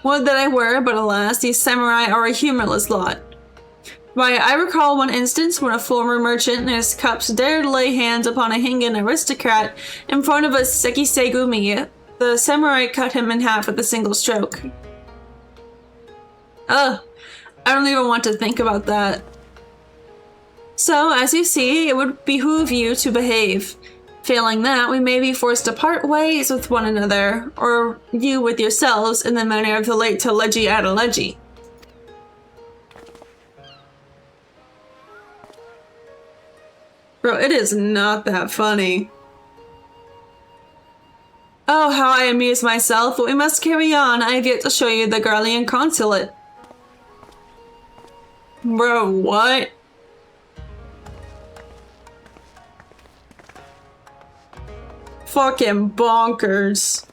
Would that I were, but alas, these samurai are a humorless lot. Why, I recall one instance when a former merchant and his cups dared lay hands upon a Hingan aristocrat in front of a Sekisei Gumi. The samurai cut him in half with a single stroke. Ugh, I don't even want to think about that. So, as you see, it would behoove you to behave. Failing that, we may be forced to part ways with one another, or you with yourselves in the manner of the late Teleji Adeleji. Bro, it is not that funny. Oh, how I amuse myself, but we must carry on. I have yet to show you the Garlean consulate. Bro, what? Fucking bonkers.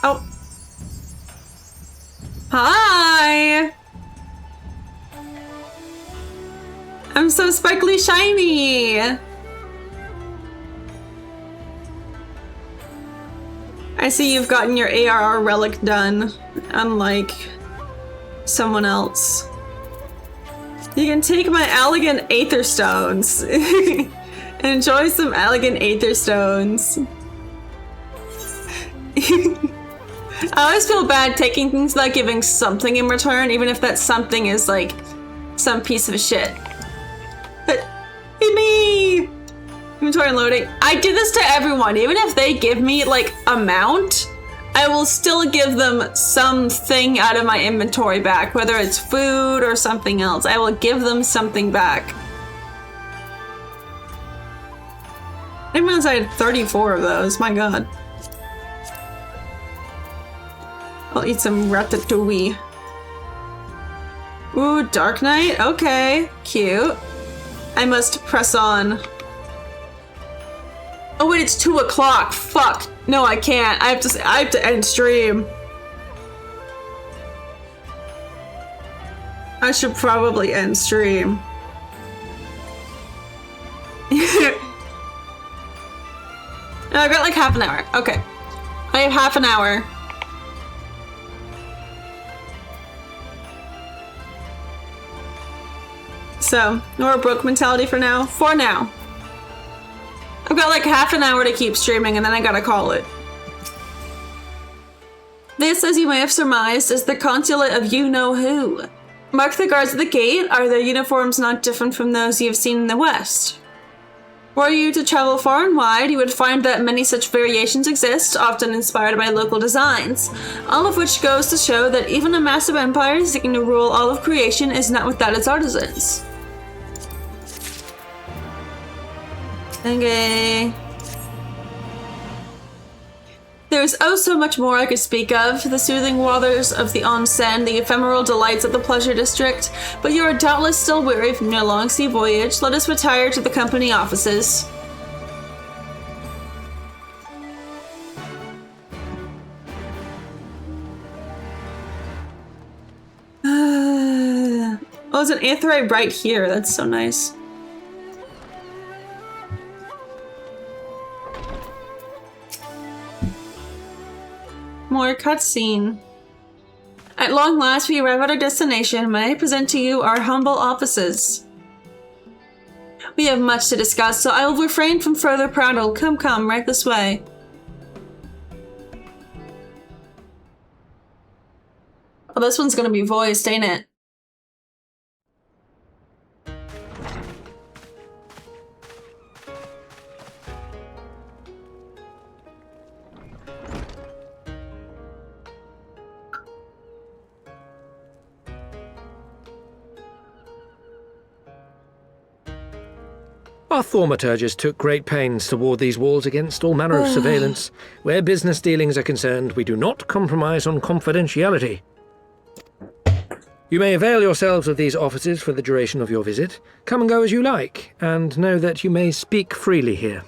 Oh. Hi! I'm so sparkly shiny! I see you've gotten your ARR relic done, unlike someone else. You can take my elegant Aether Stones. Enjoy some elegant Aether Stones. I always feel bad taking things without giving something in return, even if that something is like some piece of shit. But me! Inventory loading. I do this to everyone. Even if they give me like amount, I will still give them something out of my inventory back, whether it's food or something else. I will give them something back. I didn't realize I had 34 of those. My god. I'll eat some ratatouille. Ooh, Dark Knight? Okay, cute. I must press on. Oh wait, it's 2 o'clock. Fuck. No, I can't. I have to end stream. I should probably end stream. No, I got like half an hour. Okay. I have half an hour. So, no more broke mentality for now. For now. I've got like half an hour to keep streaming and then I gotta call it. This, as you may have surmised, is the consulate of you-know-who. Mark the guards at the gate. Are their uniforms not different from those you have seen in the West? Were you to travel far and wide, you would find that many such variations exist, often inspired by local designs, all of which goes to show that even a massive empire seeking to rule all of creation is not without its artisans. Okay. There's oh so much more I could speak of, the soothing waters of the onsen, the ephemeral delights of the pleasure district, but you are doubtless still weary from your long sea voyage. Let us retire to the company offices. Oh, there's an aetheryte right here. That's so nice. More cutscene. At long last, we arrive at our destination. May I present to you our humble offices? We have much to discuss, so I will refrain from further prattle. Come, right this way. Oh, this one's gonna be voiced, ain't it? Our thaumaturgist took great pains to ward these walls against all manner of surveillance. Where business dealings are concerned, we do not compromise on confidentiality. You may avail yourselves of these offices for the duration of your visit. Come and go as you like, and know that you may speak freely here.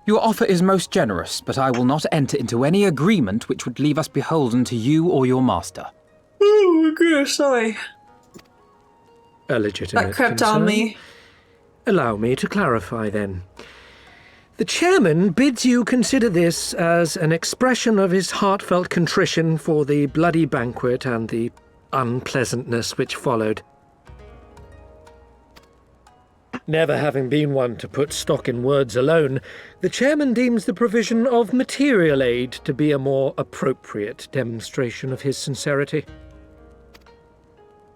Your offer is most generous, but I will not enter into any agreement which would leave us beholden to you or your master. Oh, good, sorry. A legitimate That crept concern. on me. Allow me to clarify, then. The chairman bids you consider this as an expression of his heartfelt contrition for the bloody banquet and the unpleasantness which followed. Never having been one to put stock in words alone, the chairman deems the provision of material aid to be a more appropriate demonstration of his sincerity.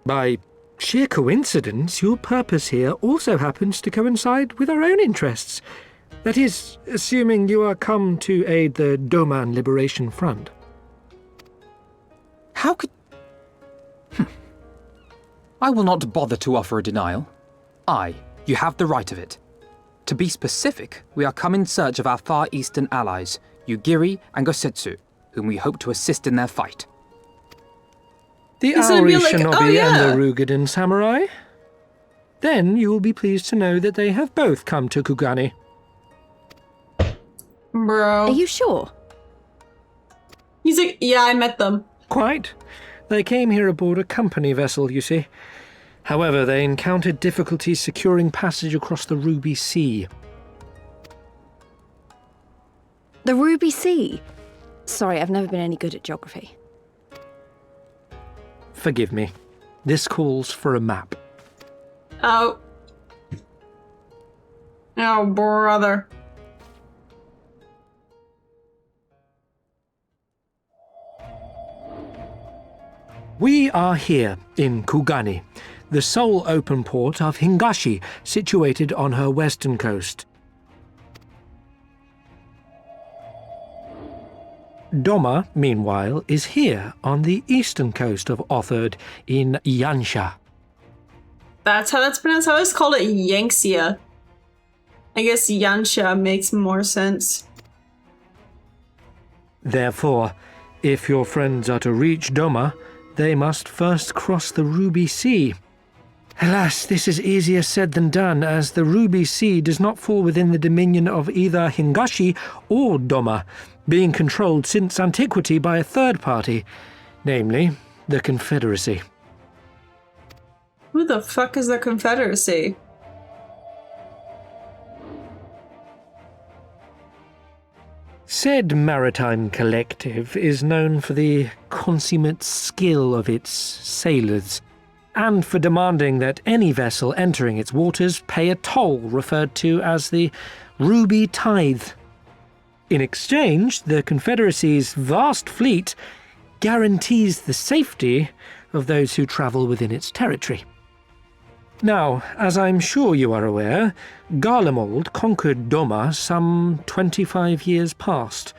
By sheer coincidence, your purpose here also happens to coincide with our own interests. That is, assuming you are come to aid the Doman Liberation Front. How could... I will not bother to offer a denial. You have the right of it. To be specific, we are come in search of our Far Eastern allies, Yugiri and Gosetsu, whom we hope to assist in their fight. The He's gonna be Aori like, Shinobi "Oh, yeah." and the Rugadan Samurai? Then you will be pleased to know that they have both come to Kugani. Bro. Are you sure? He's like, yeah, I met them. Quite. They came here aboard a company vessel, you see. However, they encountered difficulties securing passage across the Ruby Sea. The Ruby Sea? Sorry, I've never been any good at geography. Forgive me. This calls for a map. Oh. Oh, brother. We are here in Kugani, the sole open port of Hingashi, situated on her western coast. Doma, meanwhile, is here on the eastern coast of Otherd in Yansha. That's how that's pronounced. I always called it Yangtze. I guess Yansha makes more sense. Therefore, if your friends are to reach Doma, they must first cross the Ruby Sea. Alas, this is easier said than done, as the Ruby Sea does not fall within the dominion of either Hingashi or Doma, being controlled since antiquity by a third party, namely the Confederacy. Who the fuck is the Confederacy? Said maritime collective is known for the consummate skill of its sailors, and for demanding that any vessel entering its waters pay a toll referred to as the Ruby Tithe. In exchange, the Confederacy's vast fleet guarantees the safety of those who travel within its territory. Now, as I'm sure you are aware, Garlemald conquered Doma some 25 years past,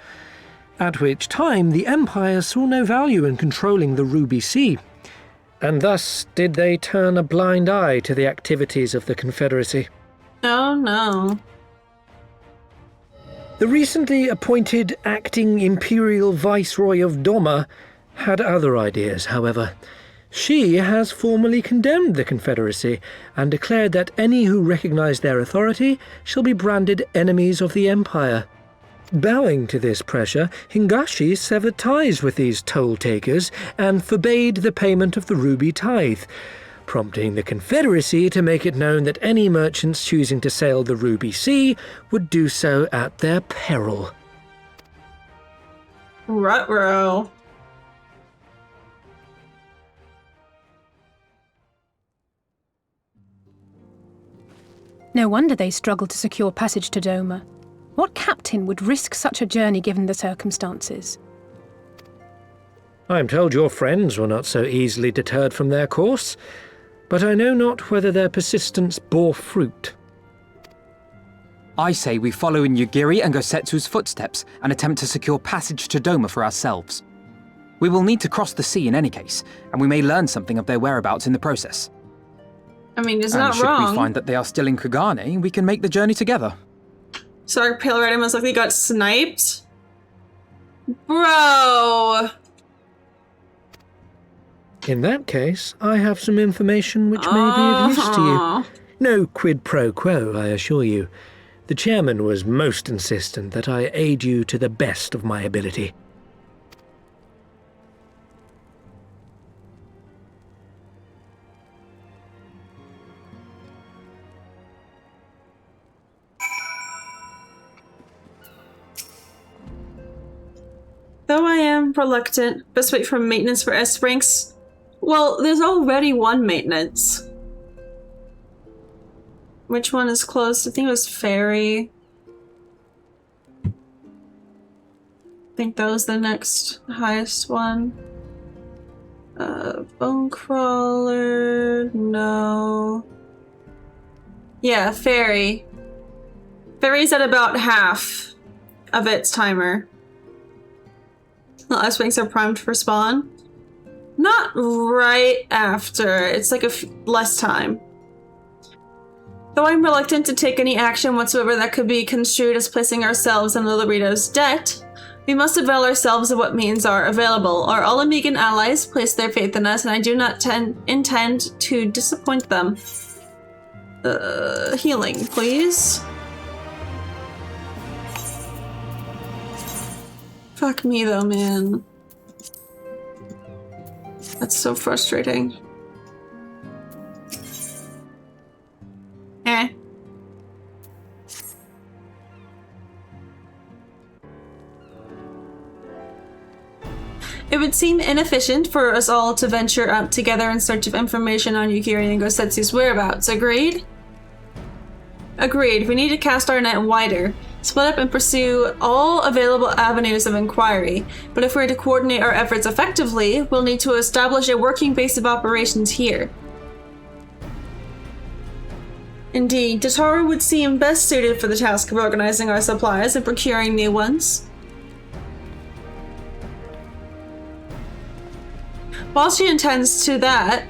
at which time the Empire saw no value in controlling the Ruby Sea, and thus did they turn a blind eye to the activities of the Confederacy. Oh no. The recently appointed acting Imperial Viceroy of Doma had other ideas, however. She has formally condemned the Confederacy and declared that any who recognize their authority shall be branded enemies of the Empire. Bowing to this pressure, Hingashi severed ties with these toll-takers and forbade the payment of the Ruby Tithe, prompting the Confederacy to make it known that any merchants choosing to sail the Ruby Sea would do so at their peril. Ruh-roh. No wonder they struggled to secure passage to Doma. What captain would risk such a journey given the circumstances? I am told your friends were not so easily deterred from their course, but I know not whether their persistence bore fruit. I say we follow in Yugiri and Gosetsu's footsteps and attempt to secure passage to Doma for ourselves. We will need to cross the sea in any case, and we may learn something of their whereabouts in the process. I mean, it's And not should wrong. we find that they are still in Kugane, we can make the journey together. So our Pale Red most likely got sniped? Bro! In that case, I have some information which may be of use to you. No quid pro quo, I assure you. The chairman was most insistent that I aid you to the best of my ability. Though I am reluctant, best wait for maintenance for S ranks. Well, there's already one maintenance. Which one is close? I think it was Fairy. I think that was the next highest one. Bone Crawler, no. Yeah, Fairy. Fairy's at about half of its timer. The S-Wings are primed for spawn. not right after. It's like less time. Though I'm reluctant to take any action whatsoever that could be construed as placing ourselves under Laredo's debt, we must avail ourselves of what means are available. Our Olamegan allies place their faith in us, and I do not intend to disappoint them. Healing, please. Fuck me though, man. That's so frustrating. Eh. It would seem inefficient for us all to venture out together in search of information on Yukiri and Gosetsu's whereabouts. Agreed? Agreed. We need to cast our net wider, split up and pursue all available avenues of inquiry. But if we're to coordinate our efforts effectively, we'll need to establish a working base of operations here. Indeed, Totaro would seem best suited for the task of organizing our supplies and procuring new ones. While she intends to that,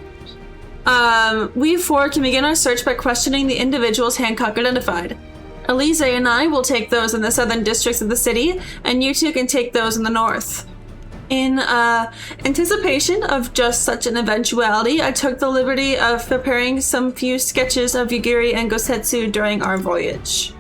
we four can begin our search by questioning the individuals Hancock identified. Elise and I will take those in the southern districts of the city, and you two can take those in the north. In anticipation of just such an eventuality, I took the liberty of preparing some few sketches of Yugiri and Gosetsu during our voyage.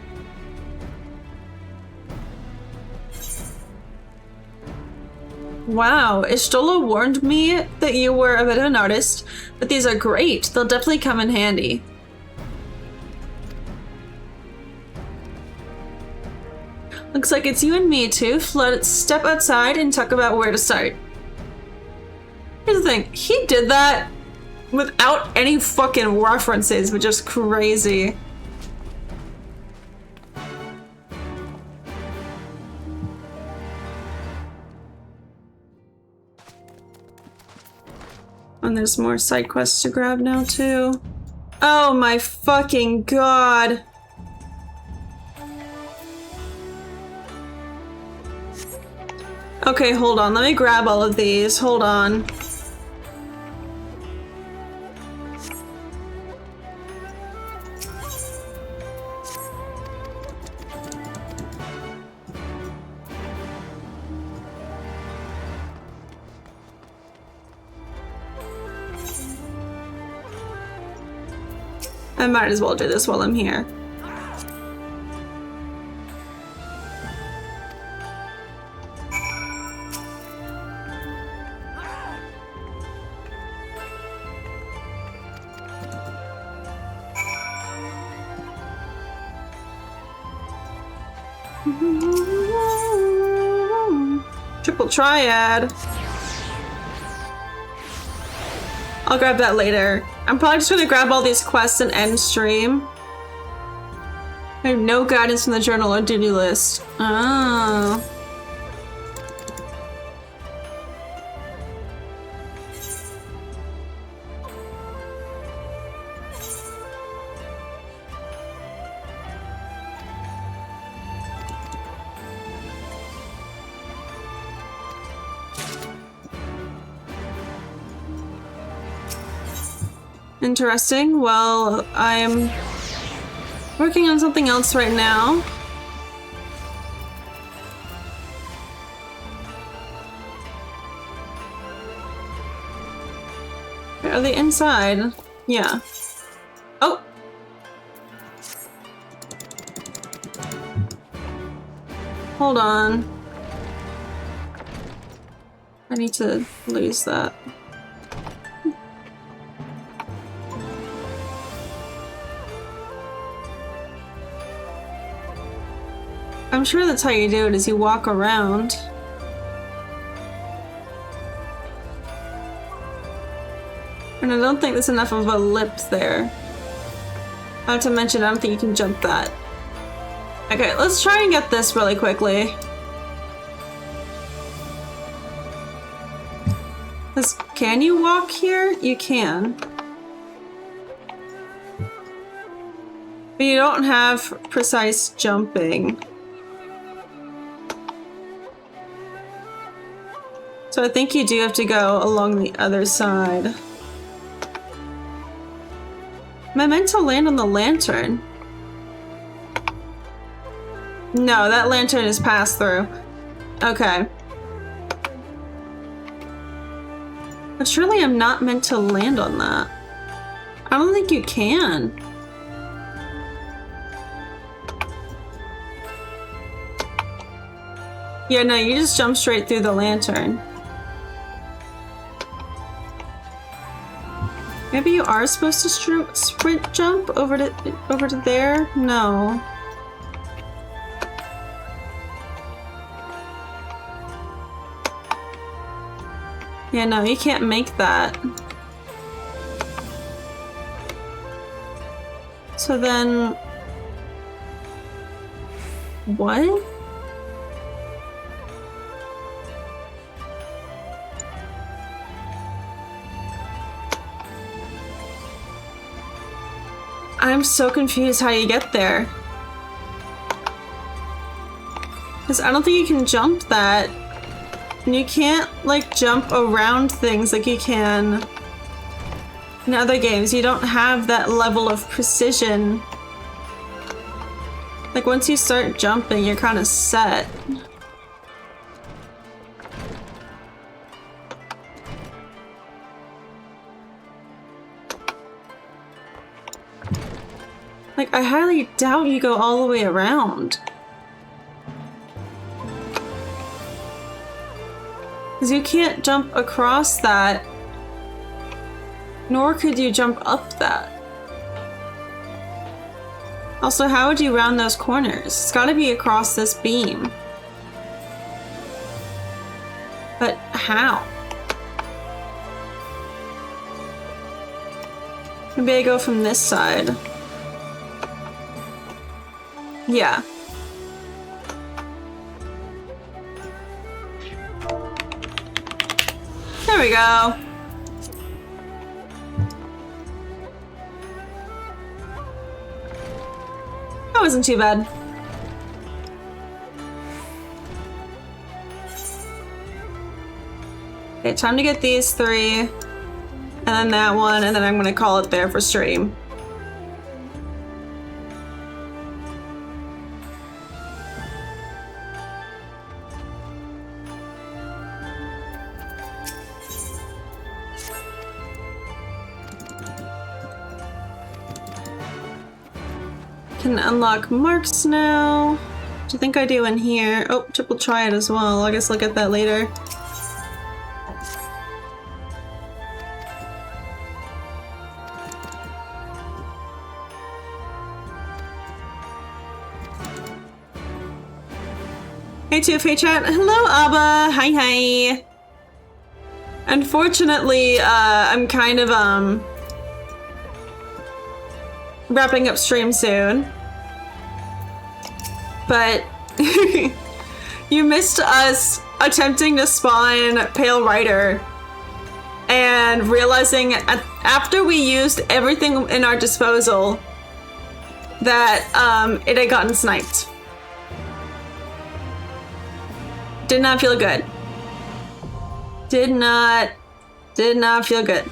Wow, Ishtola warned me that you were a bit of an artist, but these are great. They'll definitely come in handy. Looks like it's you and me, Toof. Let's step outside and talk about where to start. Here's the thing, he did that without any fucking references, which is crazy. And there's more side quests to grab now, too. Oh my fucking god. Okay, hold on. Let me grab all of these. Hold on. I might as well do this while I'm here. Triple triad. I'll grab that later. I'm probably just gonna grab all these quests and end stream. I have no guidance from the journal or to-do list. Oh. Interesting. Well, I'm working on something else right now. Are they inside? Yeah. Oh! Hold on. I need to lose that. I'm sure that's how you do it, is you walk around. And I don't think there's enough of a lip there. Not to mention, I don't think you can jump that. Okay, let's try and get this really quickly. Can you walk here? You can. But you don't have precise jumping. So I think you do have to go along the other side. Am I meant to land on the lantern? No, that lantern is passed through. Okay. But surely I'm not meant to land on that. I don't think you can. Yeah, no, you just jump straight through the lantern. Maybe you are supposed to sprint jump over to there? No. Yeah, no, you can't make that. So then... what? I'm so confused how you get there. Because I don't think you can jump that. And you can't, like, jump around things like you can in other games. You don't have that level of precision. Like, once you start jumping, you're kind of set. Like, I highly doubt you go all the way around. Because you can't jump across that, nor could you jump up that. Also, how would you round those corners? It's gotta be across this beam. But how? Maybe I go from this side. Yeah. There we go. That wasn't too bad. Okay, time to get these three. And then that one, and then I'm gonna call it there for stream. Can unlock marks now. What do you think I do in here? Oh, triple triad as well. I guess I'll get that later. Hey 2FA chat. Hello Abba. Hi hi. Unfortunately, I'm kind of wrapping up stream soon. But you missed us attempting to spawn Pale Rider and realizing after we used everything in our disposal that it had gotten sniped. Did not feel good. Did not feel good.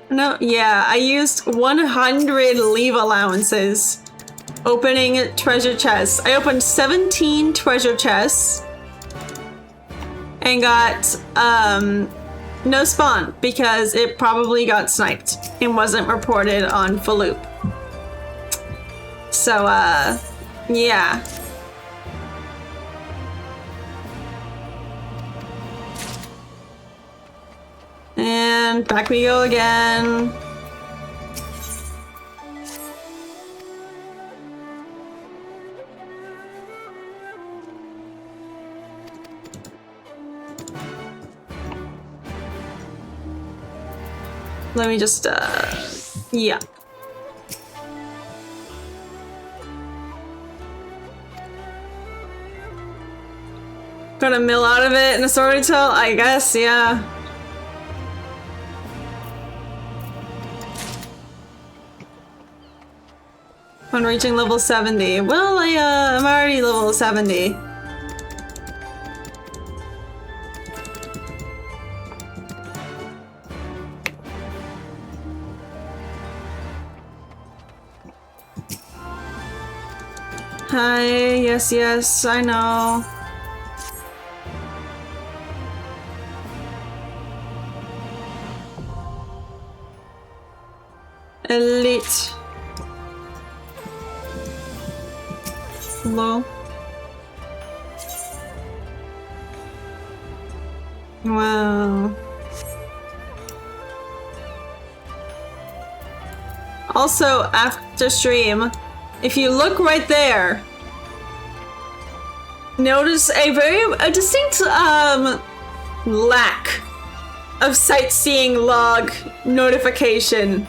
No, yeah, I used 100 leave allowances opening treasure chests. I opened 17 treasure chests and got no spawn because it probably got sniped and wasn't reported on Faloop. So, yeah. And back we go again. Let me just, yeah. Got a mill out of it in a story tell, I guess, yeah. On reaching level 70. Well, I'm already level 70. Hi, yes, I know. Elite. Hello. Wow. Also, after stream, if you look right there, notice a distinct lack of sightseeing log notification.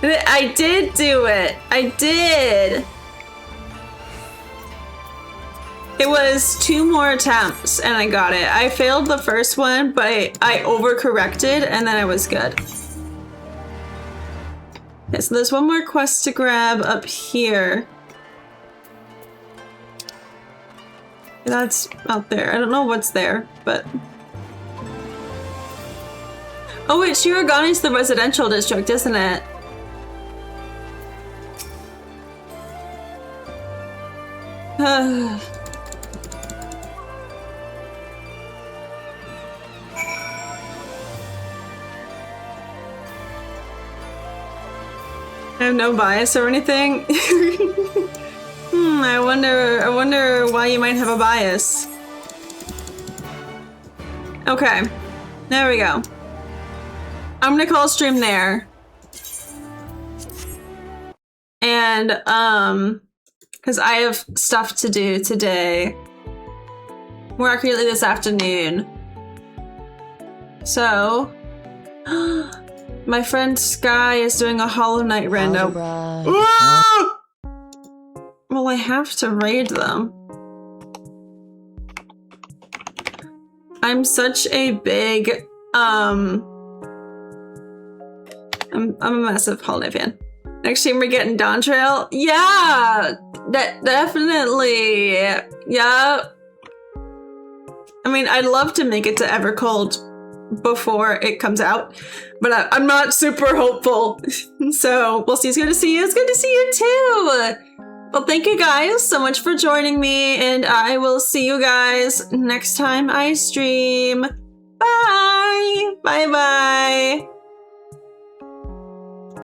I did do it. I did. It was 2 more attempts and I got it. I failed the first one, but I overcorrected and then I was good. Okay, so there's one more quest to grab up here. That's out there. I don't know what's there, but... Oh wait, Shiragani's the residential district, isn't it? I have no bias or anything. I wonder why you might have a bias. Okay, there we go. I'm gonna call stream there. And, because I have stuff to do today. More accurately, this afternoon. So, my friend Sky is doing a Hollow Knight rando. Well, I have to raid them. I'm such a big, I'm a massive Hollow Knight fan. Next stream we're getting Dawn Trail? Yeah! Definitely! Yeah. I mean, I'd love to make it to Evercold before it comes out, but I'm not super hopeful. So, we'll see. It's good to see you. It's good to see you too! Well, thank you guys so much for joining me, and I will see you guys next time I stream. Bye! Bye-bye!